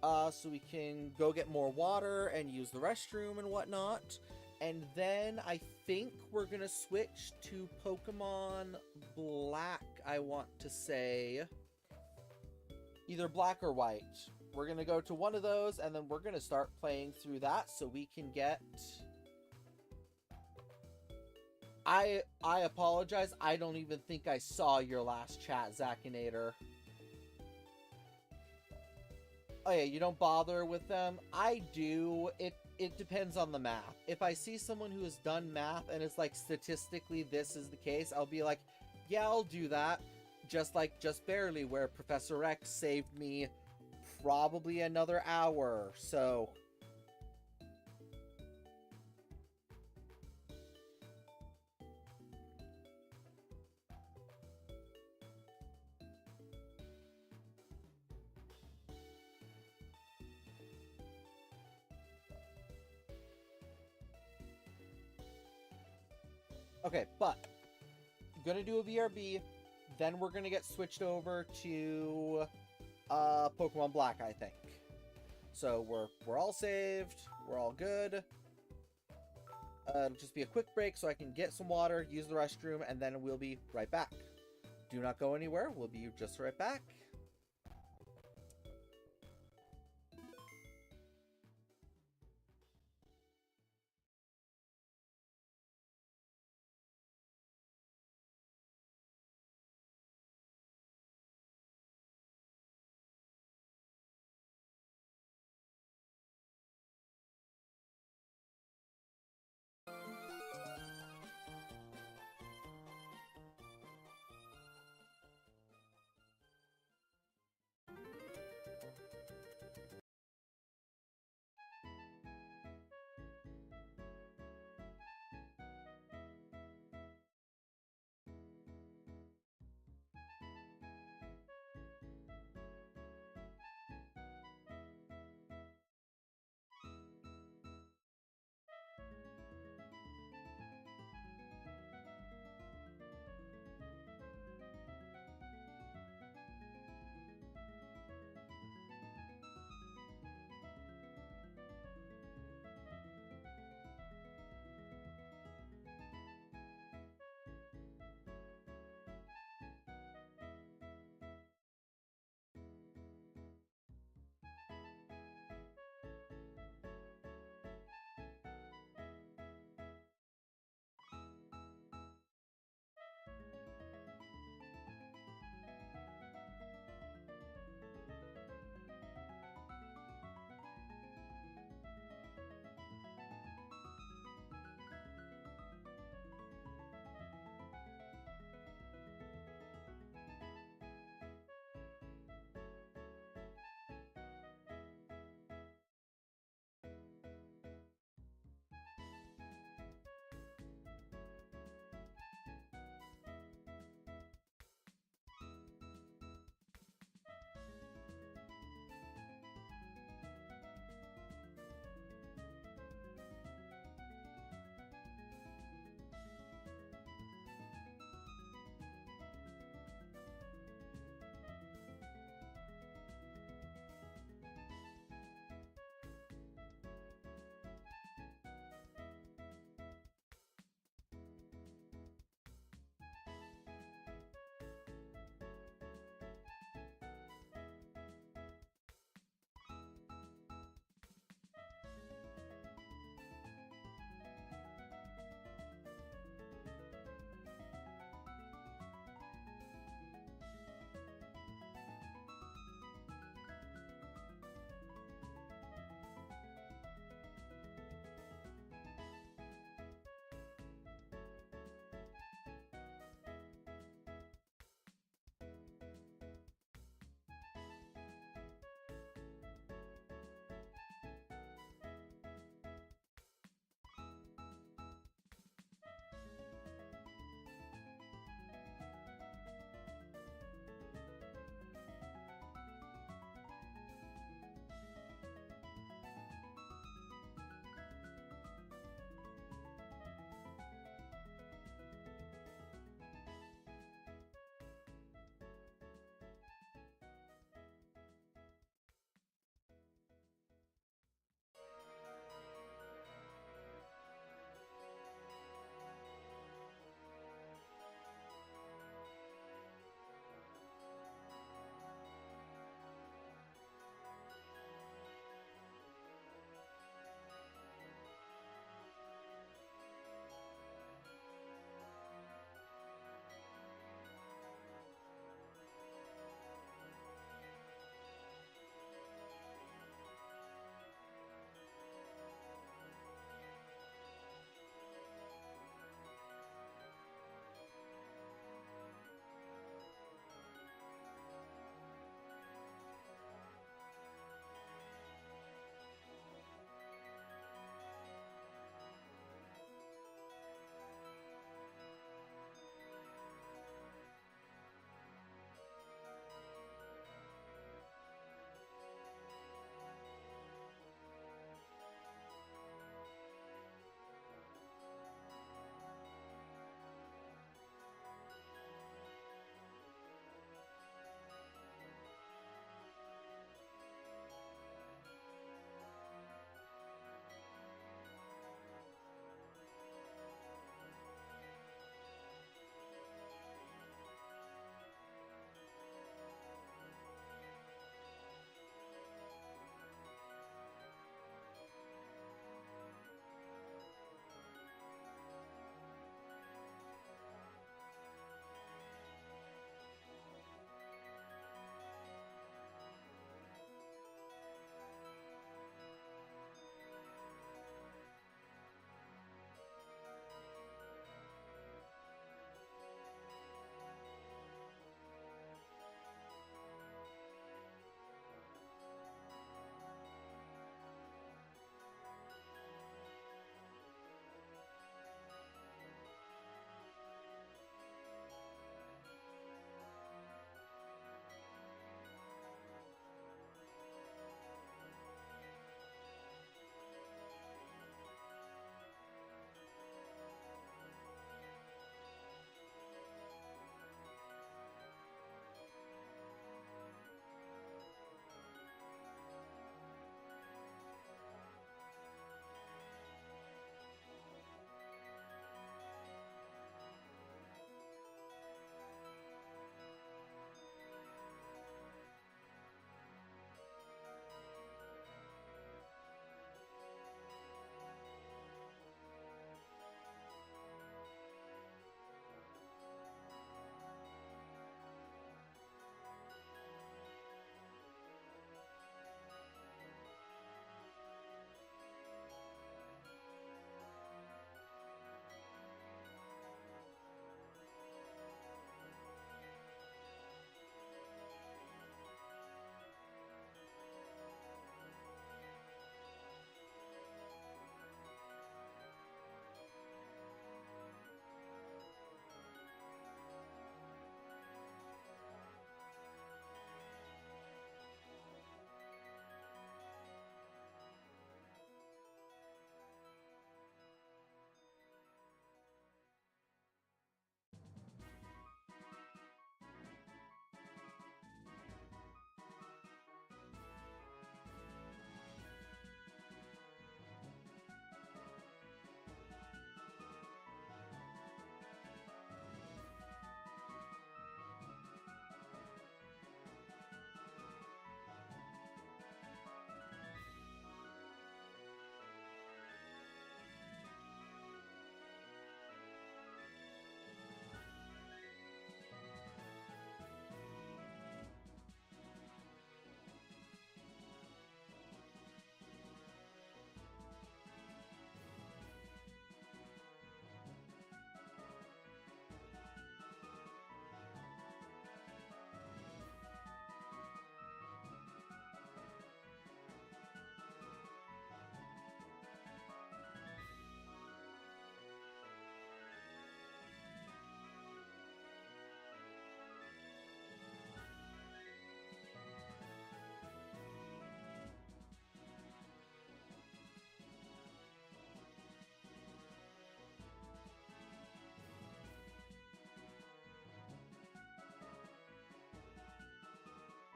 So we can go get more water and use the restroom and whatnot. And then I think we're going to switch to Pokemon Black, I want to say. Either Black or White. We're going to go to one of those, and then we're going to start playing through that so we can get... I apologize. I don't even think I saw your last chat, Zakinator. Oh yeah, you don't bother with them? I do. It depends on the math. If I see someone who has done math and it's like statistically this is the case, I'll be like, yeah, I'll do that. Just barely, where Professor X saved me probably another hour, so... Okay, but gonna do a VRB, then we're gonna get switched over to Pokemon Black, I think. So we're all saved, we're all good. It'll just be a quick break so I can get some water, use the restroom, and then we'll be right back. Do not go anywhere, we'll be just right back.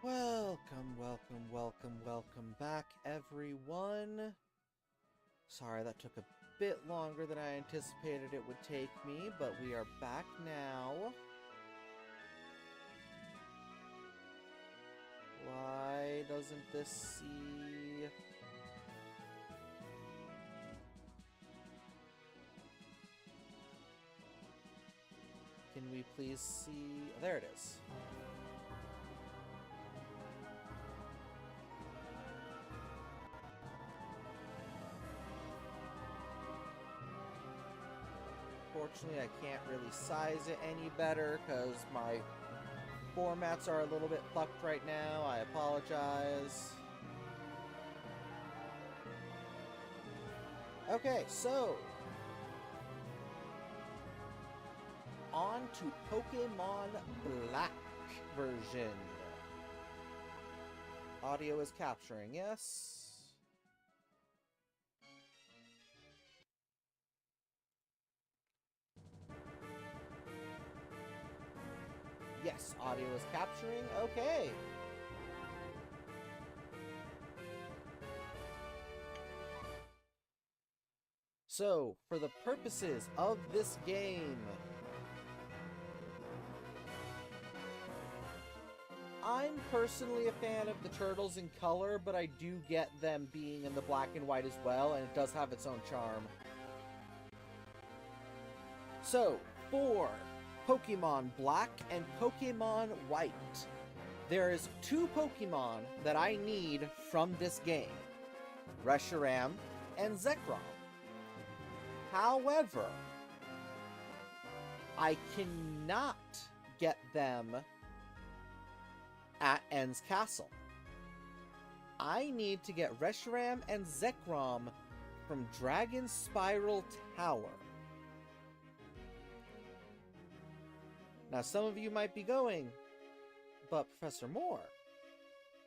Welcome, welcome, welcome, welcome back, everyone. Sorry that took a bit longer than I anticipated it would take me, but we are back now. Why doesn't this see... Can we please see... Oh, there it is. Unfortunately, I can't really size it any better because my formats are a little bit fucked right now. I apologize. Okay, so on to Pokemon Black version. Audio is capturing, yes. Yes, audio is capturing. Okay. So, for the purposes of this game, I'm personally a fan of the turtles in color, but I do get them being in the black and white as well, and it does have its own charm. So, for Pokemon Black and Pokemon White, there is 2 Pokemon that I need from this game, Reshiram and Zekrom. However, I cannot get them at En's Castle. I need to get Reshiram and Zekrom from Dragonspiral Tower. Now, some of you might be going, but Professor Moore,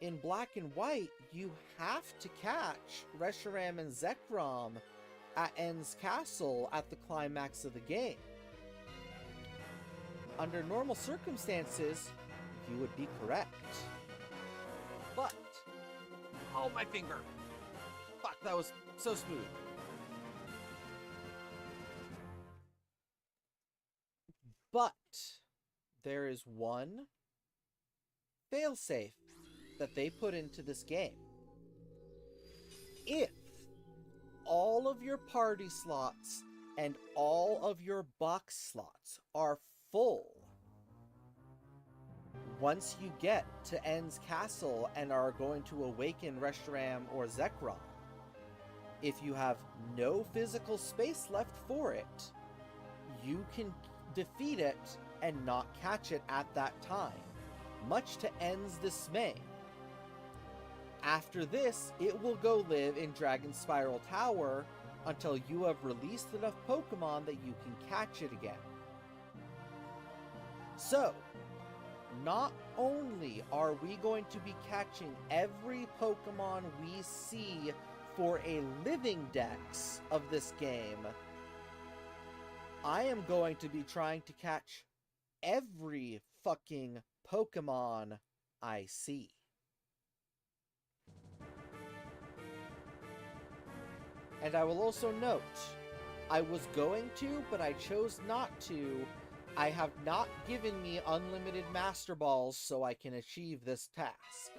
in Black and White, you have to catch Reshiram and Zekrom at En's Castle at the climax of the game. Under normal circumstances, you would be correct. But... Oh, my finger! Fuck, that was so smooth. But there is one failsafe that they put into this game. If all of your party slots and all of your box slots are full once you get to En's Castle and are going to awaken Reshiram or Zekrom, if you have no physical space left for it, you can defeat it and not catch it at that time, much to En's dismay. After this, it will go live in Dragonspiral Tower until you have released enough Pokemon that you can catch it again. So, not only are we going to be catching every Pokemon we see for a living dex of this game, I am going to be trying to catch every fucking Pokemon I see. And I will also note, I was going to, but I chose not to. I have not given me unlimited Master Balls so I can achieve this task.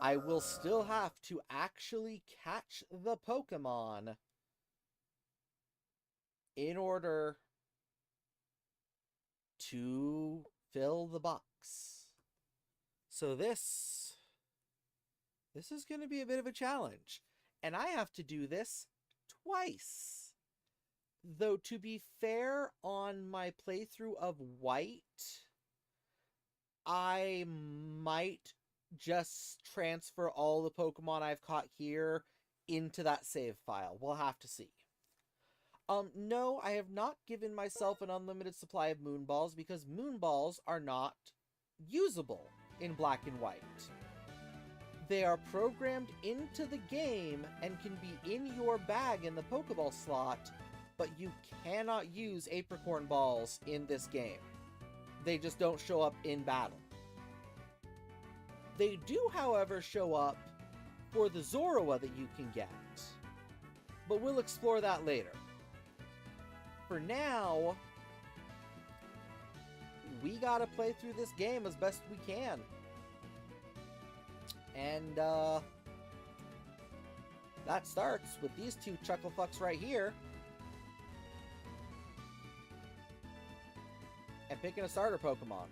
I will still have to actually catch the Pokemon in order to fill the box. So this is going to be a bit of a challenge. And I have to do this twice. Though, to be fair, on my playthrough of White, I might just transfer all the Pokemon I've caught here into that save file. We'll have to see. No, I have not given myself an unlimited supply of Moon Balls because Moon Balls are not usable in Black and White. They are programmed into the game and can be in your bag in the Pokeball slot, but you cannot use Apricorn Balls in this game. They just don't show up in battle. They do, however, show up for the Zorua that you can get. But we'll explore that later. For now, we gotta play through this game as best we can. And, that starts with these two Chucklefucks right here. And picking a starter Pokemon.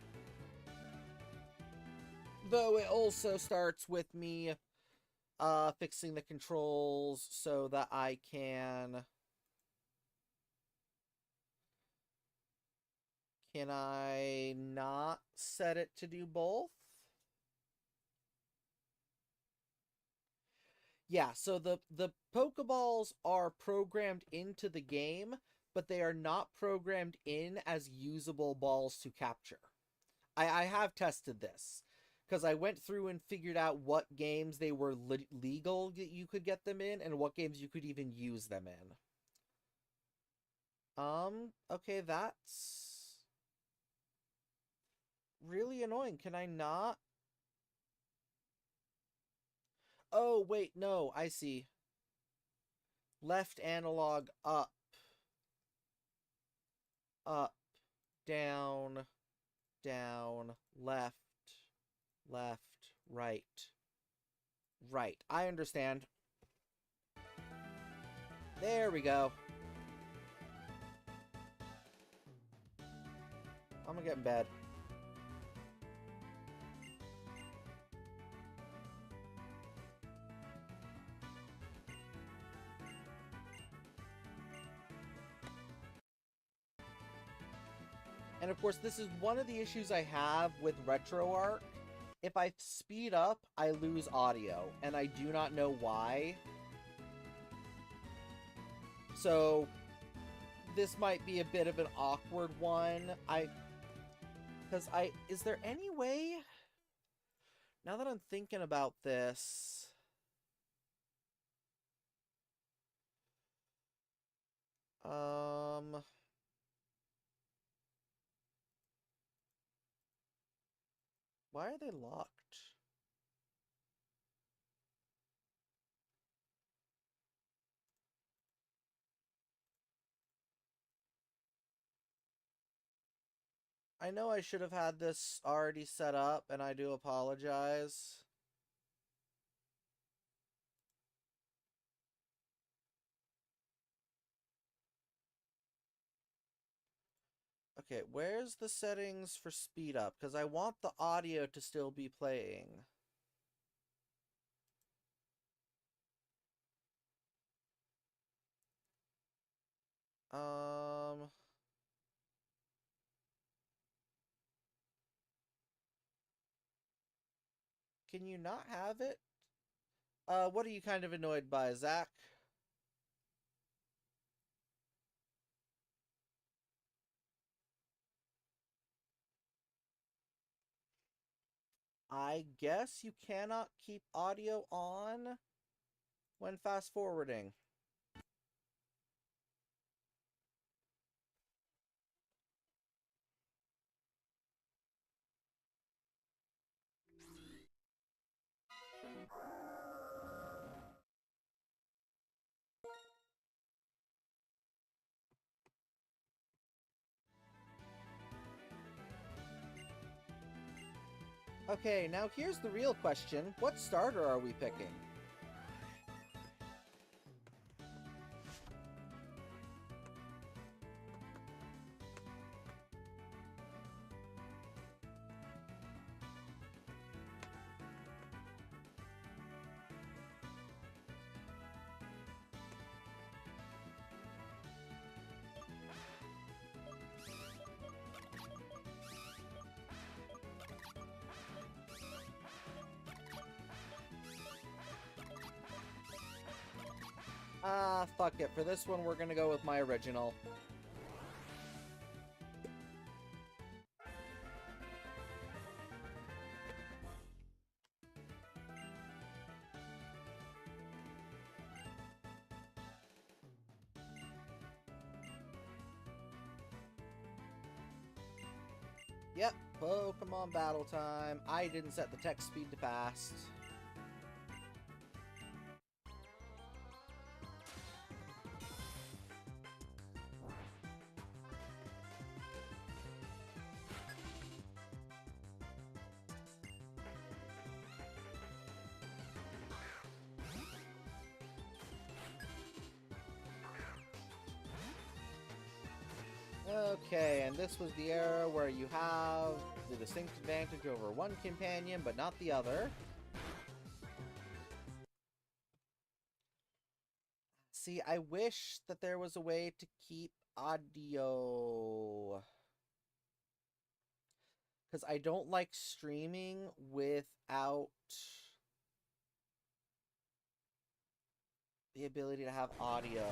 Though it also starts with me fixing the controls so that I can... Can I not set it to do both? Yeah, so the Pokeballs are programmed into the game, but they are not programmed in as usable balls to capture. I have tested this, because I went through and figured out what games they were legal that you could get them in, and what games you could even use them in. Okay, that's really annoying. Can I not? Oh, wait, no, I see. Left analog up. Up. Down. Down. Left. Left. Right. Right. I understand. There we go. I'm gonna get in bed. And of course, this is one of the issues I have with RetroArch. If I speed up, I lose audio, and I do not know why. So, this might be a bit of an awkward one. Is there any way? Now that I'm thinking about this... Why are they locked? I know I should have had this already set up, and I do apologize. Okay, where's the settings for speed up? Because I want the audio to still be playing. Can you not have it? What are you kind of annoyed by, Zach? I guess you cannot keep audio on when fast forwarding. Okay, now here's the real question. What starter are we picking? Ah, fuck it. For this one, we're gonna go with my original. Yep, Pokemon battle time. I didn't set the text speed to fast. Okay, and this was the era where you have the distinct advantage over one companion, but not the other. See, I wish that there was a way to keep audio. Because I don't like streaming without the ability to have audio.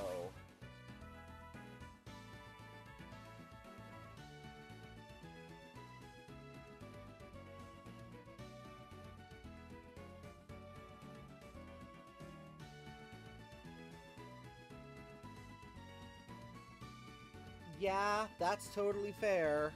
Yeah, that's totally fair.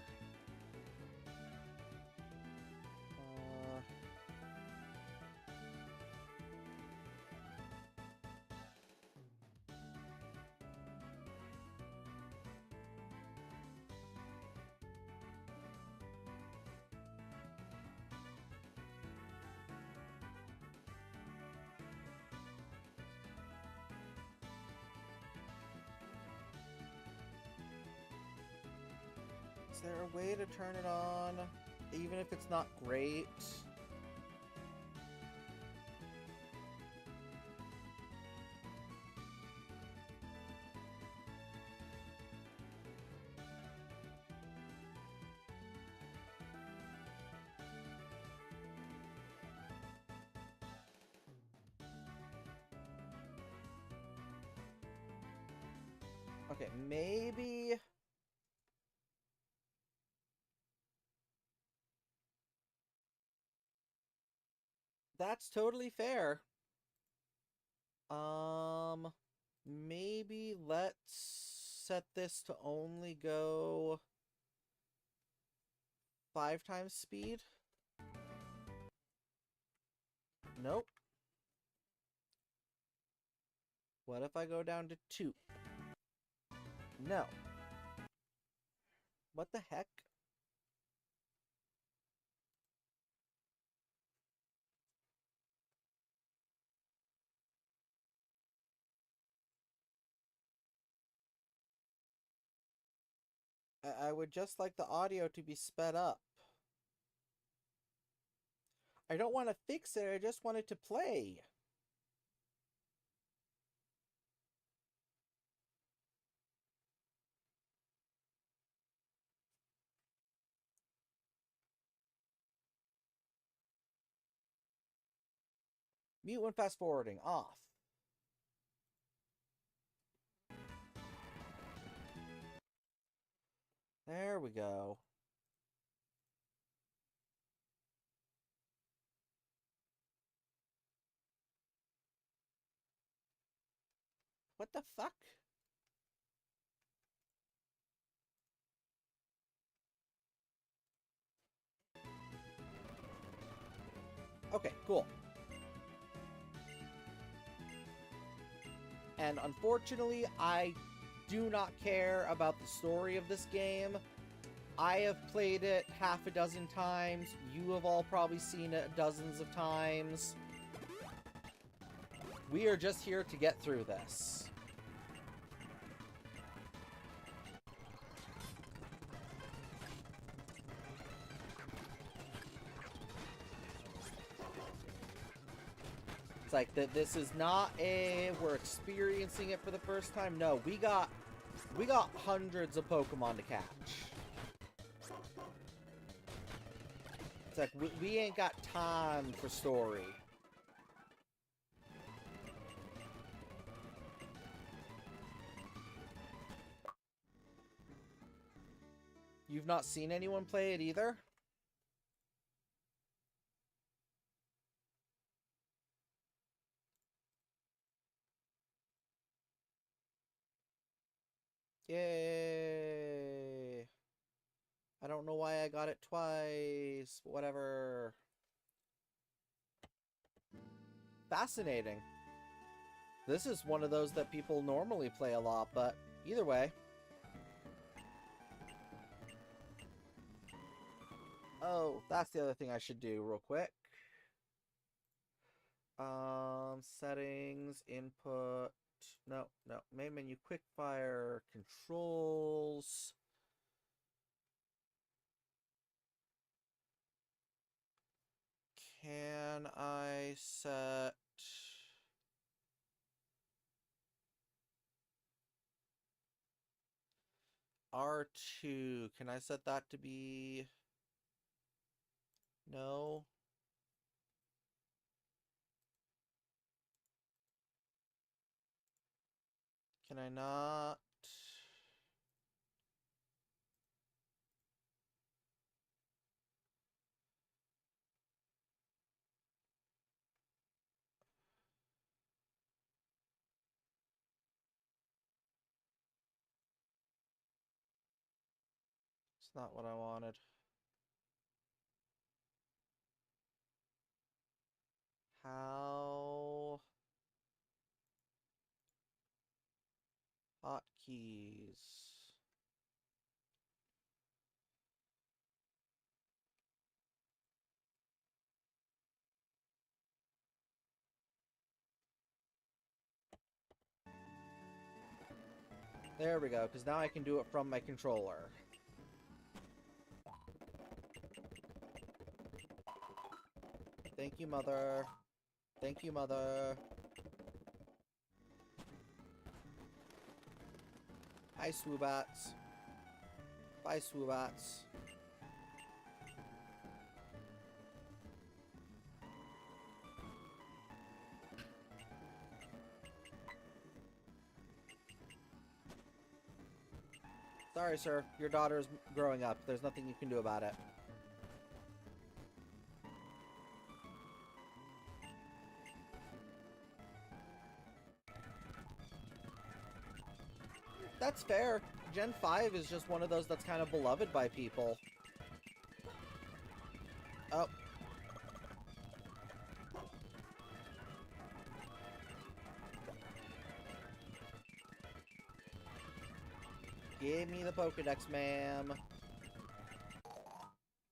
Is there a way to turn it on, even if it's not great? Okay, maybe... That's totally fair. Maybe let's set this to only go 5 times speed? Nope. What if I go down to 2? No. What the heck? I would just like the audio to be sped up. I don't want to fix it, I just want it to play. Mute when fast forwarding, off. There we go. What the fuck? Okay, cool. And unfortunately, I do not care about the story of this game. I have played it half a dozen times. You have all probably seen it dozens of times. We are just here to get through this. It's like that. This is not we're experiencing it for the first time. No, we got hundreds of Pokemon to catch. It's like we ain't got time for story. You've not seen anyone play it either? Yay! I don't know why I got it twice. Whatever. Fascinating. This is one of those that people normally play a lot, but either way. Oh, that's the other thing I should do real quick. Settings, input. No, main menu, quick fire, controls. Can I set R2? Can I set that to be... No. Can I not? It's not what I wanted. How? Hotkeys. There we go, because now I can do it from my controller. Thank you, Mother. Thank you, Mother. Hi, Swoobats. Bye, Swoobats. Sorry, sir. Your daughter's growing up. There's nothing you can do about it. That's fair. Gen 5 is just one of those that's kind of beloved by people. Oh. Give me the Pokedex, ma'am.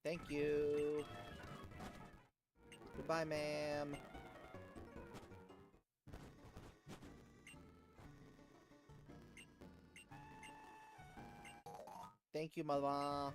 Thank you. Goodbye, ma'am. Thank you, Mama.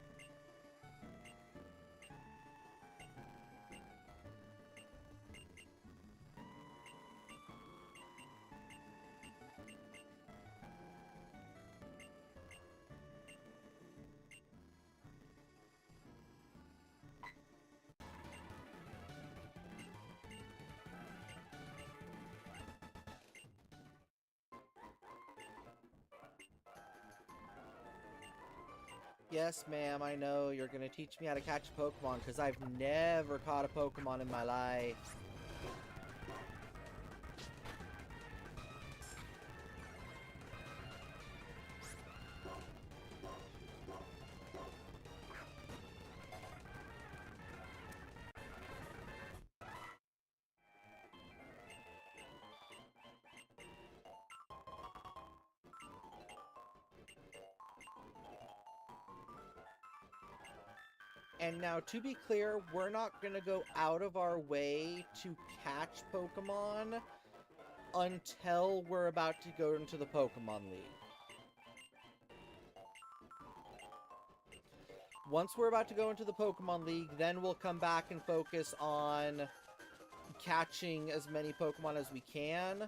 Yes, ma'am, I know. You're gonna teach me how to catch a Pokemon, because I've never caught a Pokemon in my life. And now, to be clear, we're not going to go out of our way to catch Pokemon until we're about to go into the Pokemon League. Once we're about to go into the Pokemon League, then we'll come back and focus on catching as many Pokemon as we can.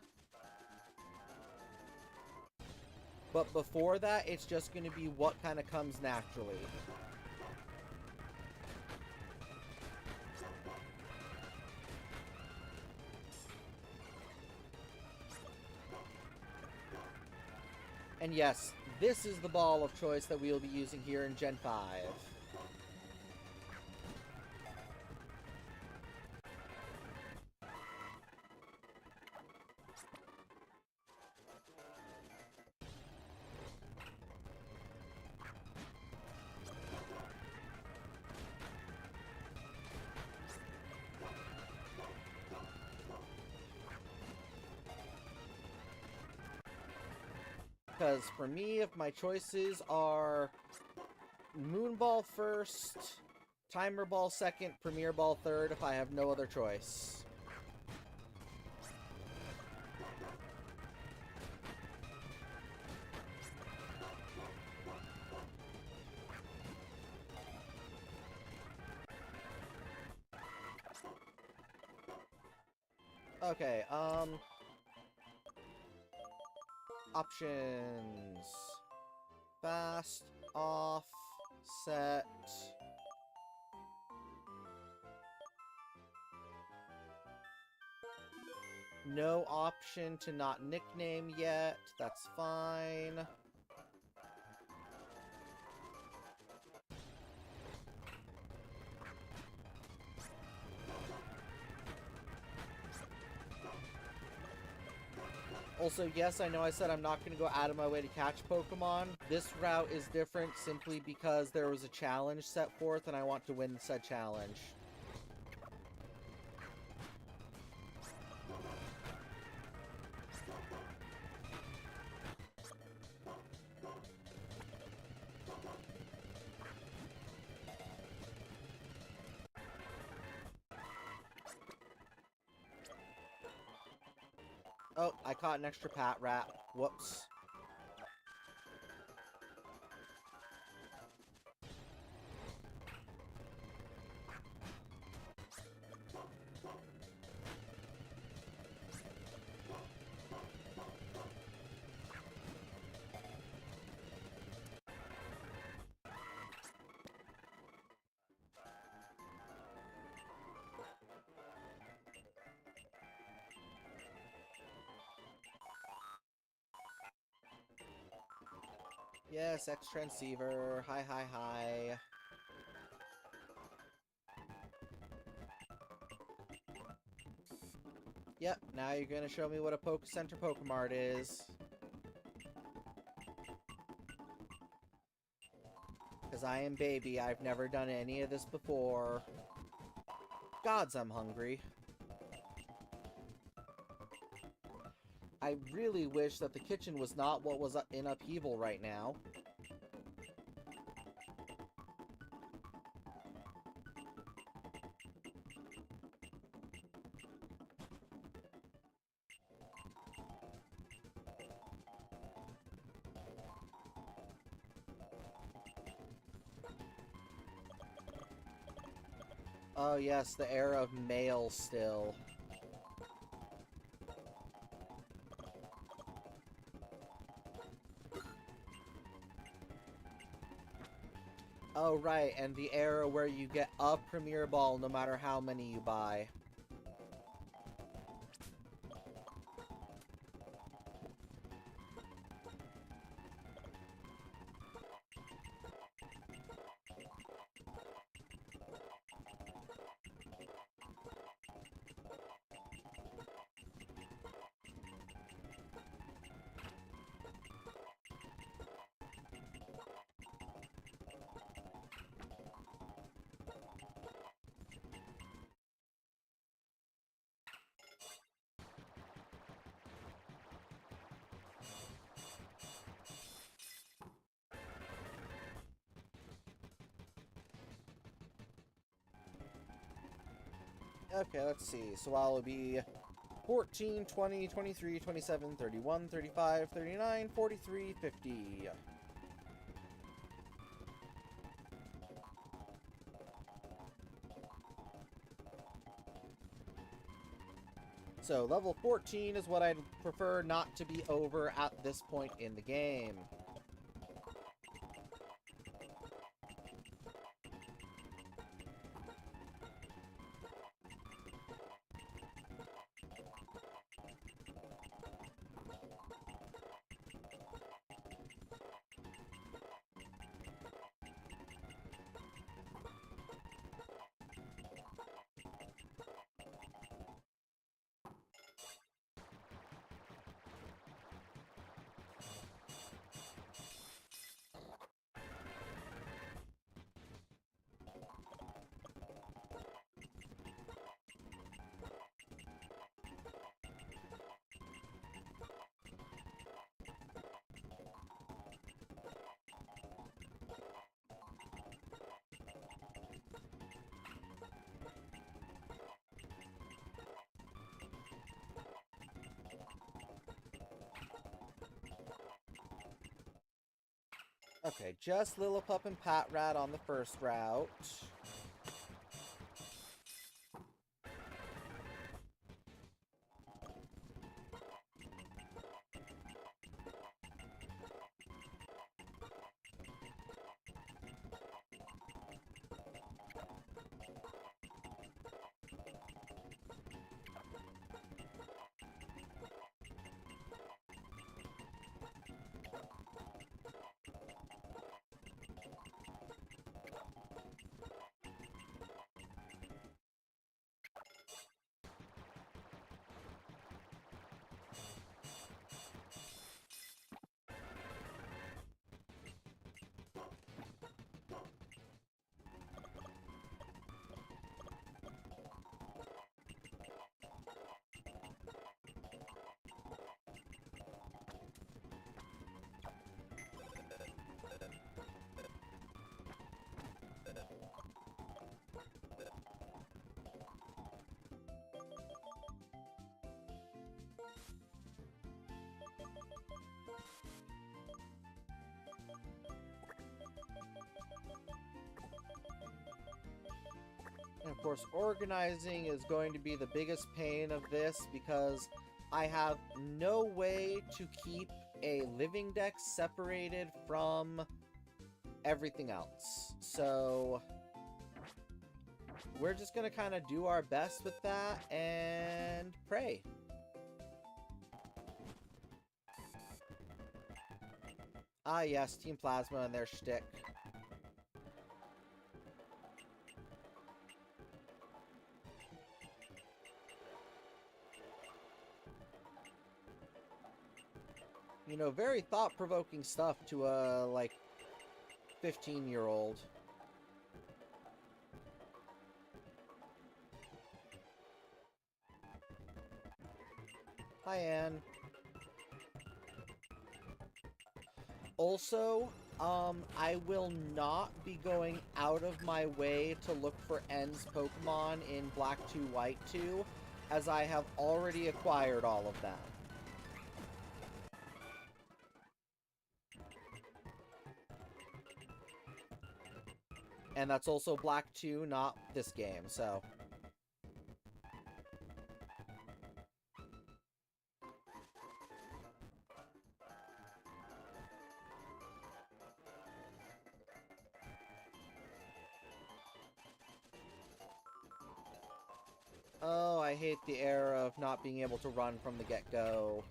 But before that, it's just going to be what kind of comes naturally. And yes, this is the ball of choice that we will be using here in Gen 5. because for me, if my choices are Moon Ball first, Timer Ball second, Premier Ball third, if I have no other choice. Okay, options. Fast, off, set. No option to not nickname yet. That's fine. Also, yes, I know I said I'm not going to go out of my way to catch Pokemon. This route is different simply because there was a challenge set forth and I want to win said challenge. Oh, I caught an extra Pat Rat. Whoops. Yes, X-Transceiver. Hi, hi, hi. Yep, now you're gonna show me what a Poke Center Pokemart is. Because I am baby, I've never done any of this before. Gods, I'm hungry. I really wish that the kitchen was not what was in upheaval right now. Oh yes, the era of mail still. Oh right, and the era where you get a Premier Ball no matter how many you buy. Okay, let's see. So I'll be 14, 20, 23, 27, 31, 35, 39, 43, 50. So level 14 is what I'd prefer not to be over at this point in the game. Okay, just Lillipup and Pat Rat on the first route. And of course, organizing is going to be the biggest pain of this because I have no way to keep a living deck separated from everything else. So we're just going to kind of do our best with that and pray. Ah yes, Team Plasma and their shtick. You know, very thought-provoking stuff to a, like, 15-year-old. Hi, Anne. Also, I will not be going out of my way to look for N's Pokemon in Black 2, White 2, as I have already acquired all of them. And that's also Black 2, not this game, so... Oh, I hate the era of not being able to run from the get-go.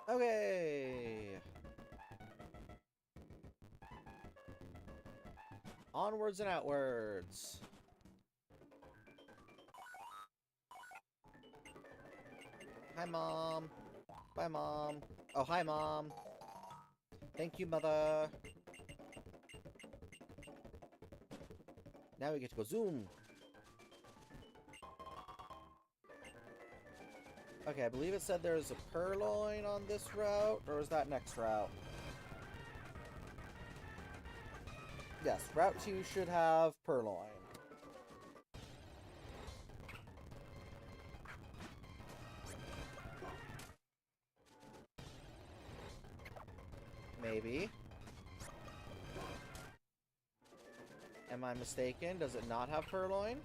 Okay! Onwards and outwards. Hi, Mom. Bye, Mom. Oh, hi, Mom. Thank you, Mother. Now we get to go zoom. Okay, I believe it said there's a purloin on this route, or is that next route? Yes, Route 2 should have purloin. Maybe. Am I mistaken? Does it not have purloin?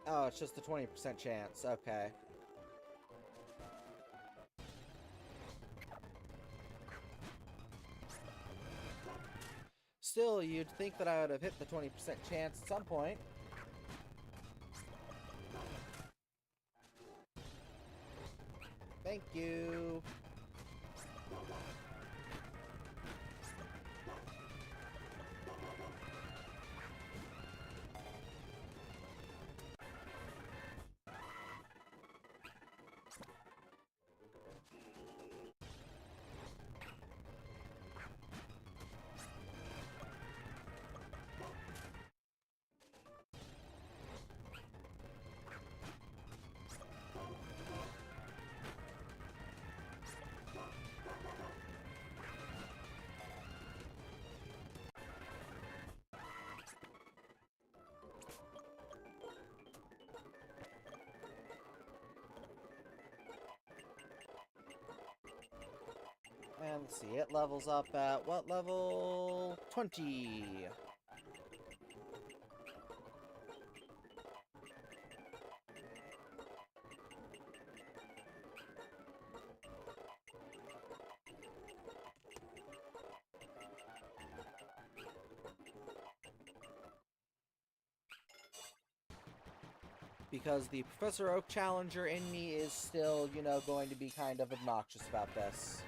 Oh, it's just a 20% chance. Okay. still, you'd think that I would have hit the 20% chance at some point. Thank you. And let's see, it levels up at what level? 20. Because the Professor Oak Challenger in me is still, you know, going to be kind of obnoxious about this.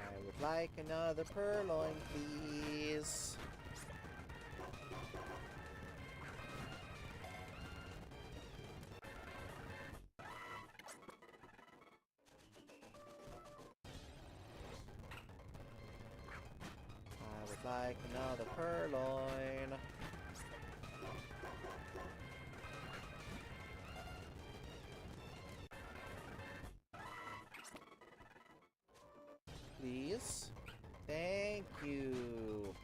I would like another purloin, please. I would like another purloin. Please. Thank you.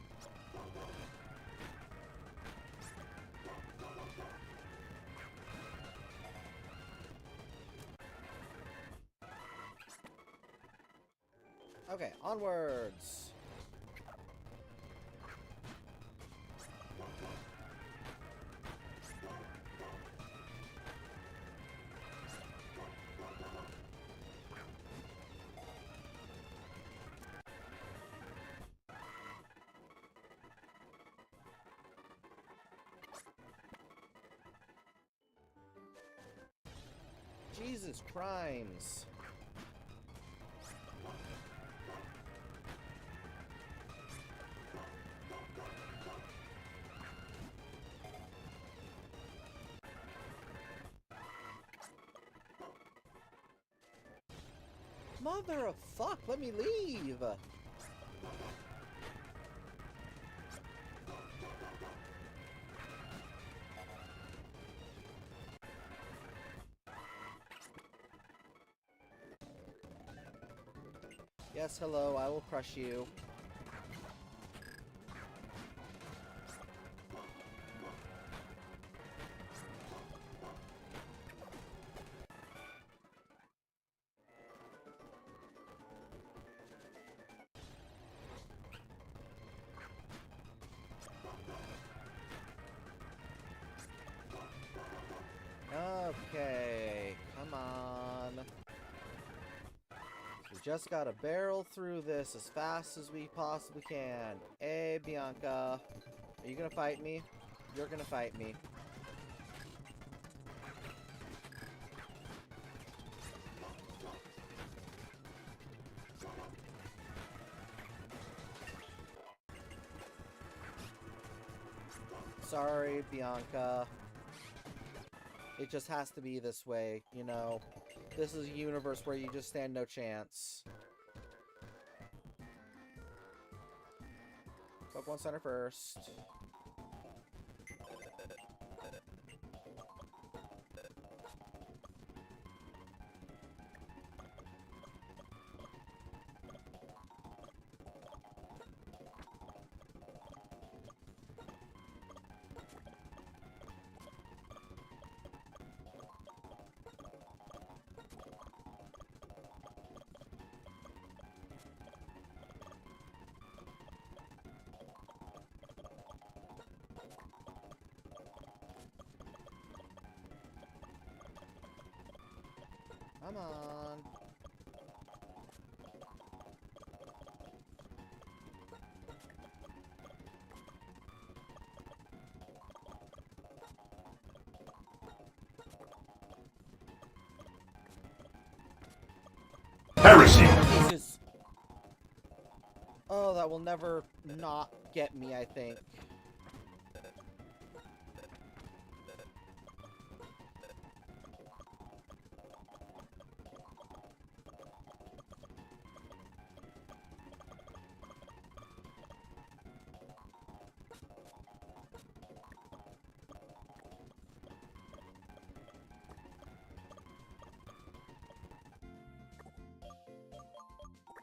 Okay, onwards. Jesus crimes. Mother of fuck, let me leave! Yes, hello, I will crush you. Okay, come on. We just gotta barrel through this as fast as we possibly can. Hey, Bianca. Are you gonna fight me? You're gonna fight me. Sorry, Bianca. It just has to be this way, you know. This is a universe where you just stand no chance. Pokemon Center first. Come on. Heresy. Jesus. Oh, that will never not get me, I think.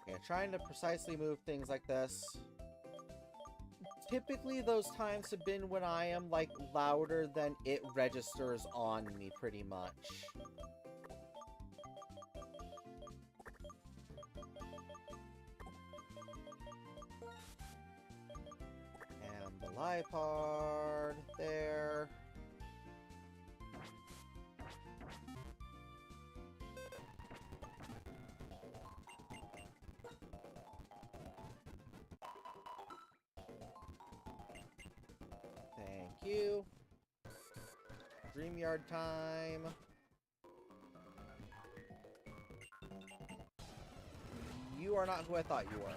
Yeah, trying to precisely move things like this. Typically, those times have been when I am, like, louder than it registers on me, pretty much. And the Lipard there. Thank you. Dreamyard time. You are not who I thought you were.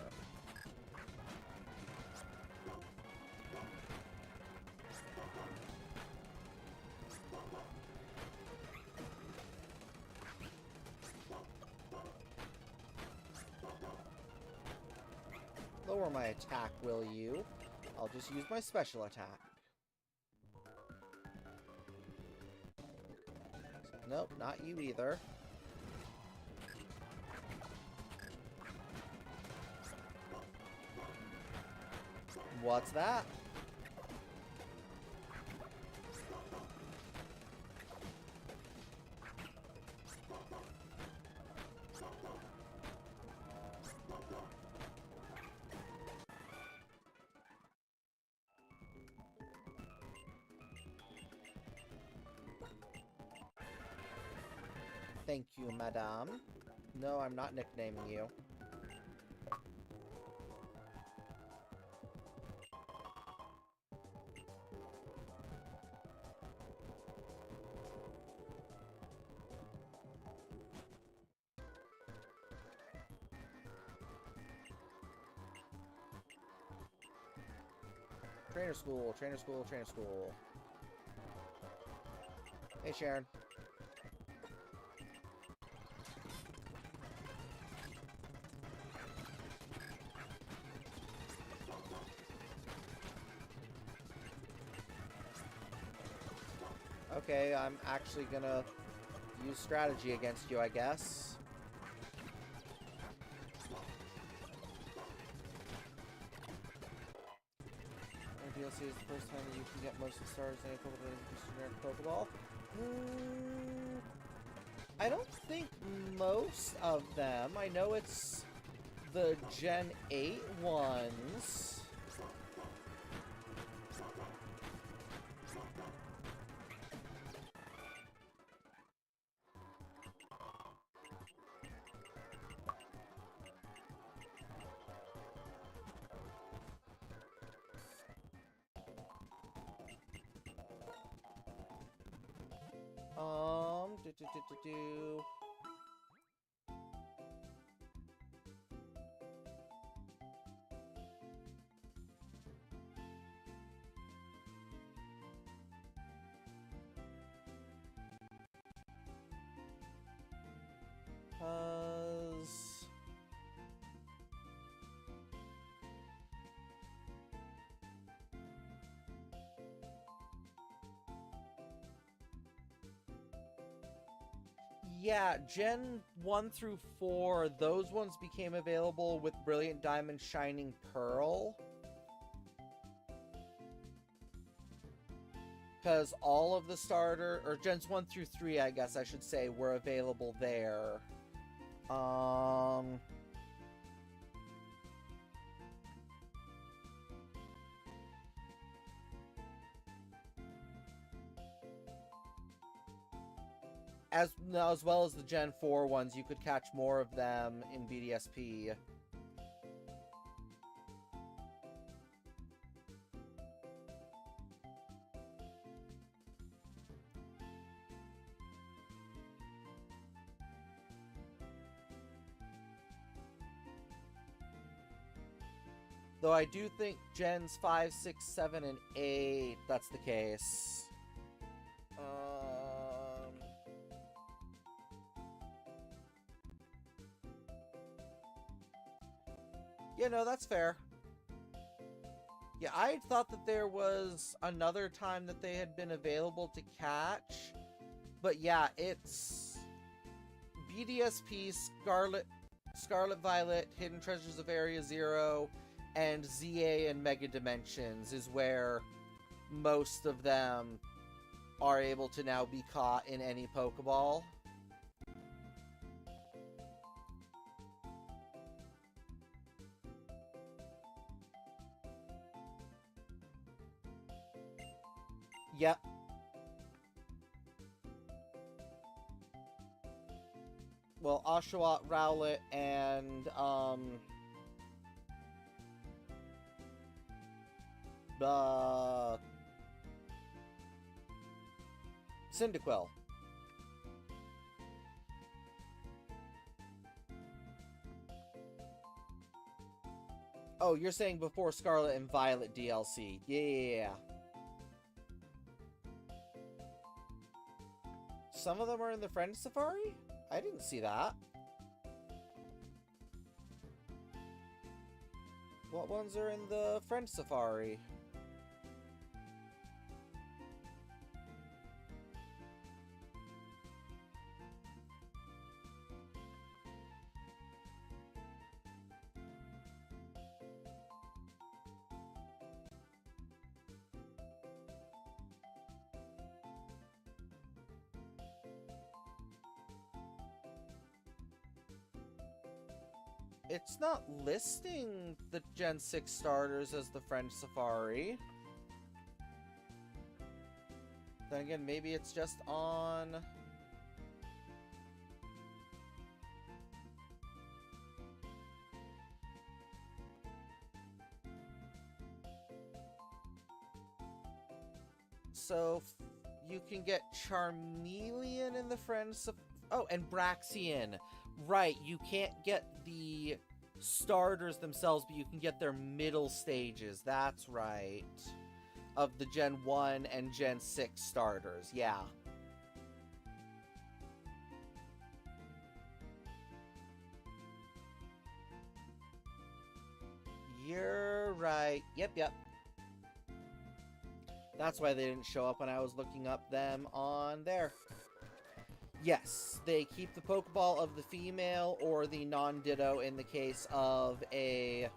Lower my attack, will you? I'll just use my special attack. Nope, not you either. What's that? Thank you, madame. No, I'm not nicknaming you. Trainer school, trainer school, trainer school. Hey, Sharon. Okay, I'm actually gonna use strategy against you, I guess. DLC is the first time that you can get most of the stars in a generic Pokeball. I don't think most of them. I know it's the Gen 8 ones. Do. Yeah, Gen 1 through 4, those ones became available with Brilliant Diamond Shining Pearl. Because all of the starter, or Gens 1 through 3, I guess I should say, were available there. as well as the Gen 4 ones, you could catch more of them in BDSP. Though I do think Gens 5, 6, 7, and 8, that's the case. Yeah, no, that's fair. Yeah, I thought that there was another time that they had been available to catch. But yeah, it's BDSP, Scarlet Violet, Hidden Treasures of Area Zero, and ZA and Mega Dimensions is where most of them are able to now be caught in any Pokeball. Yep. Well, Oshawott, Rowlet, and, Cyndaquil. Oh, you're saying before Scarlet and Violet DLC. Yeah. Some of them are in the Friend Safari? I didn't see that. What ones are in the Friend Safari? It's not listing the Gen 6 starters as the Friend Safari. Then again, maybe it's just on... So, you can get Charmeleon in the Friend Safari... Oh, and Braxian. Right, you can't get the starters themselves, but you can get their middle stages. That's right. Of the Gen 1 and Gen 6 starters, yeah. You're right. Yep. That's why they didn't show up when I was looking up them on there. Yes, they keep the Pokeball of the female or the non-Ditto in the case of a...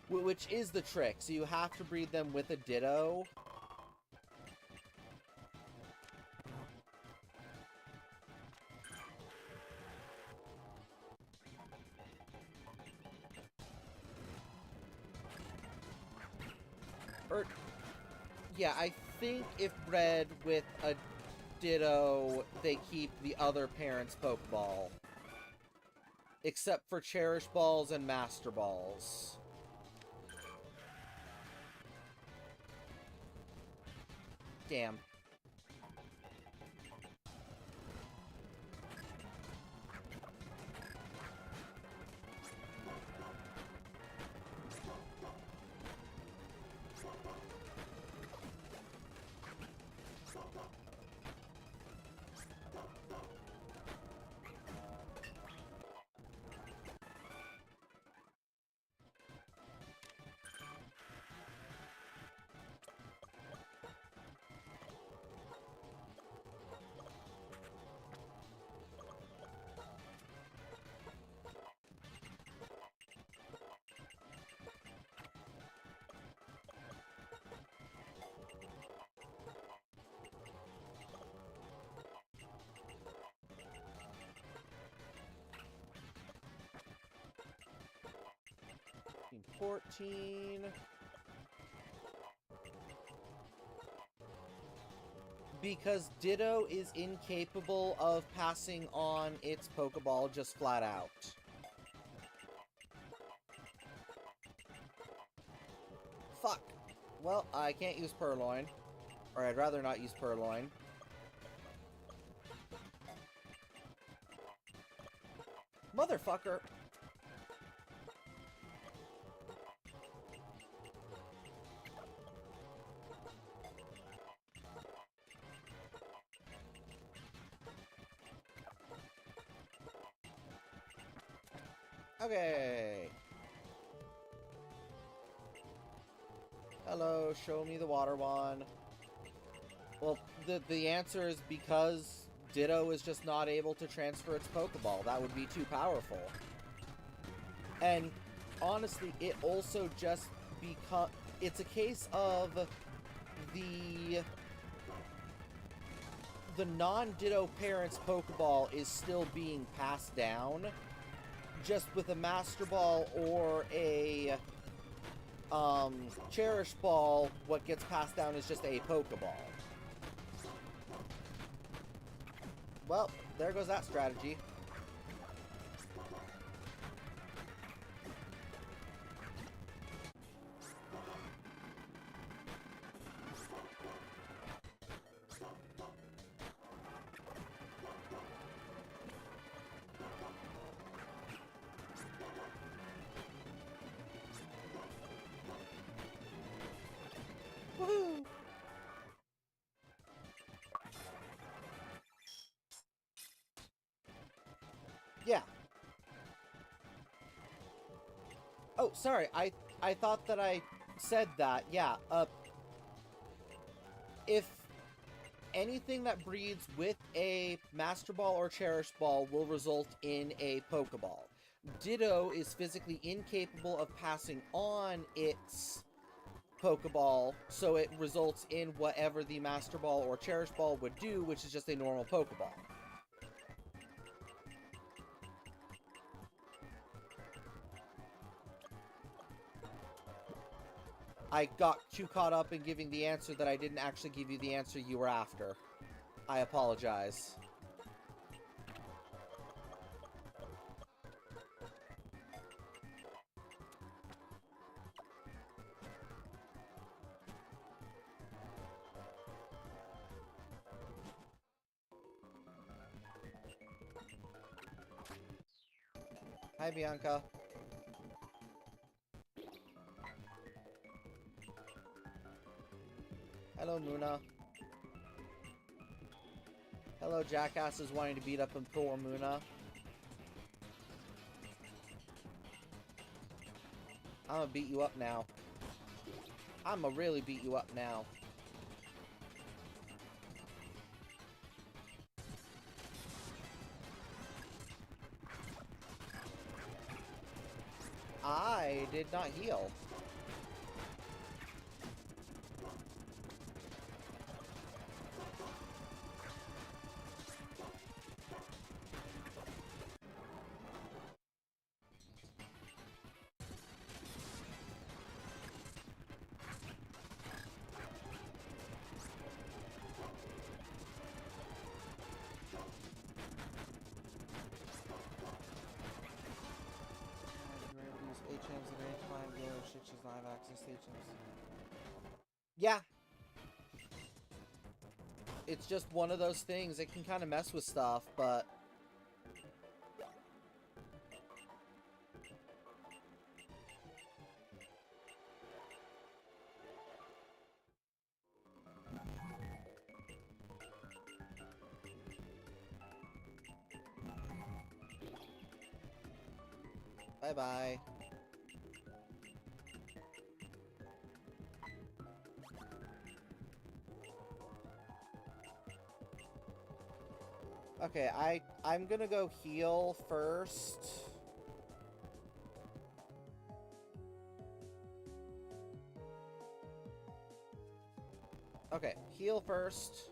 Which is the trick, so you have to breed them with a Ditto. Yeah, I think if bred with a Ditto, they keep the other parent's Pokeball. Except for Cherish Balls and Master Balls. Damn. $14. Because Ditto is incapable of passing on its Pokeball just flat out. Fuck. Well, I can't use Purloin. Or I'd rather not use Purloin. Motherfucker! Okay. Hello, show me the water one. Well, the answer is because Ditto is just not able to transfer its Pokeball. That would be too powerful. And honestly, it also just because it's a case of the non-Ditto parent's Pokeball is still being passed down. Just with a Master Ball or a Cherish Ball, what gets passed down is just a Pokeball. Well, there goes that strategy. Woohoo! Yeah. Oh, sorry. I thought that I said that. Yeah. If anything that breeds with a Master Ball or Cherish Ball will result in a Pokeball. Ditto is physically incapable of passing on its Pokeball, so it results in whatever the Master Ball or Cherish Ball would do, which is just a normal Pokeball. I got too caught up in giving the answer that I didn't actually give you the answer you were after. I apologize. Hi, Bianca. Hello, Muna. Hello, jackasses wanting to beat up on poor Muna. I'm gonna beat you up now. I'm gonna really beat you up now. I did not heal. Yeah. It's just one of those things. It can kind of mess with stuff, but... Bye-bye. Okay, I'm gonna go heal first. Okay, heal first.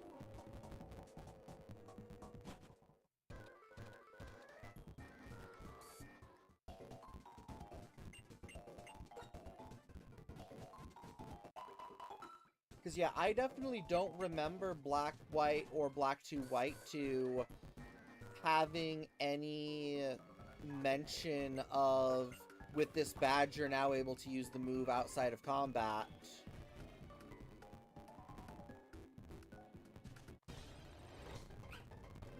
Because, yeah, I definitely don't remember Black-White or Black-2-White 2 having any mention of, with this badge, you're now able to use the move outside of combat.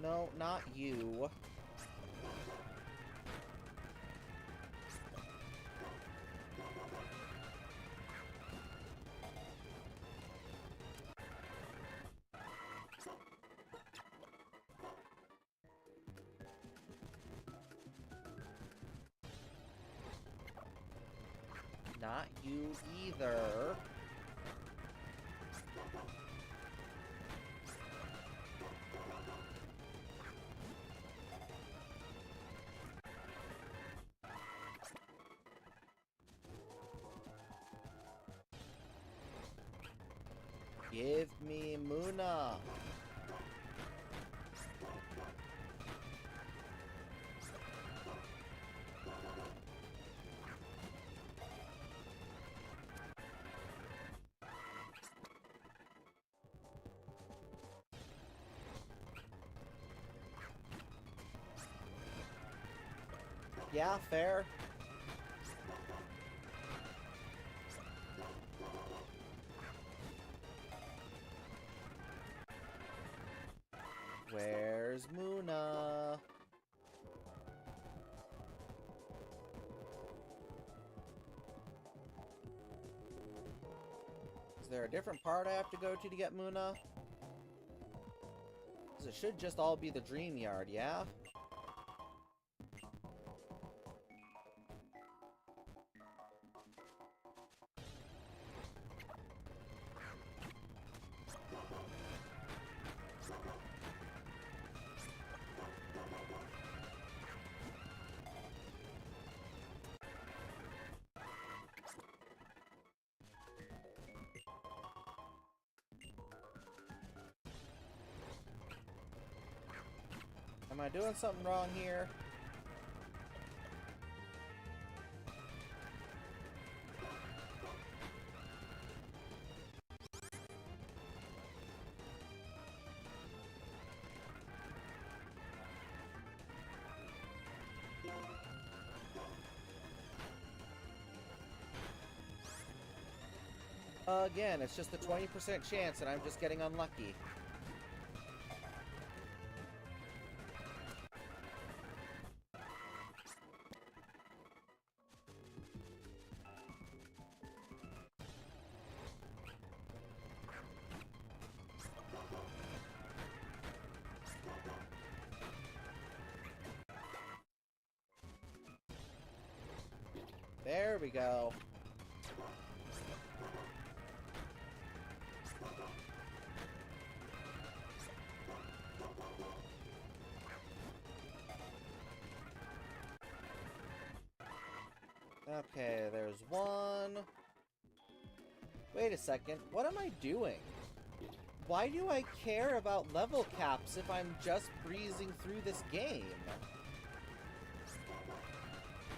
No, not you. Not you either. Give me Muna. Yeah, fair. Where's Muna? Is there a different part I have to go to get Muna? 'Cause it should just all be the Dream Yard, yeah? Am I doing something wrong here? Again, it's just a 20% chance and I'm just getting unlucky. There we go. Okay, there's one. Wait a second, what am I doing? Why do I care about level caps if I'm just breezing through this game?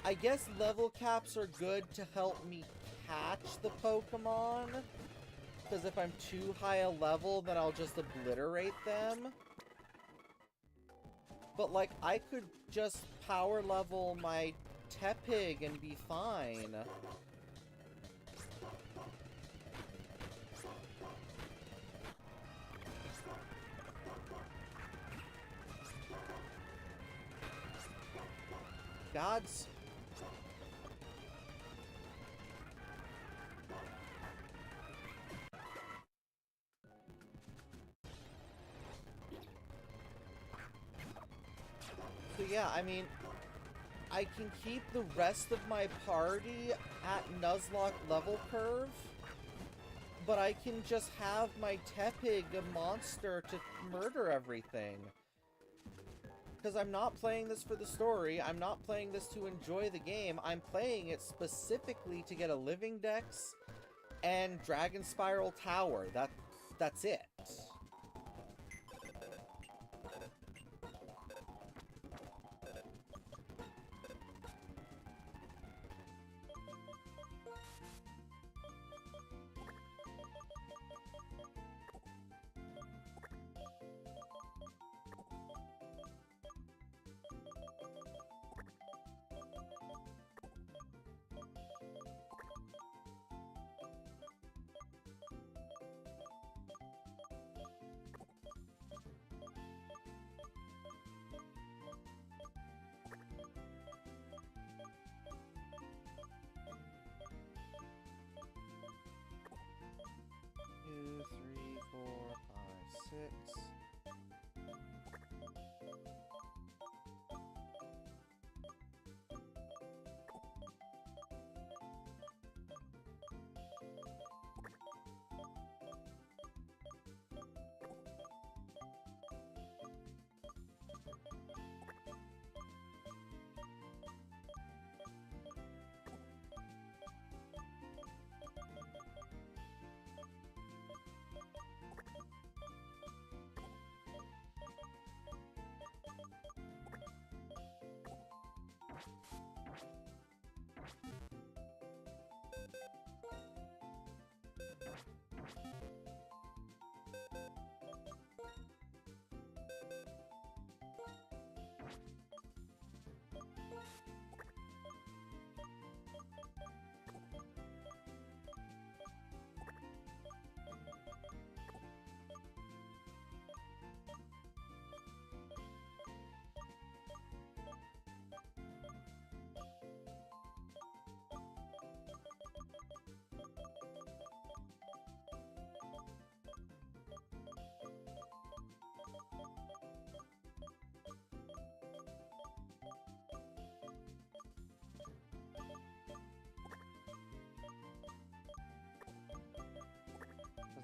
I guess level caps are good to help me catch the Pokemon, because if I'm too high a level, then I'll just obliterate them. But, like, I could just power level my Tepig and be fine. Gods. So yeah, I mean, I can keep the rest of my party at Nuzlocke level curve, but I can just have my Tepig a monster to murder everything. Because I'm not playing this for the story, I'm not playing this to enjoy the game, I'm playing it specifically to get a Living Dex and Dragonspiral Tower. That's it.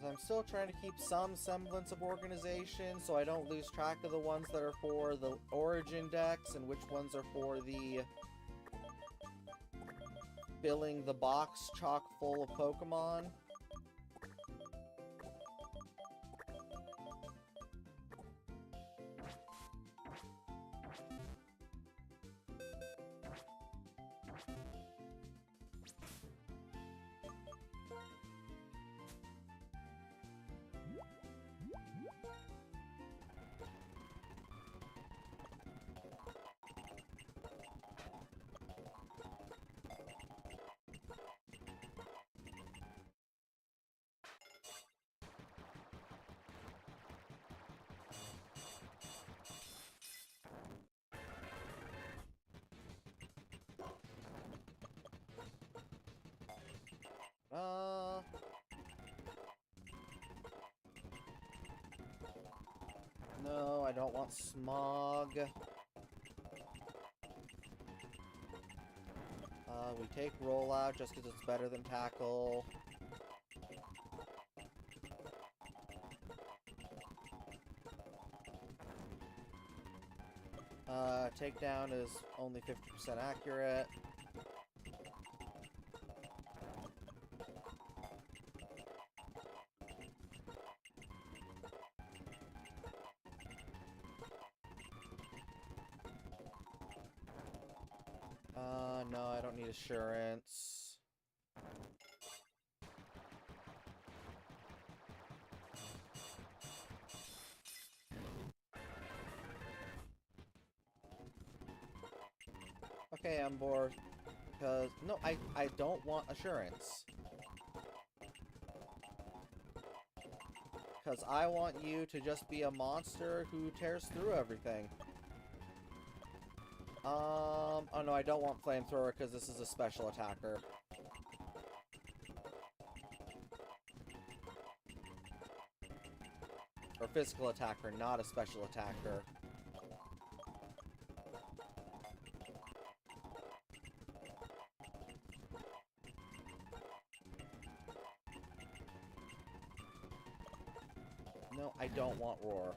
Because I'm still trying to keep some semblance of organization so I don't lose track of the ones that are for the origin decks and which ones are for the filling the box chock full of Pokemon. No, I don't want Smog. We take Rollout just because it's better than Tackle. Takedown is only 50% accurate. No, I don't need Assurance. Okay, I'm bored. Because, no, I don't want Assurance. Because I want you to just be a monster who tears through everything. Oh no, I don't want Flamethrower because this is a special attacker. Or physical attacker, not a special attacker. No, I don't want Roar.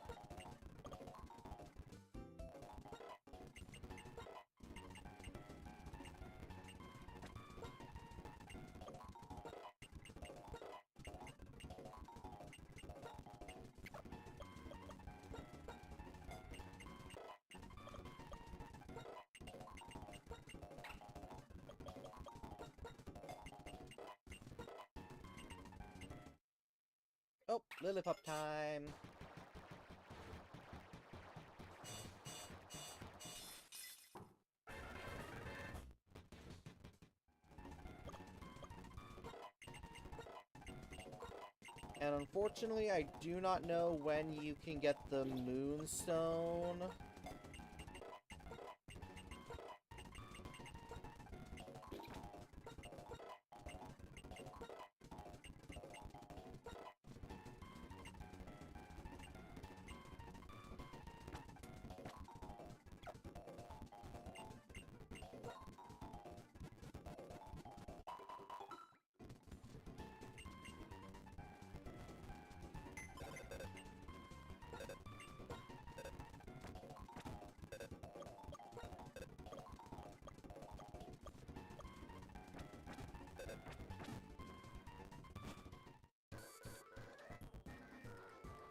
Oh, Lillipup time! And unfortunately, I do not know when you can get the Moonstone.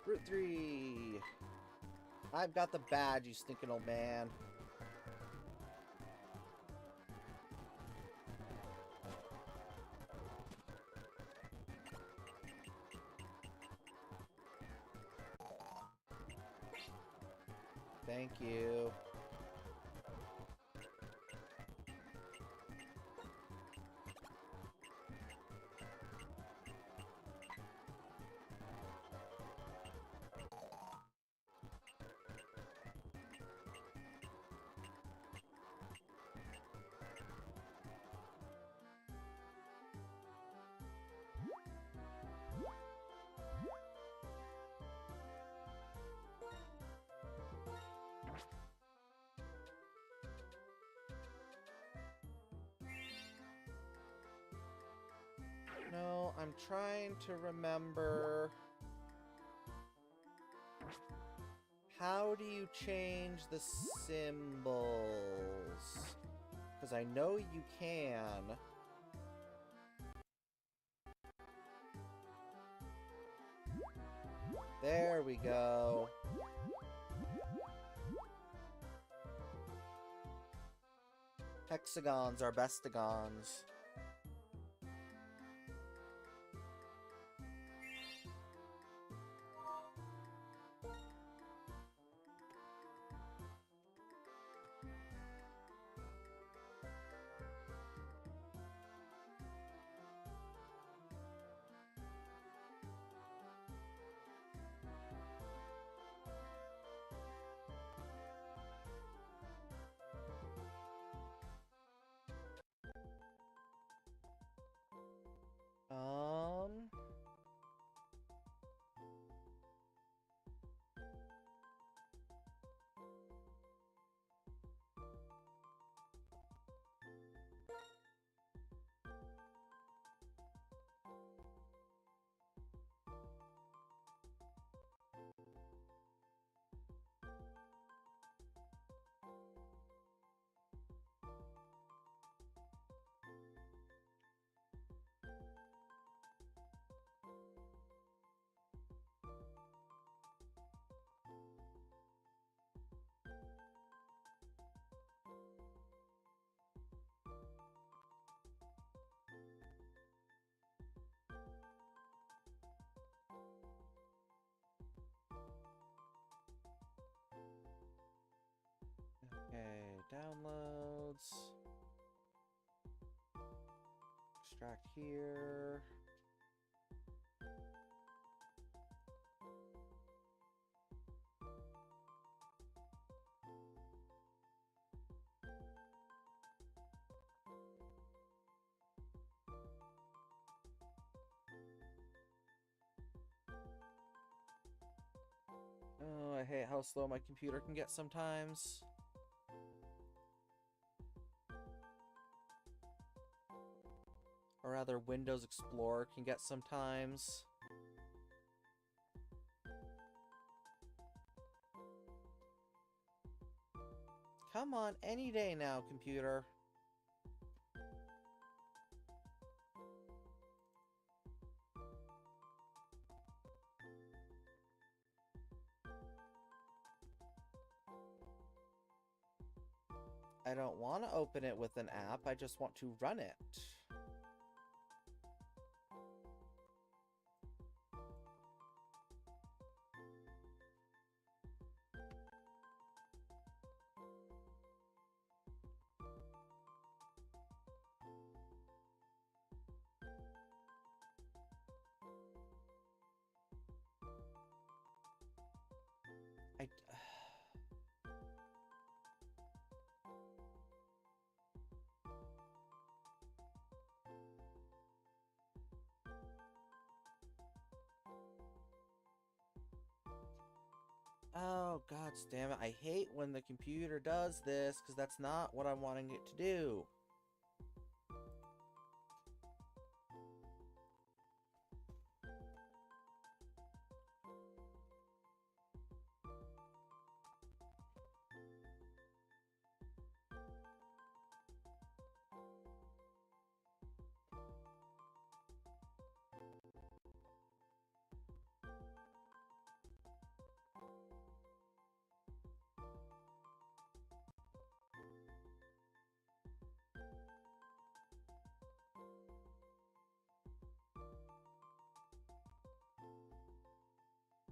Route 3! I've got the badge, you stinking old man. Thank you. I'm trying to remember... How do you change the symbols? Because I know you can. There we go. Hexagons are bestagons. Um... Okay, downloads. Extract here. Oh, I hate how slow my computer can get sometimes. Or rather, Windows Explorer can get sometimes. Come on, any day now, computer. I don't want to open it with an app, I just want to run it. I... Oh, god damn it. I hate when the computer does this, because that's not what I'm wanting it to do.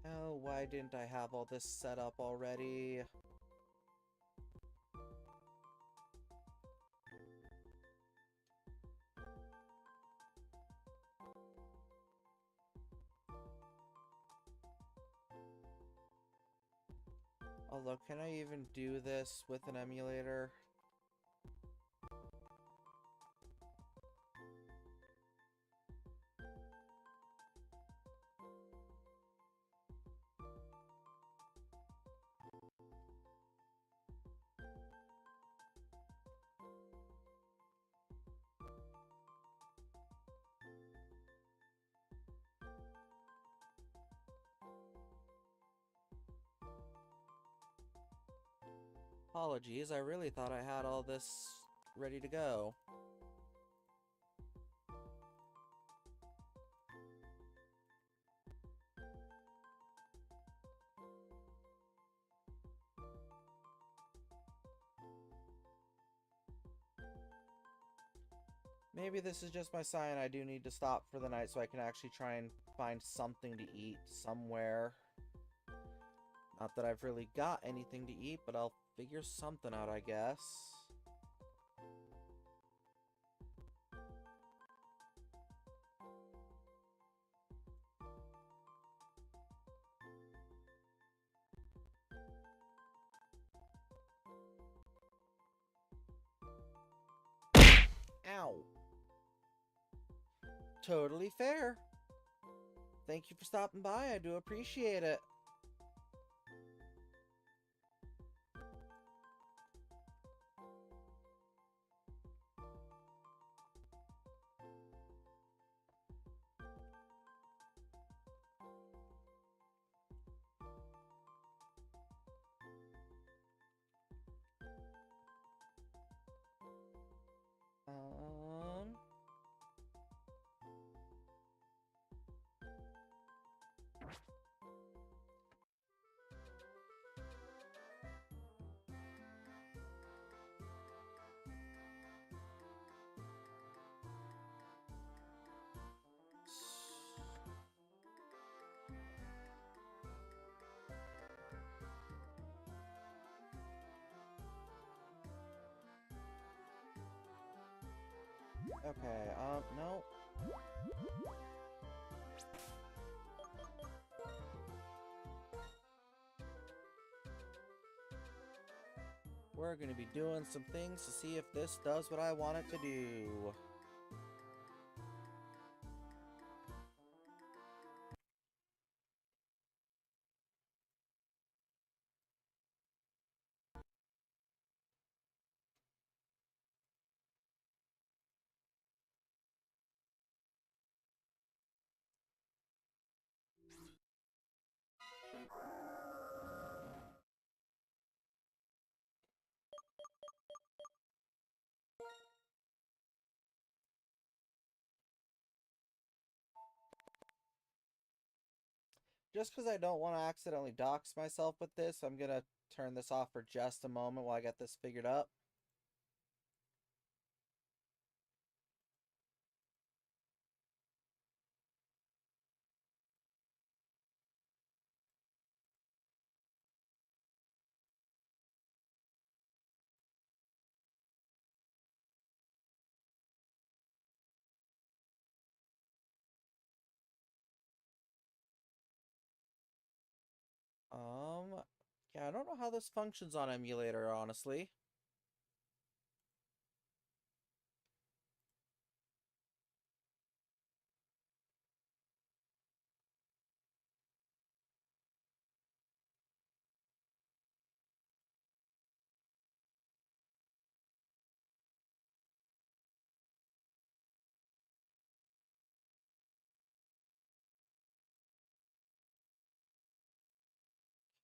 Oh, why didn't I have all this set up already? Although, can I even do this with an emulator? Apologies, I really thought I had all this ready to go. Maybe this is just my sign. I do need to stop for the night so I can actually try and find something to eat somewhere. Not that I've really got anything to eat, but I'll figure something out, I guess. Ow. Totally fair. Thank you for stopping by. I do appreciate it. Um... Okay, no. We're gonna be doing some things to see if this does what I want it to do. Just because I don't want to accidentally dox myself with this, I'm gonna turn this off for just a moment while I get this figured up. Yeah, I don't know how this functions on emulator, honestly.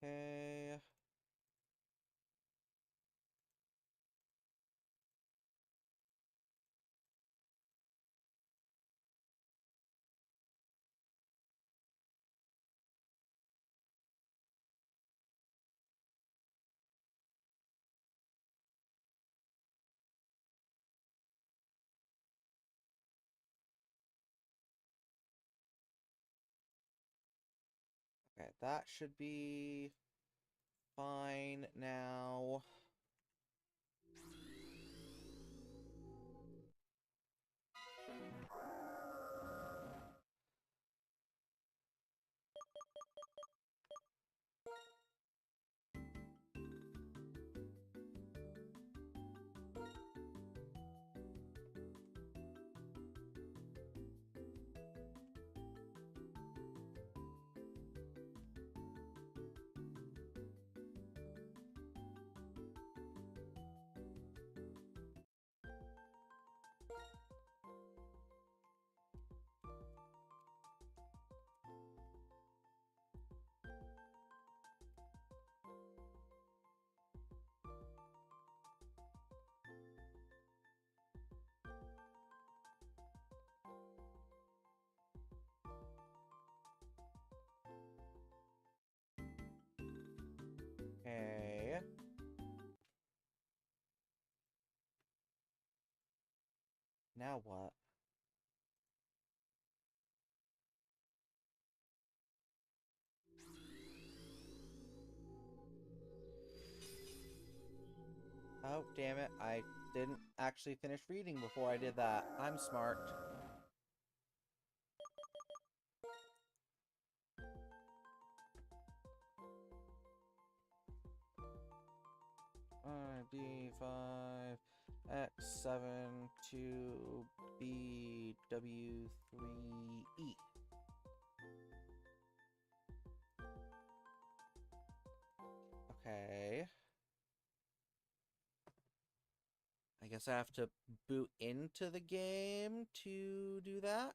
Okay. Okay, that should be fine now. Now what? Oh, damn it. I didn't actually finish reading before I did that. I'm smart. D5 X7 to BW3E. Okay. I guess I have to boot into the game to do that.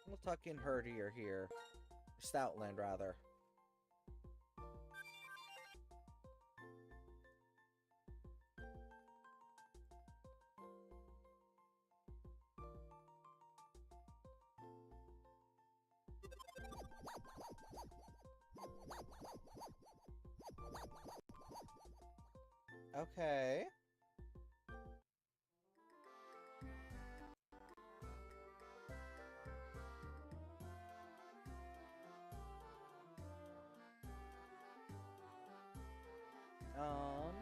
We'll tuck in Herdier here. Stoutland, rather. Okay. Um...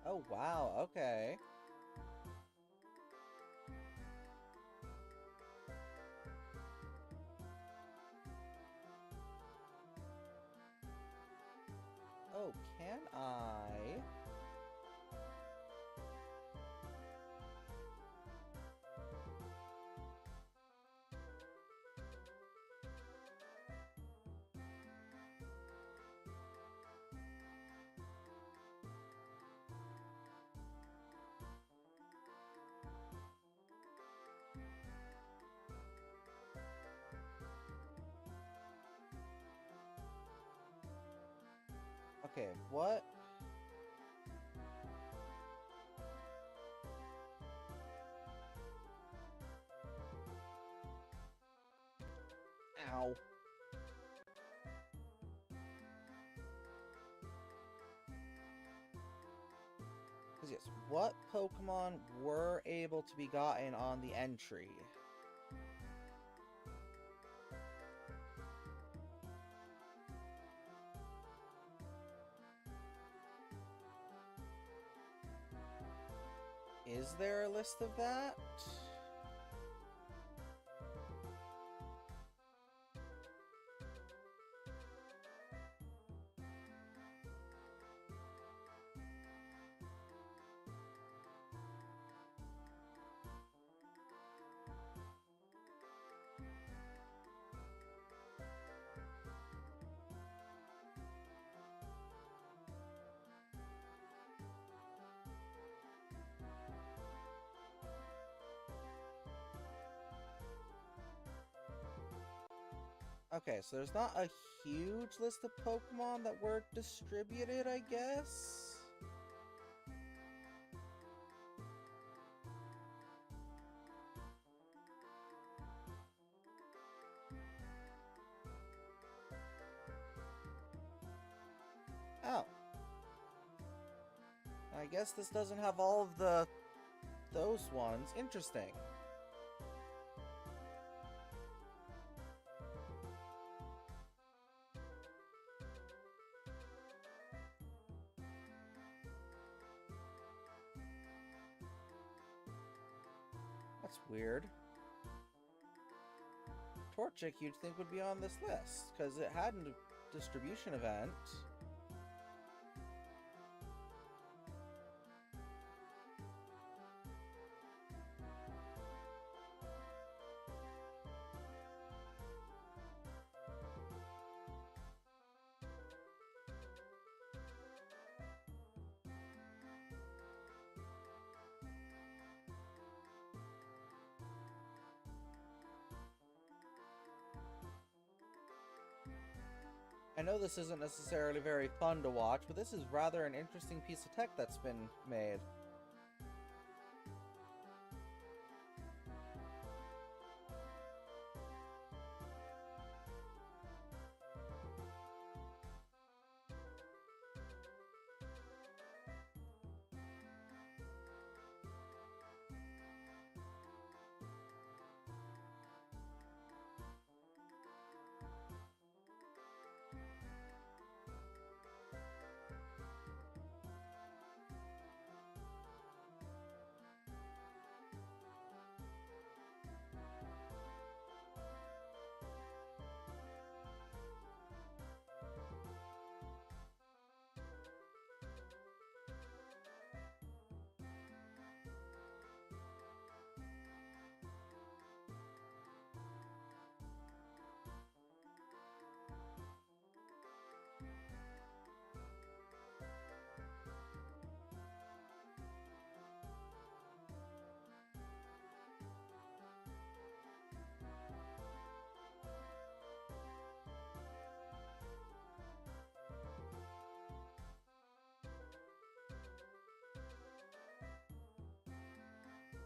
Oh, wow, okay. Oh, can I? Okay, what? Ow. Because yes, what Pokemon were able to be gotten on the entry? Is there a list of that? Okay, so there's not a huge list of Pokemon that were distributed, I guess? Oh. I guess this doesn't have all of those ones. Interesting. Weird. Torchic you'd think would be on this list, because it had a distribution event. I know this isn't necessarily very fun to watch, but this is rather an interesting piece of tech that's been made.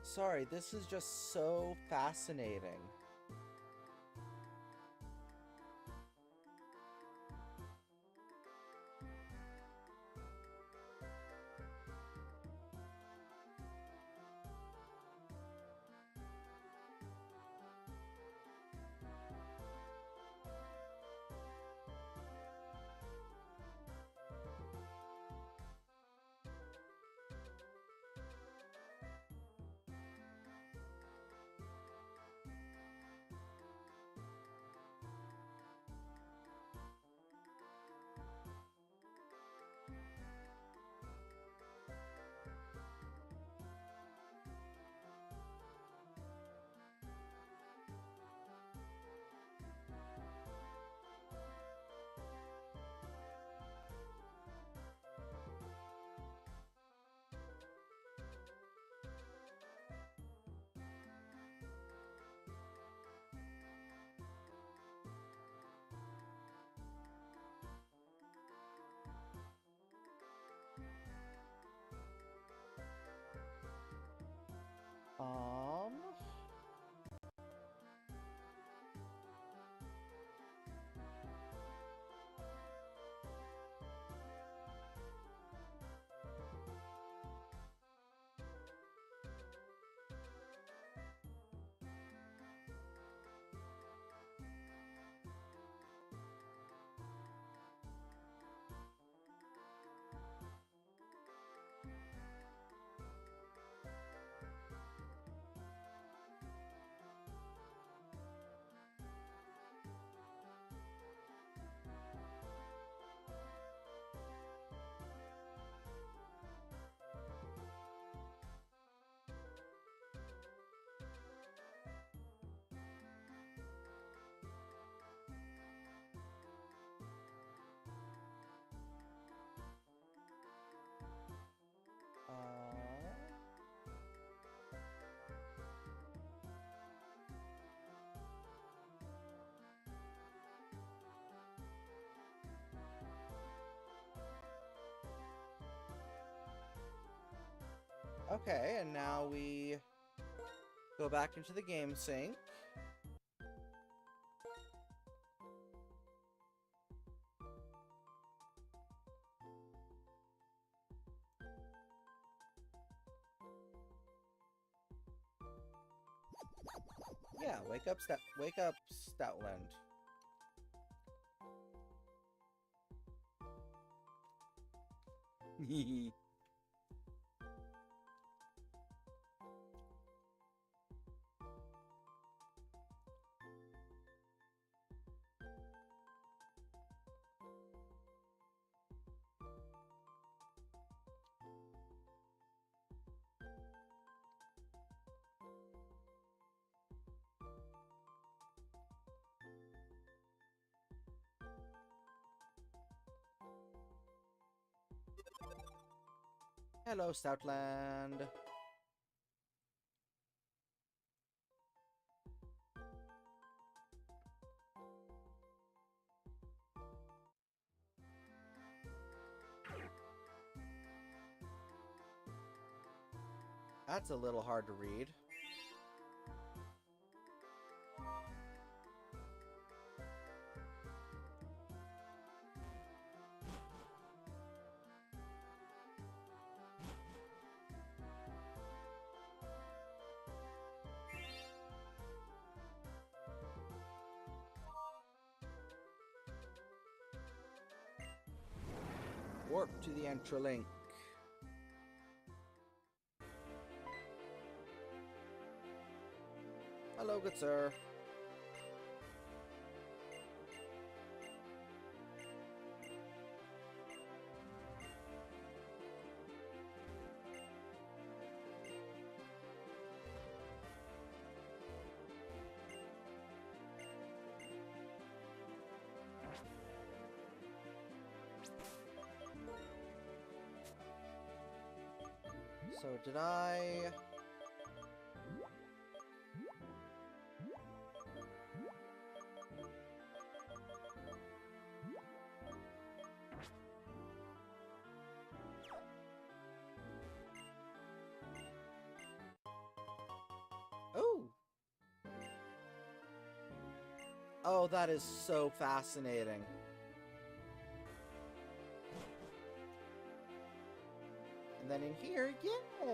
Sorry, this is just so fascinating. Um... Okay, and now we go back into the game sync. Yeah, wake up, Stoutland. Hello, Stoutland. That's a little hard to read. Warp to the Entralink. Hello, good sir. So did I... Oh! Oh, that is so fascinating. And then in here, yeah!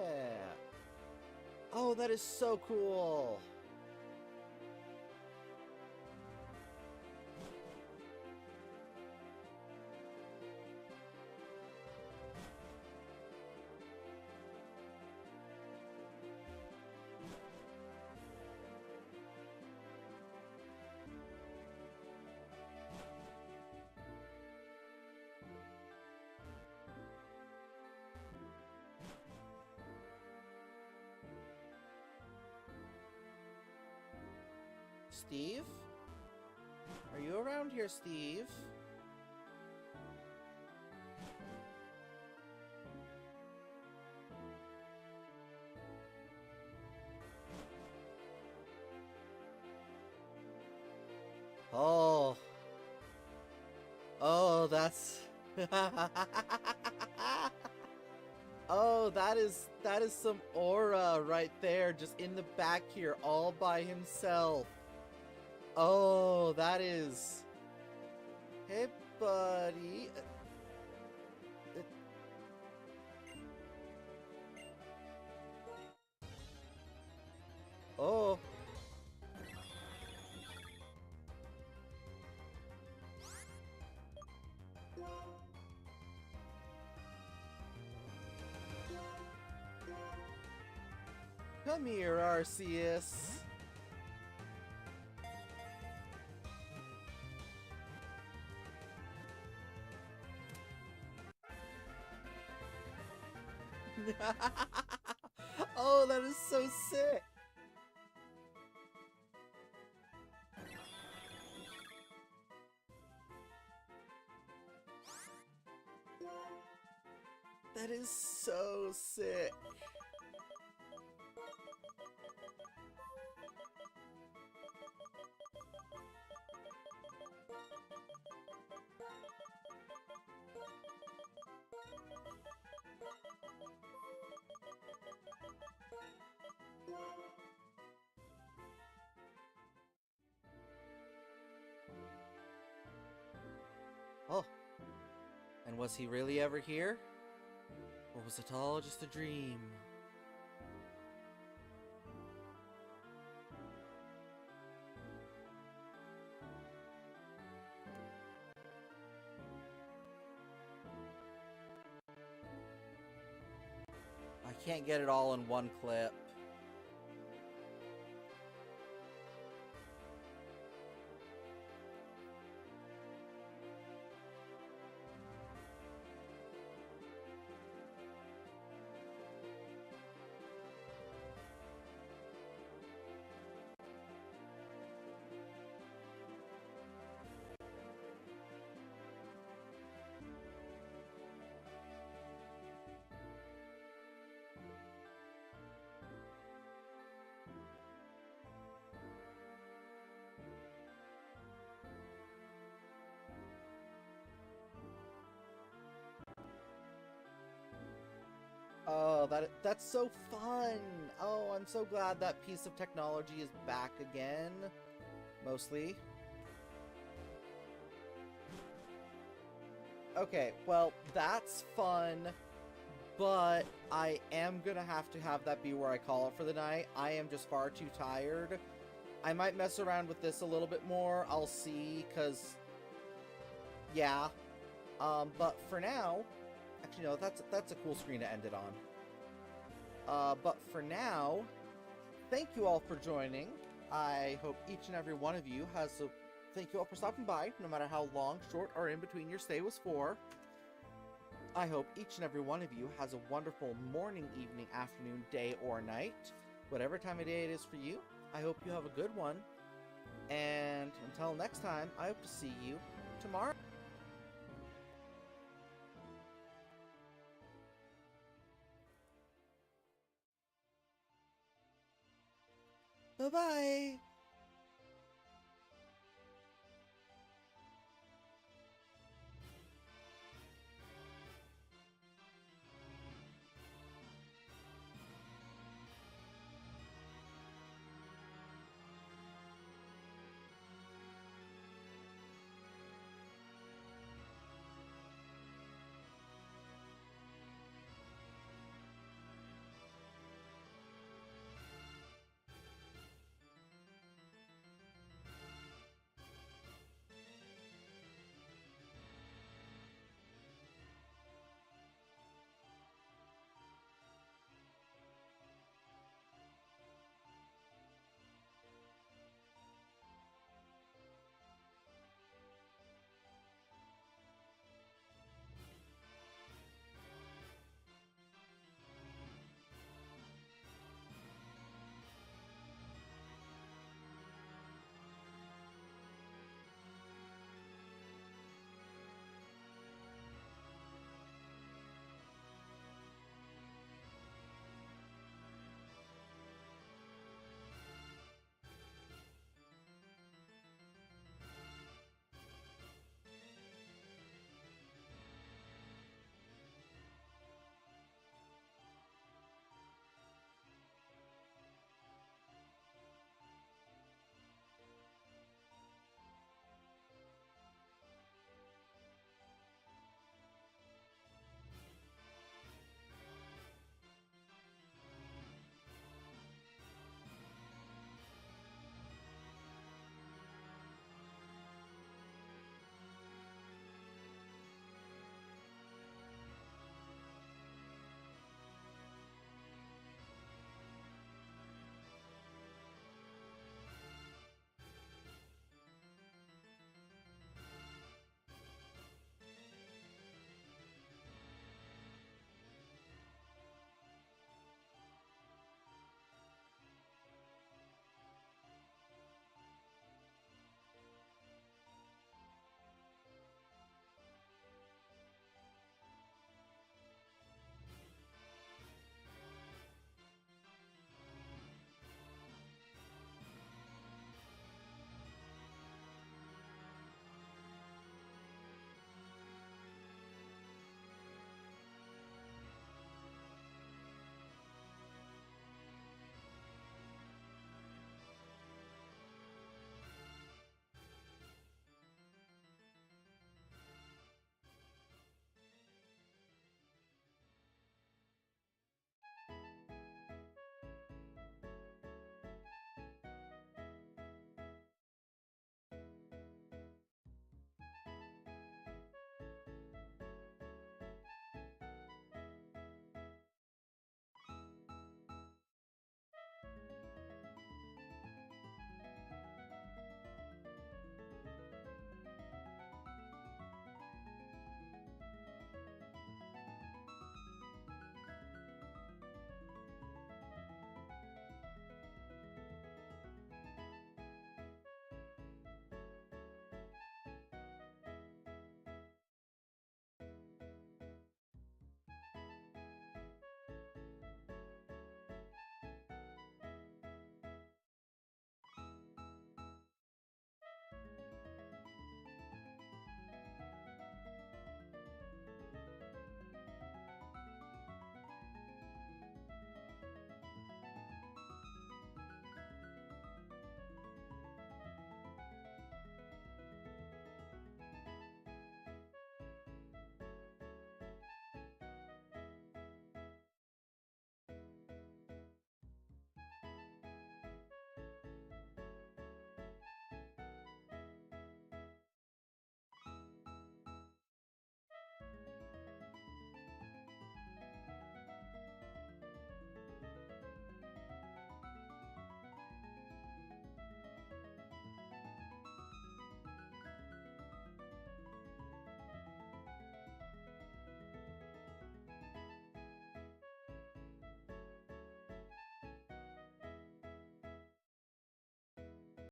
Oh, that is so cool! Steve? Are you around here, Steve? Oh. Oh, that's... Oh, that is some aura right there, just in the back here, all by himself. Oh, that is... Hey, buddy. Oh. Come here, Arceus. Oh, that is so sick. That is so sick. Oh. And was he really ever here? Or was it all just a dream? I can't get it all in one clip. Oh, that's so fun! Oh, I'm so glad that piece of technology is back again. Mostly. Okay, well, that's fun, but I am gonna have to have that be where I call it for the night. I am just far too tired. I might mess around with this a little bit more. I'll see, because... yeah. But for now... Actually, no, that's a cool screen to end it on. But for now, thank you all for joining. I hope each and every one of you has a... Thank you all for stopping by, no matter how long, short, or in between your stay was for. I hope each and every one of you has a wonderful morning, evening, afternoon, day, or night. Whatever time of day it is for you, I hope you have a good one. And until next time, I hope to see you tomorrow. Bye-bye!